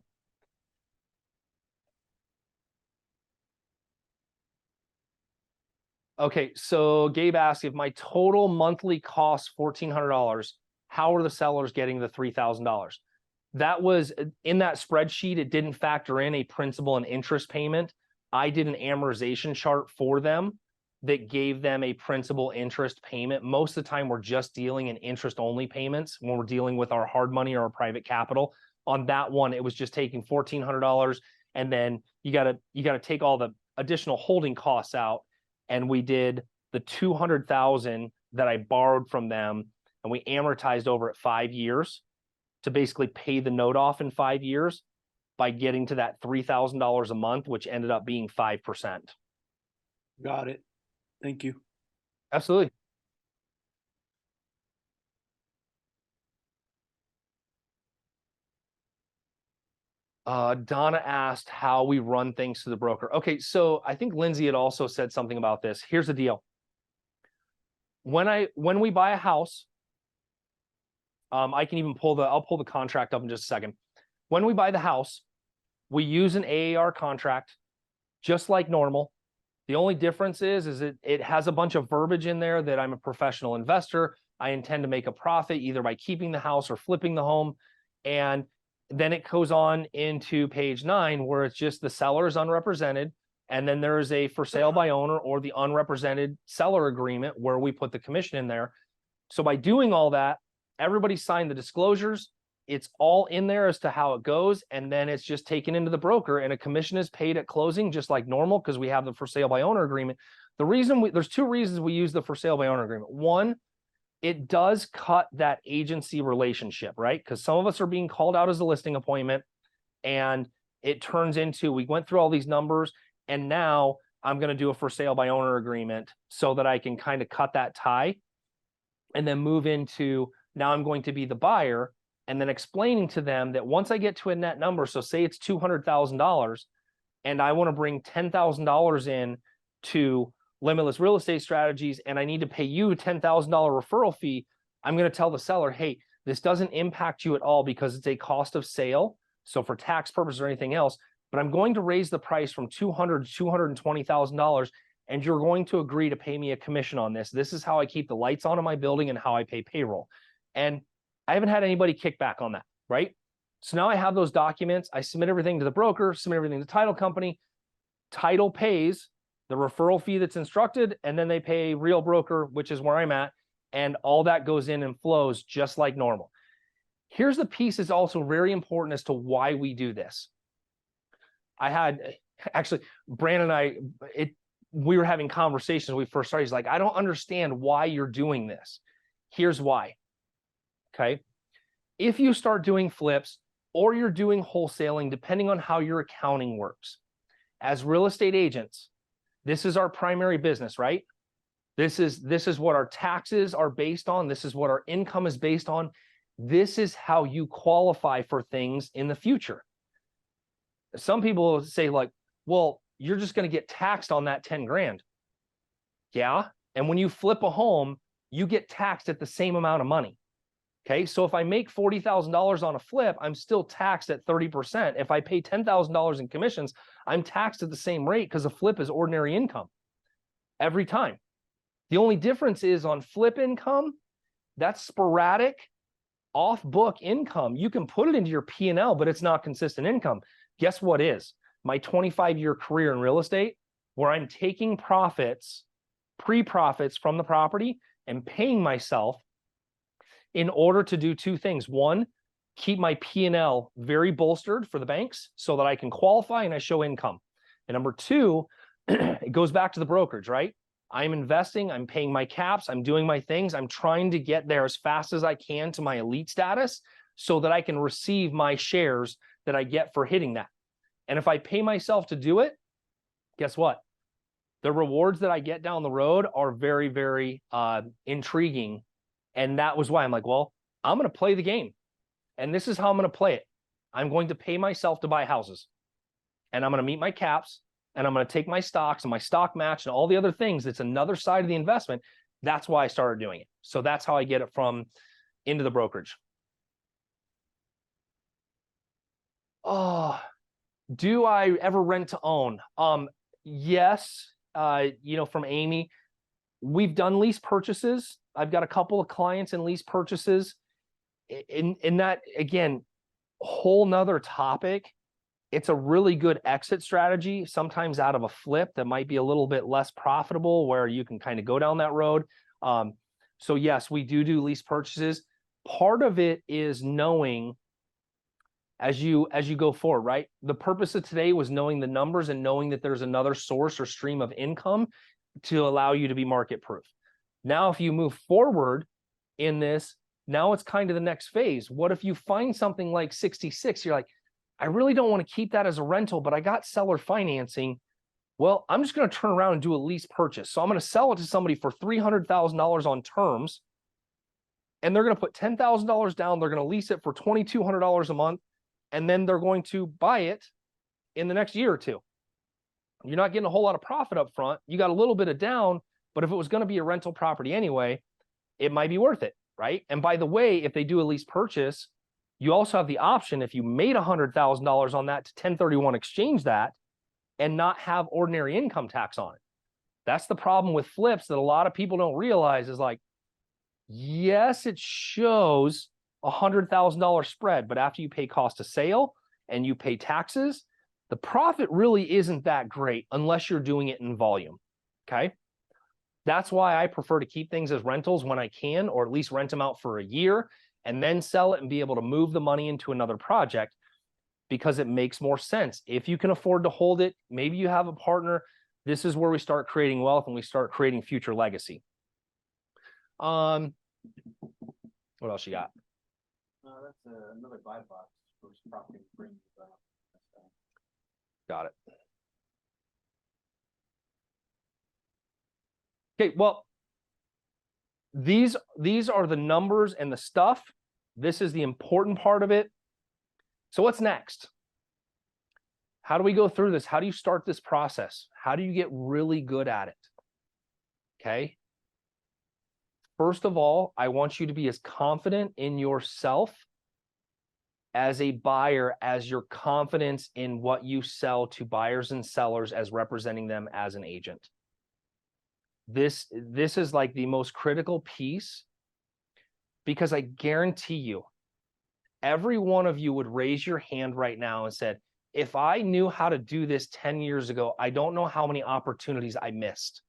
Okay, so Gabe asked, if my total monthly costs $1,400, how are the sellers getting the $3,000? That was in that spreadsheet. It didn't factor in a principal and interest payment. I did an amortization chart for them that gave them a principal interest payment. Most of the time, we're just dealing in interest only payments when we're dealing with our hard money or our private capital. On that one, it was just taking $1,400, and then you gotta take all the additional holding costs out. And we did the $200,000 that I borrowed from them, and we amortized over at 5 years to basically pay the note off in 5 years by getting to that $3,000 a month, which ended up being 5%. Got it. Thank you. Absolutely. Donna asked how we run things to the broker. Okay, so I think Lindsay had also said something about this. Here's the deal. When we buy a house, I can even I'll pull the contract up in just a second. When we buy the house, we use an AAR contract just like normal. The only difference is it has a bunch of verbiage in there that I'm a professional investor. I intend to make a profit either by keeping the house or flipping the home. And then it goes on into page 9, where it's just the seller is unrepresented. And then there is a for sale by owner or the unrepresented seller agreement where we put the commission in there. So by doing all that, everybody signed the disclosures. It's all in there as to how it goes. And then it's just taken into the broker, and a commission is paid at closing, just like normal, because we have the for sale by owner agreement. There's 2 reasons we use the for sale by owner agreement. One, it does cut that agency relationship, right? Because some of us are being called out as a listing appointment, and it turns into, we went through all these numbers, and now I'm going to do a for sale by owner agreement so that I can kind of cut that tie and then move into, now I'm going to be the buyer, and then explaining to them that once I get to a net number, so say it's $200,000, and I want to bring $10,000 in to Limitless Real Estate Strategies, and I need to pay you a $10,000 referral fee, I'm going to tell the seller, hey, this doesn't impact you at all because it's a cost of sale. So for tax purposes or anything else, but I'm going to raise the price from $200,000 to $220,000, and you're going to agree to pay me a commission on this. This is how I keep the lights on in my building and how I pay payroll. And I haven't had anybody kick back on that, right? So now I have those documents. I submit everything to the broker, submit everything to the title company. Title pays the referral fee that's instructed, and then they pay real broker, which is where I'm at. And all that goes in and flows just like normal. Here's the piece that's also very important as to why we do this. I had actually, Brandon and we were having conversations when we first started. He's like, I don't understand why you're doing this. Here's why. Okay. If you start doing flips or you're doing wholesaling, depending on how your accounting works, as real estate agents, this is our primary business, right? This is what our taxes are based on. This is what our income is based on. This is how you qualify for things in the future. Some people say like, well, you're just going to get taxed on that 10 grand. Yeah. And when you flip a home, you get taxed at the same amount of money. Okay. So if I make $40,000 on a flip, I'm still taxed at 30%. If I pay $10,000 in commissions, I'm taxed at the same rate because a flip is ordinary income every time. The only difference is on flip income, that's sporadic, off-book income. You can put it into your P&L, but it's not consistent income. Guess what is? My 25-year career in real estate, where I'm taking profits, pre-profits from the property and paying myself in order to do two things. One, keep my P&L very bolstered for the banks so that I can qualify and I show income. And number two, it goes back to the brokerage, right? I'm investing, I'm paying my caps, I'm doing my things. I'm trying to get there as fast as I can to my elite status so that I can receive my shares that I get for hitting that. And if I pay myself to do it, guess what? The rewards that I get down the road are very, very intriguing. And that was why I'm like, well, I'm going to play the game. And this is how I'm going to play it. I'm going to pay myself to buy houses. And I'm going to meet my caps. And I'm going to take my stocks and my stock match and all the other things. That's another side of the investment. That's why I started doing it. So that's how I get it from into the brokerage. Oh, do I ever rent to own? Yes. From Amy, we've done lease purchases. I've got a couple of clients in lease purchases. In that, again, whole nother topic. It's a really good exit strategy, sometimes out of a flip that might be a little bit less profitable where you can kind of go down that road. So yes, we do lease purchases. Part of it is knowing as you go forward, right? The purpose of today was knowing the numbers and knowing that there's another source or stream of income to allow you to be market proof. Now, if you move forward in this, now it's kind of the next phase. What if you find something like 66? You're like, I really don't want to keep that as a rental, but I got seller financing. Well, I'm just going to turn around and do a lease purchase. So I'm going to sell it to somebody for $300,000 on terms, and they're going to put $10,000 down. They're going to lease it for $2,200 a month, and then they're going to buy it in the next year or two. You're not getting a whole lot of profit up front. You got a little bit of down, but if it was going to be a rental property anyway, it might be worth it, right? And by the way, if they do a lease purchase, you also have the option, if you made $100,000 on that, to 1031 exchange that and not have ordinary income tax on it. That's the problem with flips that a lot of people don't realize is like, yes, it shows $100,000 spread, but after you pay cost of sale and you pay taxes, the profit really isn't that great unless you're doing it in volume, okay? That's why I prefer to keep things as rentals when I can, or at least rent them out for a year and then sell it and be able to move the money into another project because it makes more sense. If you can afford to hold it, maybe you have a partner. This is where we start creating wealth and we start creating future legacy. What else you got? That's another buy box for property bring. Got it. Okay, well, these are the numbers and the stuff this is the important part of it. So what's next? How do we go through this? How do you start this process? How do you get really good at it? Okay. First of all, I want you to be as confident in yourself as a buyer as your confidence in what you sell to buyers and sellers as representing them as an agent. This is like the most critical piece, because I guarantee you, every one of you would raise your hand right now and said, if I knew how to do this 10 years ago, I don't know how many opportunities I missed.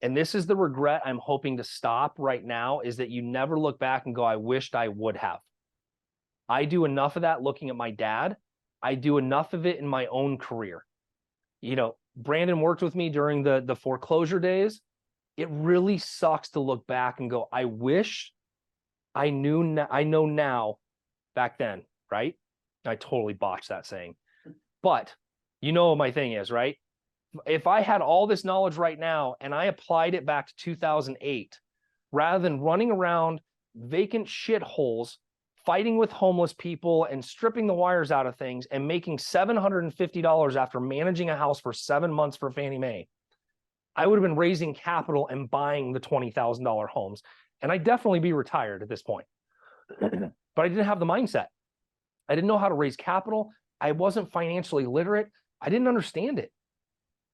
And this is the regret I'm hoping to stop right now, is that you never look back and go, I wished I would have. I do enough of that looking at my dad. I do enough of it in my own career. You know, Brandon worked with me during the foreclosure days. It really sucks to look back and go, I wish I know now back then, right? I totally botched that saying. But you know what my thing is, right? If I had all this knowledge right now and I applied it back to 2008, rather than running around vacant shitholes, fighting with homeless people and stripping the wires out of things and making $750 after managing a house for 7 months for Fannie Mae, I would have been raising capital and buying the $20,000 homes. And I'd definitely be retired at this point. But I didn't have the mindset. I didn't know how to raise capital. I wasn't financially literate. I didn't understand it.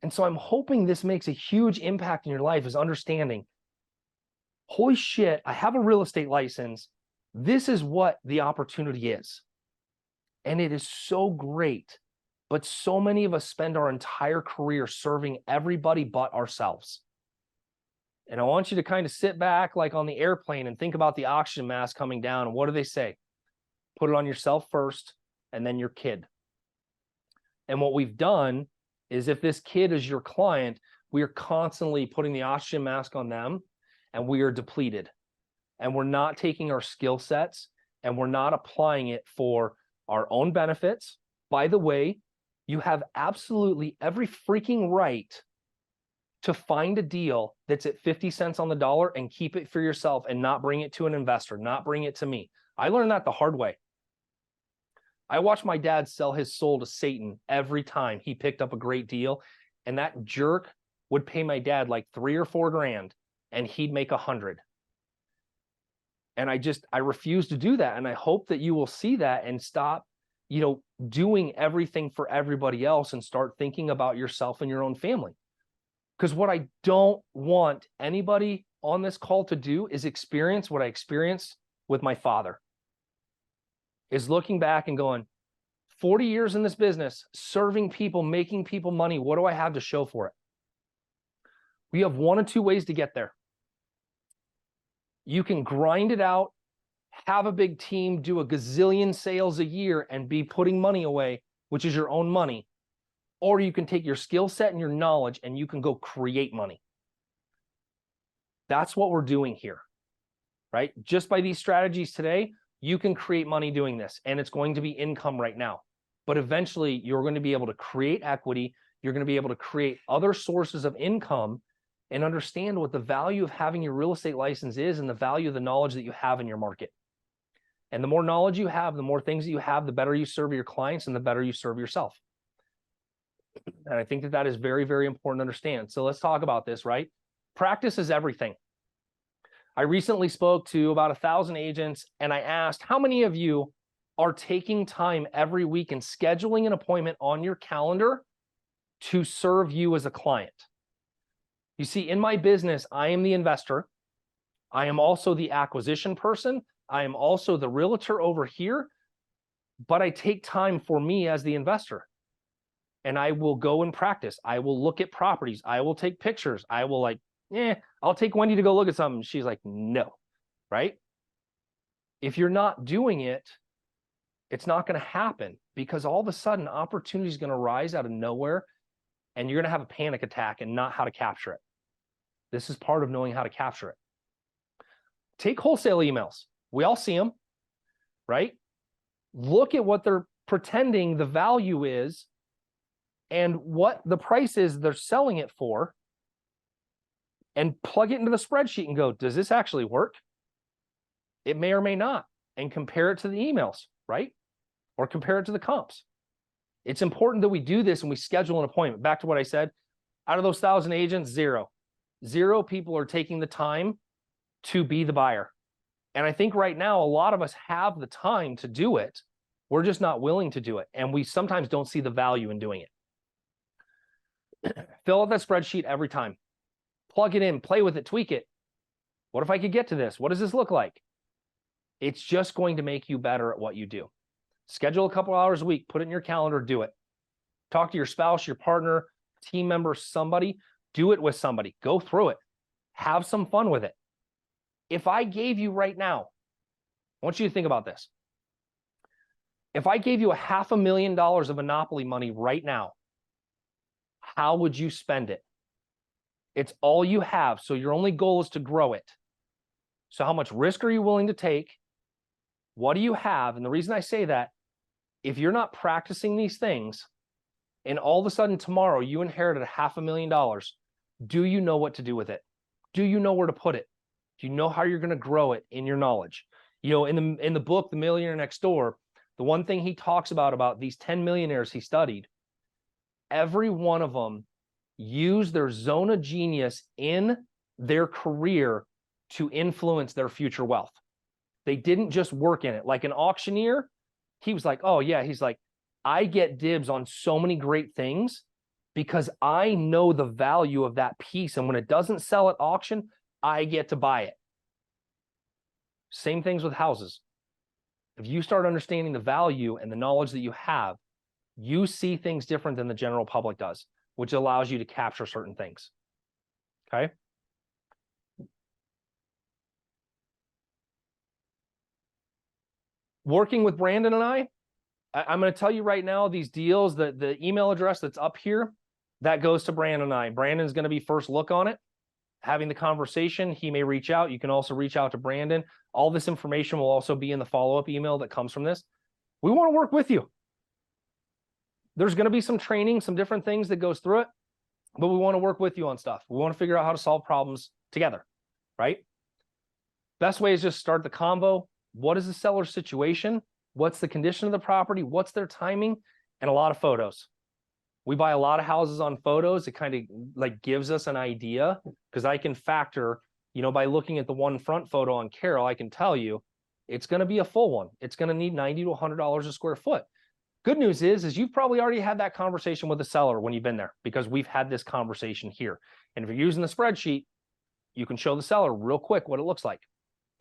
And so I'm hoping this makes a huge impact in your life, is understanding, holy shit, I have a real estate license. This is what the opportunity is. And it is so great. But so many of us spend our entire career serving everybody but ourselves. And I want you to kind of sit back like on the airplane and think about the oxygen mask coming down. And what do they say? Put it on yourself first and then your kid. And what we've done is, if this kid is your client, we are constantly putting the oxygen mask on them, and we are depleted. And we're not taking our skill sets and we're not applying it for our own benefits. By the way, you have absolutely every freaking right to find a deal that's at 50 cents on the dollar and keep it for yourself and not bring it to an investor, not bring it to me. I learned that the hard way. I watched my dad sell his soul to Satan every time he picked up a great deal. And that jerk would pay my dad like $3 or $4 grand and he'd make 100. And I refuse to do that. And I hope that you will see that and stop, doing everything for everybody else and start thinking about yourself and your own family. Because what I don't want anybody on this call to do is experience what I experienced with my father. Is looking back and going, 40 years in this business, serving people, making people money. What do I have to show for it? We have one of two ways to get there. You can grind it out, have a big team, do a gazillion sales a year and be putting money away, which is your own money. Or you can take your skill set and your knowledge and you can go create money. That's what we're doing here, right? Just by these strategies today, you can create money doing this, and it's going to be income right now. But eventually you're going to be able to create equity. You're going to be able to create other sources of income and understand what the value of having your real estate license is and the value of the knowledge that you have in your market. And the more knowledge you have, the more things that you have, the better you serve your clients and the better you serve yourself. And I think that is very, very important to understand. So let's talk about this, right? Practice is everything. I recently spoke to about 1,000 agents and I asked, how many of you are taking time every week and scheduling an appointment on your calendar to serve you as a client? You see, in my business, I am the investor. I am also the acquisition person. I am also the realtor over here, but I take time for me as the investor. And I will go and practice. I will look at properties. I will take pictures. I will I'll take Wendy to go look at something. She's like, no, right? If you're not doing it, it's not going to happen, because all of a sudden opportunity is going to rise out of nowhere and you're going to have a panic attack and not how to capture it. This is part of knowing how to capture it. Take wholesale emails. We all see them, right? Look at what they're pretending the value is and what the price is they're selling it for, and plug it into the spreadsheet and go, does this actually work? It may or may not. And compare it to the emails, right? Or compare it to the comps. It's important that we do this and we schedule an appointment. Back to what I said, out of those 1,000 agents, zero people are taking the time to be the buyer. And I think right now, a lot of us have the time to do it. We're just not willing to do it. And we sometimes don't see the value in doing it. Fill out that spreadsheet every time. Plug it in, play with it, tweak it. What if I could get to this? What does this look like? It's just going to make you better at what you do. Schedule a couple hours a week, put it in your calendar, do it. Talk to your spouse, your partner, team member, somebody. Do it with somebody. Go through it. Have some fun with it. If I gave you right now, I want you to think about this. If I gave you $500,000 of Monopoly money right now, how would you spend it? It's all you have, so your only goal is to grow it. So how much risk are you willing to take? What do you have? And the reason I say that, if you're not practicing these things, and all of a sudden tomorrow you inherited $500,000, do you know what to do with it? Do you know where to put it? Do you know how you're going to grow it in your knowledge? You know, in the book, The Millionaire Next Door, the one thing he talks about these 10 millionaires he studied, every one of them used their zone of genius in their career to influence their future wealth. They didn't just work in it. Like an auctioneer, he was like, oh yeah, he's like, I get dibs on so many great things because I know the value of that piece. And when it doesn't sell at auction, I get to buy it. Same things with houses. If you start understanding the value and the knowledge that you have, you see things different than the general public does, which allows you to capture certain things. Okay. Working with Brandon and I'm going to tell you right now, these deals, the email address that's up here, that goes to Brandon and I. Brandon's going to be first look on it, having the conversation. He may reach out. You can also reach out to Brandon. All this information will also be in the follow-up email that comes from this. We want to work with you. There's going to be some training, some different things that goes through it, but we want to work with you on stuff. We want to figure out how to solve problems together, right? Best way is just start the convo. What is the seller's situation? What's the condition of the property? What's their timing? And a lot of photos. We buy a lot of houses on photos. It kind of like gives us an idea because I can factor, you know, by looking at the one front photo on Carol, I can tell you it's going to be a full one. It's going to need $90 to $100 a square foot. Good news is you've probably already had that conversation with the seller when you've been there because we've had this conversation here. And if you're using the spreadsheet, you can show the seller real quick what it looks like.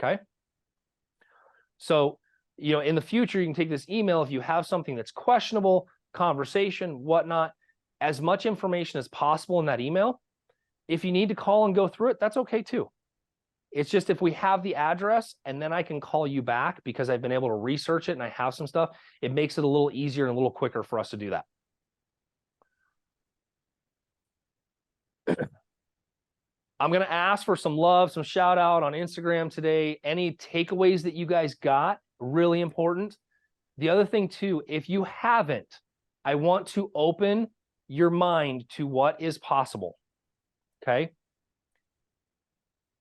Okay. So, you know, in the future, you can take this email if you have something that's questionable, conversation, whatnot, as much information as possible in that email. If you need to call and go through it, that's okay too. It's just if we have the address and then I can call you back because I've been able to research it and I have some stuff, it makes it a little easier and a little quicker for us to do that. I'm going to ask for some love, some shout out on Instagram today. Any takeaways that you guys got, really important. The other thing too, if you haven't, I want to open your mind to what is possible. Okay.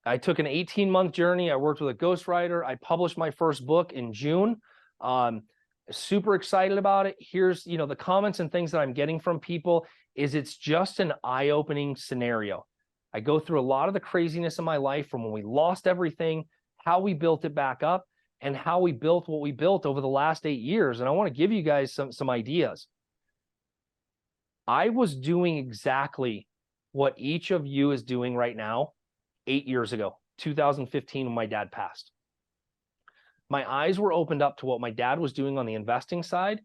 I took an 18-month journey. I worked with a ghostwriter. I published my first book in June. Super excited about it. Here's, you know, the comments and things that I'm getting from people is it's just an eye-opening scenario. I go through a lot of the craziness in my life from when we lost everything, how we built it back up, and how we built what we built over the last 8 years. And I want to give you guys some ideas. I was doing exactly what each of you is doing right now 8 years ago, 2015, when my dad passed. My eyes were opened up to what my dad was doing on the investing side.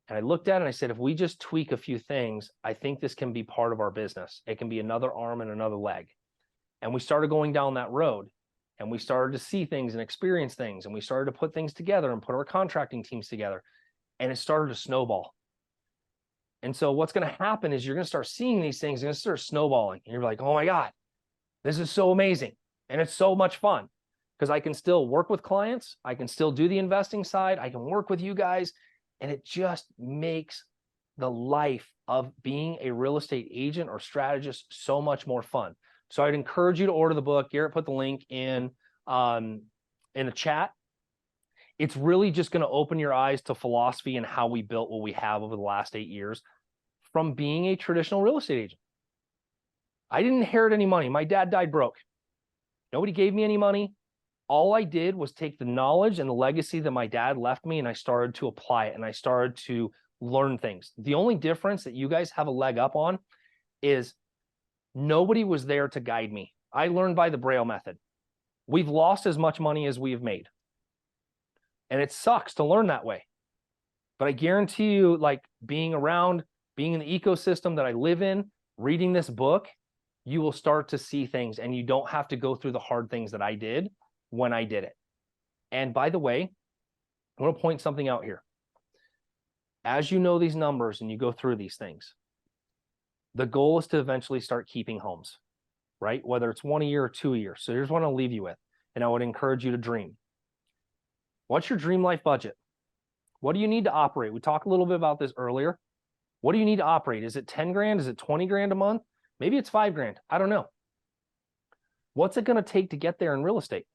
And I looked at it and I said, if we just tweak a few things, I think this can be part of our business. It can be another arm and another leg. And we started going down that road and we started to see things and experience things. And we started to put things together and put our contracting teams together. And it started to snowball. And so what's going to happen is you're going to start seeing these things and it's going to start snowballing. And you're like, oh my God, this is so amazing. And it's so much fun because I can still work with clients. I can still do the investing side. I can work with you guys. And it just makes the life of being a real estate agent or strategist so much more fun. So I'd encourage you to order the book. Garrett put the link in in the chat. It's really just going to open your eyes to philosophy and how we built what we have over the last 8 years from being a traditional real estate agent. I didn't inherit any money. My dad died broke. Nobody gave me any money. All I did was take the knowledge and the legacy that my dad left me, and I started to apply it, and I started to learn things. The only difference that you guys have a leg up on is nobody was there to guide me. I learned by the Braille method. We've lost as much money as we have made. And it sucks to learn that way. But I guarantee you, like being around, being in the ecosystem that I live in, reading this book, you will start to see things, and you don't have to go through the hard things that I did when I did it. And by the way, I want to point something out here. As you know these numbers and you go through these things, the goal is to eventually start keeping homes, right? Whether it's 1 a year or 2 a year. So here's what I'll leave you with, and I would encourage you to dream. What's your dream life budget? What do you need to operate? We talked a little bit about this earlier. What do you need to operate? Is it 10 grand? Is it 20 grand a month? Maybe it's 5 grand. I don't know. What's it going to take to get there in real estate?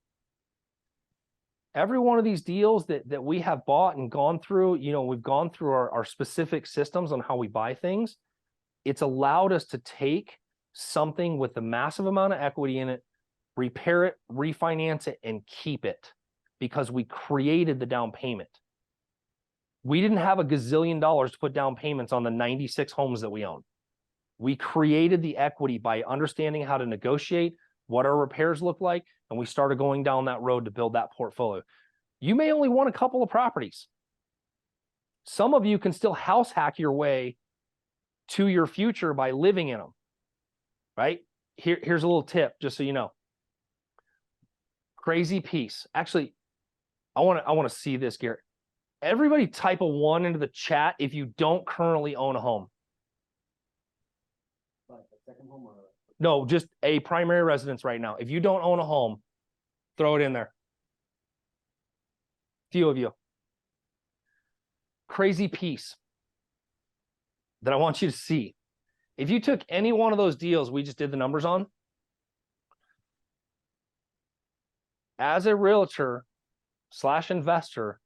Every one of these deals that we have bought and gone through, you know, we've gone through our specific systems on how we buy things. It's allowed us to take something with a massive amount of equity in it, repair it, refinance it, and keep it because we created the down payment. We didn't have a gazillion dollars to put down payments on the 96 homes that we own. We created the equity by understanding how to negotiate, what our repairs look like, and we started going down that road to build that portfolio. You may only want a couple of properties. Some of you can still house hack your way to your future by living in them, right? Here's a little tip, just so you know. Crazy piece. Actually, I want to see this, Garrett. Everybody type a 1 into the chat if you don't currently own a home. Like a second home or No, just a primary residence right now. If you don't own a home, throw it in there. Few of you. Crazy piece that I want you to see. If you took any one of those deals we just did the numbers on, as a realtor / investor,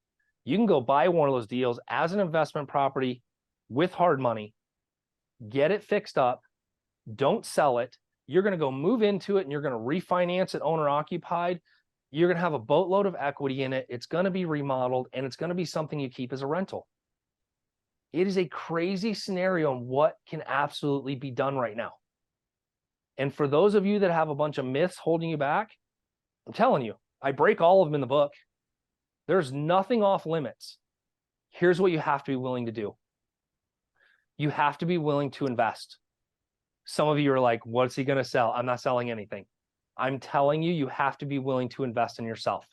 you can go buy one of those deals as an investment property with hard money, get it fixed up, don't sell it. You're going to go move into it and you're going to refinance it owner occupied. You're going to have a boatload of equity in it. It's going to be remodeled and it's going to be something you keep as a rental. It is a crazy scenario on what can absolutely be done right now. And for those of you that have a bunch of myths holding you back, I'm telling you, I break all of them in the book. There's nothing off limits. Here's what you have to be willing to do. You have to be willing to invest. Some of you are like, what's he going to sell? I'm not selling anything. I'm telling you, you have to be willing to invest in yourself.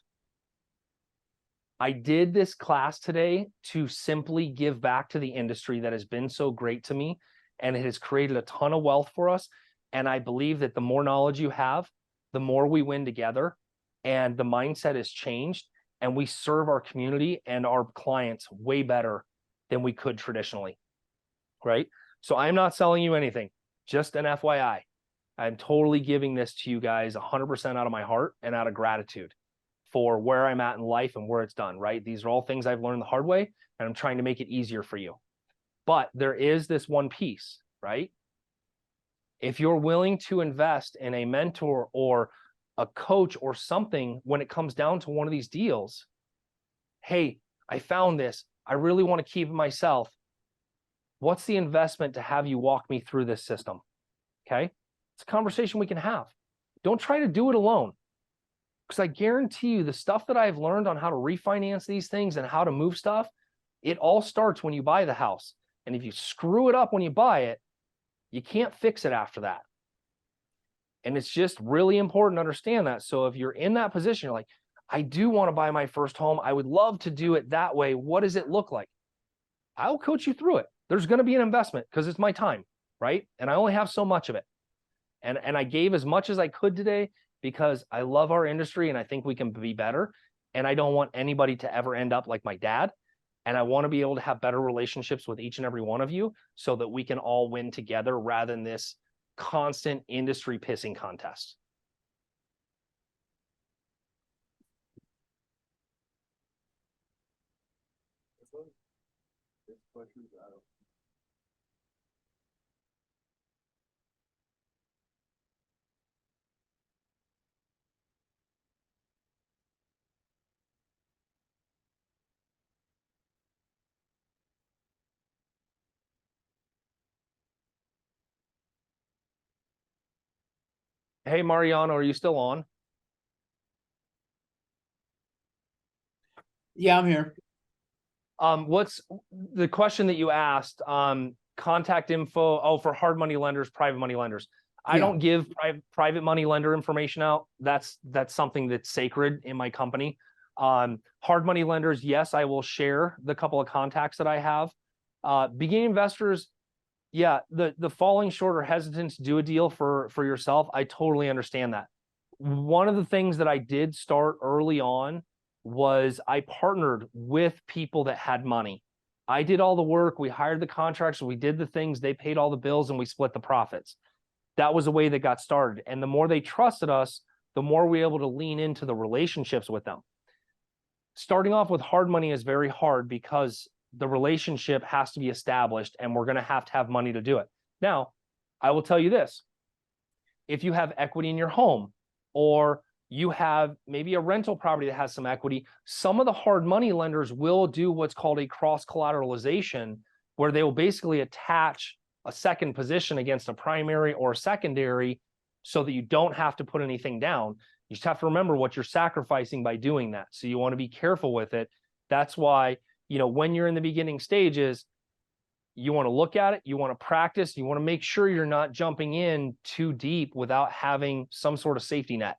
I did this class today to simply give back to the industry that has been so great to me, and it has created a ton of wealth for us. And I believe that the more knowledge you have, the more we win together, and the mindset is changed, and we serve our community and our clients way better than we could traditionally, right? So I'm not selling you anything, just an FYI. I'm totally giving this to you guys 100% out of my heart and out of gratitude for where I'm at in life and where it's done, right? These are all things I've learned the hard way, and I'm trying to make it easier for you. But there is this one piece, right? If you're willing to invest in a mentor or a coach or something when it comes down to one of these deals, hey, I found this. I really want to keep it myself. What's the investment to have you walk me through this system? Okay. It's a conversation we can have. Don't try to do it alone. Because I guarantee you the stuff that I've learned on how to refinance these things and how to move stuff, it all starts when you buy the house. And if you screw it up when you buy it, you can't fix it after that. And it's just really important to understand that. So if you're in that position, you're like, I do want to buy my first home. I would love to do it that way. What does it look like? I'll coach you through it. There's going to be an investment because it's my time, right? And I only have so much of it. And I gave as much as I could today because I love our industry and I think we can be better. And I don't want anybody to ever end up like my dad. And I want to be able to have better relationships with each and every one of you so that we can all win together rather than this constant industry pissing contest. Hey, Mariano, are you still on? Yeah, I'm here. What's the question that you asked? Contact info. Oh, for hard money lenders, private money lenders. I Yeah. don't give private money lender information out. That's something that's sacred in my company. Hard money lenders, yes, I will share the couple of contacts that I have. Beginning investors, yeah, the falling short or hesitant to do a deal for yourself, I totally understand that. One of the things that I did start early on was I partnered with people that had money. I did all the work, we hired the contractors, we did the things, they paid all the bills, and we split the profits. That was a way that got started. And the more they trusted us, the more we were able to lean into the relationships with them. Starting off with hard money is very hard because the relationship has to be established and we're going to have money to do it. Now, I will tell you this. If you have equity in your home, or you have maybe a rental property that has some equity, some of the hard money lenders will do what's called a cross collateralization, where they will basically attach a second position against a primary or a secondary so that you don't have to put anything down. You just have to remember what you're sacrificing by doing that. So you want to be careful with it. That's why, when you're in the beginning stages, you want to look at it, you want to practice, you want to make sure you're not jumping in too deep without having some sort of safety net.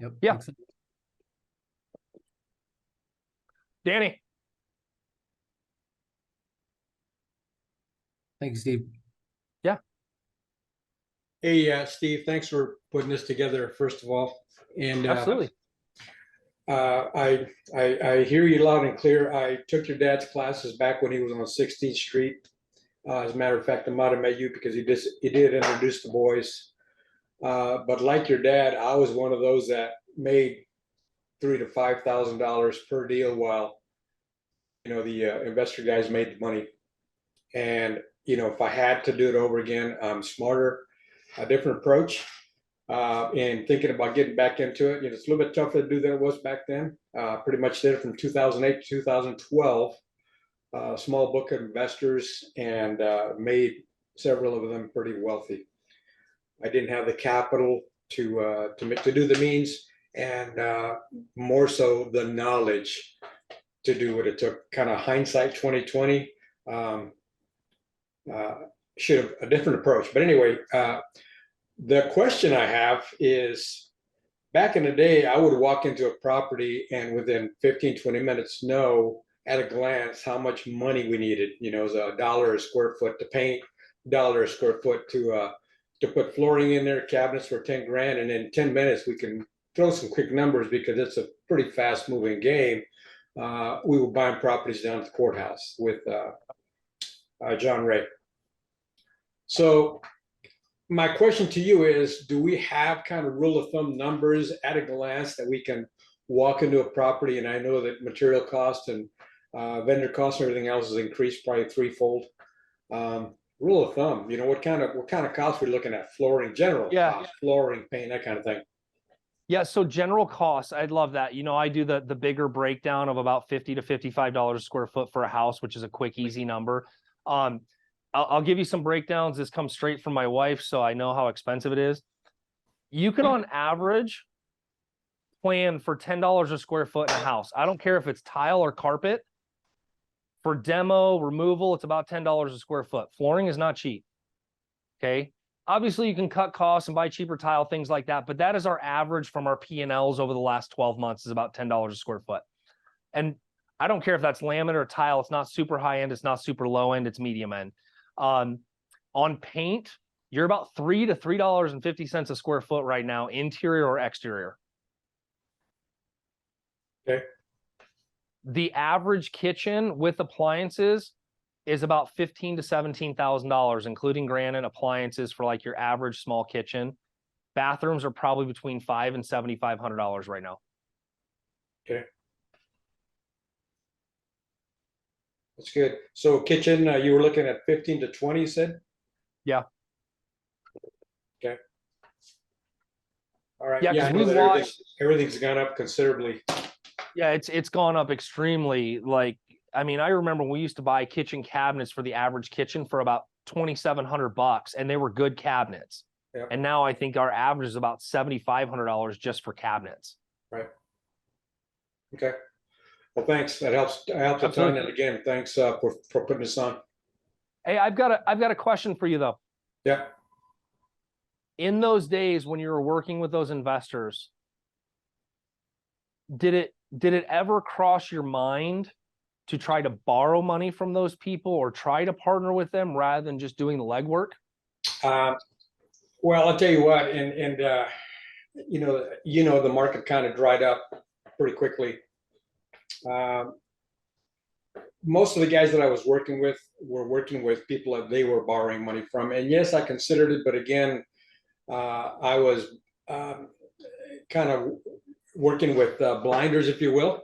Yep. Yeah. makes sense. Danny. Thanks, Steve. Yeah. Hey, Steve, thanks for putting this together, first of all. And Absolutely. I hear you loud and clear. I took your dad's classes back when he was on 16th Street. As a matter of fact, I might have met you because he did introduce the boys. But like your dad, I was one of those that made $3,000 to $5,000 per deal, while the investor guys made the money. And if I had to do it over again, I'm smarter, a different approach. And thinking about getting back into it, it's a little bit tougher to do than it was back then. Pretty much did it from 2008 to 2012. Small book of investors, and made several of them pretty wealthy. I didn't have the capital to do the means, and more so the knowledge to do what it took. Kind of hindsight 2020. Should have a different approach. But anyway, the question I have is, back in the day, I would walk into a property and within 15, 20 minutes know at a glance how much money we needed. It was $1 a square foot to paint, $1 a square foot to put flooring in there, cabinets for 10 grand. And in 10 minutes, we can throw some quick numbers because it's a pretty fast moving game. We were buying properties down at the courthouse with John Ray. So my question to you is, do we have kind of rule of thumb numbers at a glance that we can walk into a property? And I know that material costs and vendor costs and everything else has increased probably threefold. Rule of thumb, what kind of costs we're looking at? Flooring, general costs, flooring, paint, that kind of thing. Yeah, so general costs, I'd love that. I do the bigger breakdown of about $50 to $55 a square foot for a house, which is a quick, easy number. I'll give you some breakdowns. This comes straight from my wife, so I know how expensive it is. You can, on average, plan for $10 a square foot in a house. I don't care if it's tile or carpet. For demo, removal, it's about $10 a square foot. Flooring is not cheap. Okay. Obviously, you can cut costs and buy cheaper tile, things like that. But that is our average from our P&Ls over the last 12 months, is about $10 a square foot. And I don't care if that's laminate or tile. It's not super high end. It's not super low end. It's medium end. On paint, you're about $3 to $3.50 a square foot right now, interior or exterior. Okay. The average kitchen with appliances is about $15,000 to $17,000, including granite appliances for like your average small kitchen. Bathrooms are probably between $500 and $7,500 right now. Okay. That's good. So kitchen, you were looking at 15 to 20, you said? Yeah. Okay. All right. Yeah, Yeah, I 'cause know we that watched- everything's gone up considerably. Yeah, it's gone up extremely. Like, I mean, I remember we used to buy kitchen cabinets for the average kitchen for about $2,700, and they were good cabinets. Yeah. And now I think our average is about $7,500 just for cabinets. Right. Okay. Well, thanks. That helps a ton. Absolutely. And again, thanks for putting this on. Hey, I've got a question for you though. Yeah. In those days when you were working with those investors, did it ever cross your mind to try to borrow money from those people or try to partner with them rather than just doing the legwork? Well, I'll tell you what, and the market kind of dried up pretty quickly. Most of the guys that I was working with were working with people that they were borrowing money from, and yes, I considered it, but again, I was kind of working with blinders, if you will,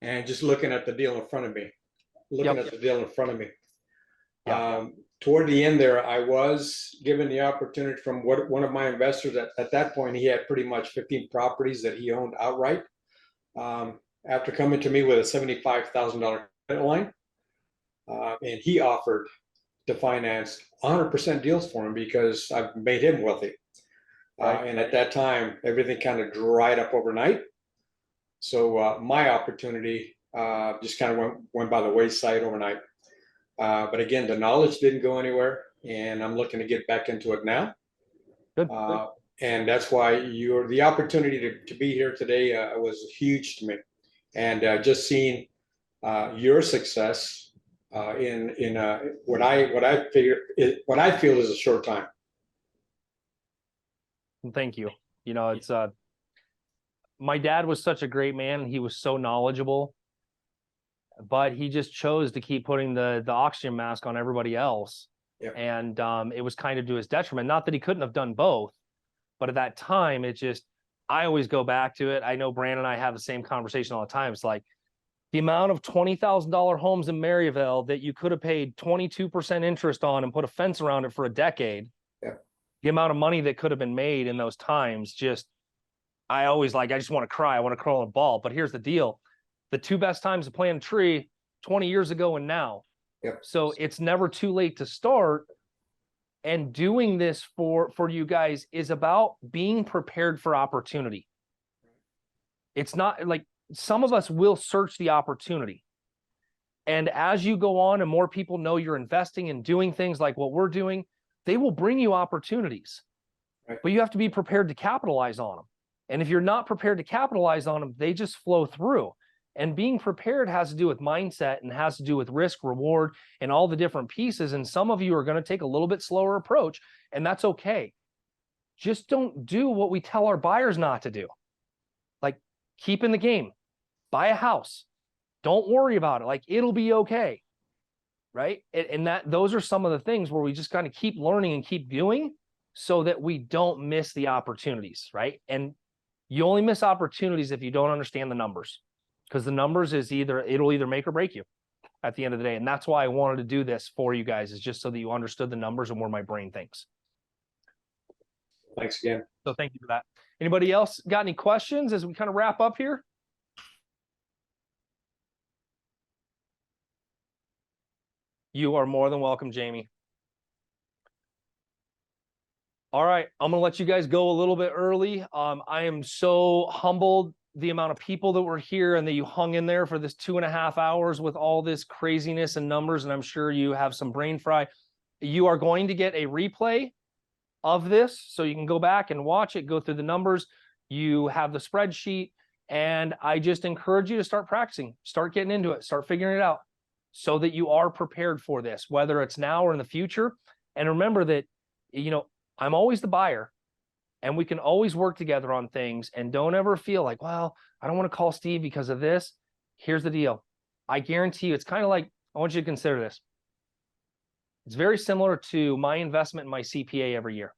and just looking at the deal in front of me, Toward the end there, I was given the opportunity from one of my investors at that point. He had pretty much 15 properties that he owned outright. After coming to me with a $75,000 credit line, and he offered to finance 100% deals for him because I've made him wealthy. And at that time, everything kind of dried up overnight. So my opportunity just kind of went by the wayside overnight. But again, the knowledge didn't go anywhere, and I'm looking to get back into it now. Good. And that's why the opportunity to be here today was huge to me. And just seeing your success in what I feel is a short time. Thank you. You know, it's my dad was such a great man. He was so knowledgeable, but he just chose to keep putting the oxygen mask on everybody else. Yep. And it was kind of to his detriment. Not that he couldn't have done both, but at that time, I always go back to it. I know Brandon and I have the same conversation all the time. It's like the amount of $20,000 homes in Maryville that you could have paid 22% interest on and put a fence around it for a decade. Yep. The amount of money that could have been made in those times, I just want to cry. I want to crawl in a ball. But here's the deal. The two best times to plant a tree, 20 years ago and now. Yep. So it's never too late to start. And doing this for you guys is about being prepared for opportunity. It's not like some of us will search the opportunity. And as you go on and more people know you're investing and doing things like what we're doing, they will bring you opportunities. Right. But you have to be prepared to capitalize on them. And if you're not prepared to capitalize on them, they just flow through. And being prepared has to do with mindset and has to do with risk, reward, and all the different pieces. And some of you are going to take a little bit slower approach, and that's okay. Just don't do what we tell our buyers not to do. Like, keep in the game, buy a house. Don't worry about it. Like, it'll be okay. Right. And those are some of the things where we just kind of keep learning and keep doing so that we don't miss the opportunities. Right. And you only miss opportunities if you don't understand the numbers. Because the numbers it'll either make or break you at the end of the day. And that's why I wanted to do this for you guys, is just so that you understood the numbers and where my brain thinks. Thanks again. So thank you for that. Anybody else got any questions as we kind of wrap up here? You are more than welcome, Jamie. All right, I'm gonna let you guys go a little bit early. I am so humbled the amount of people that were here and that you hung in there for this 2.5 hours with all this craziness and numbers, and I'm sure you have some brain fry. You are going to get a replay of this, so you can go back and watch it, go through the numbers. You have the spreadsheet, and I just encourage you to start practicing, start getting into it, start figuring it out so that you are prepared for this, whether it's now or in the future. And remember that, I'm always the buyer. And we can always work together on things, and don't ever feel like, well, I don't want to call Steve because of this. Here's the deal. I guarantee you, it's kind of like, I want you to consider this. It's very similar to my investment in my CPA every year.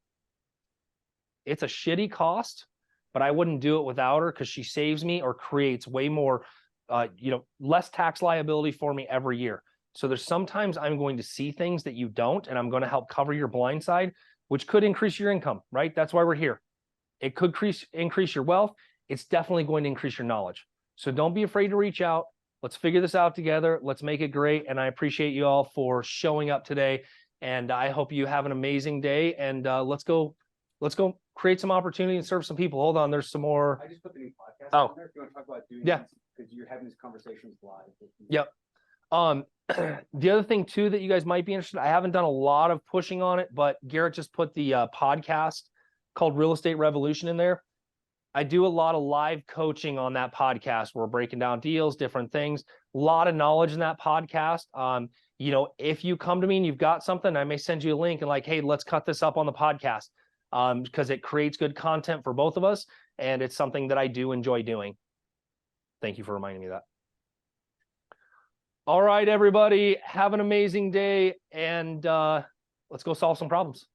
It's a shitty cost, but I wouldn't do it without her because she saves me or creates way more, less tax liability for me every year. So there's sometimes I'm going to see things that you don't, and I'm going to help cover your blind side, which could increase your income, right? That's why we're here. It could increase your wealth. It's definitely going to increase your knowledge. So don't be afraid to reach out. Let's figure this out together. Let's make it great. And I appreciate you all for showing up today. And I hope you have an amazing day. And let's go create some opportunity and serve some people. Hold on, there's some more. I just put the new podcast Oh. on there. If you want to talk about doing Yeah. because you're having these conversations live. Yep. The other thing too that you guys might be interested, I haven't done a lot of pushing on it, but Garrett just put the podcast called Real Estate Revolution in there. I do a lot of live coaching on that podcast. We're breaking down deals, different things, a lot of knowledge in that podcast. You know, if you come to me and you've got something, I may send you a link and like, hey, let's cut this up on the podcast, because it creates good content for both of us. And it's something that I do enjoy doing. Thank you for reminding me of that. All right, everybody, have an amazing day, and let's go solve some problems.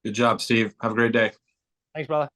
Good job, Steve. Have a great day. Thanks, brother.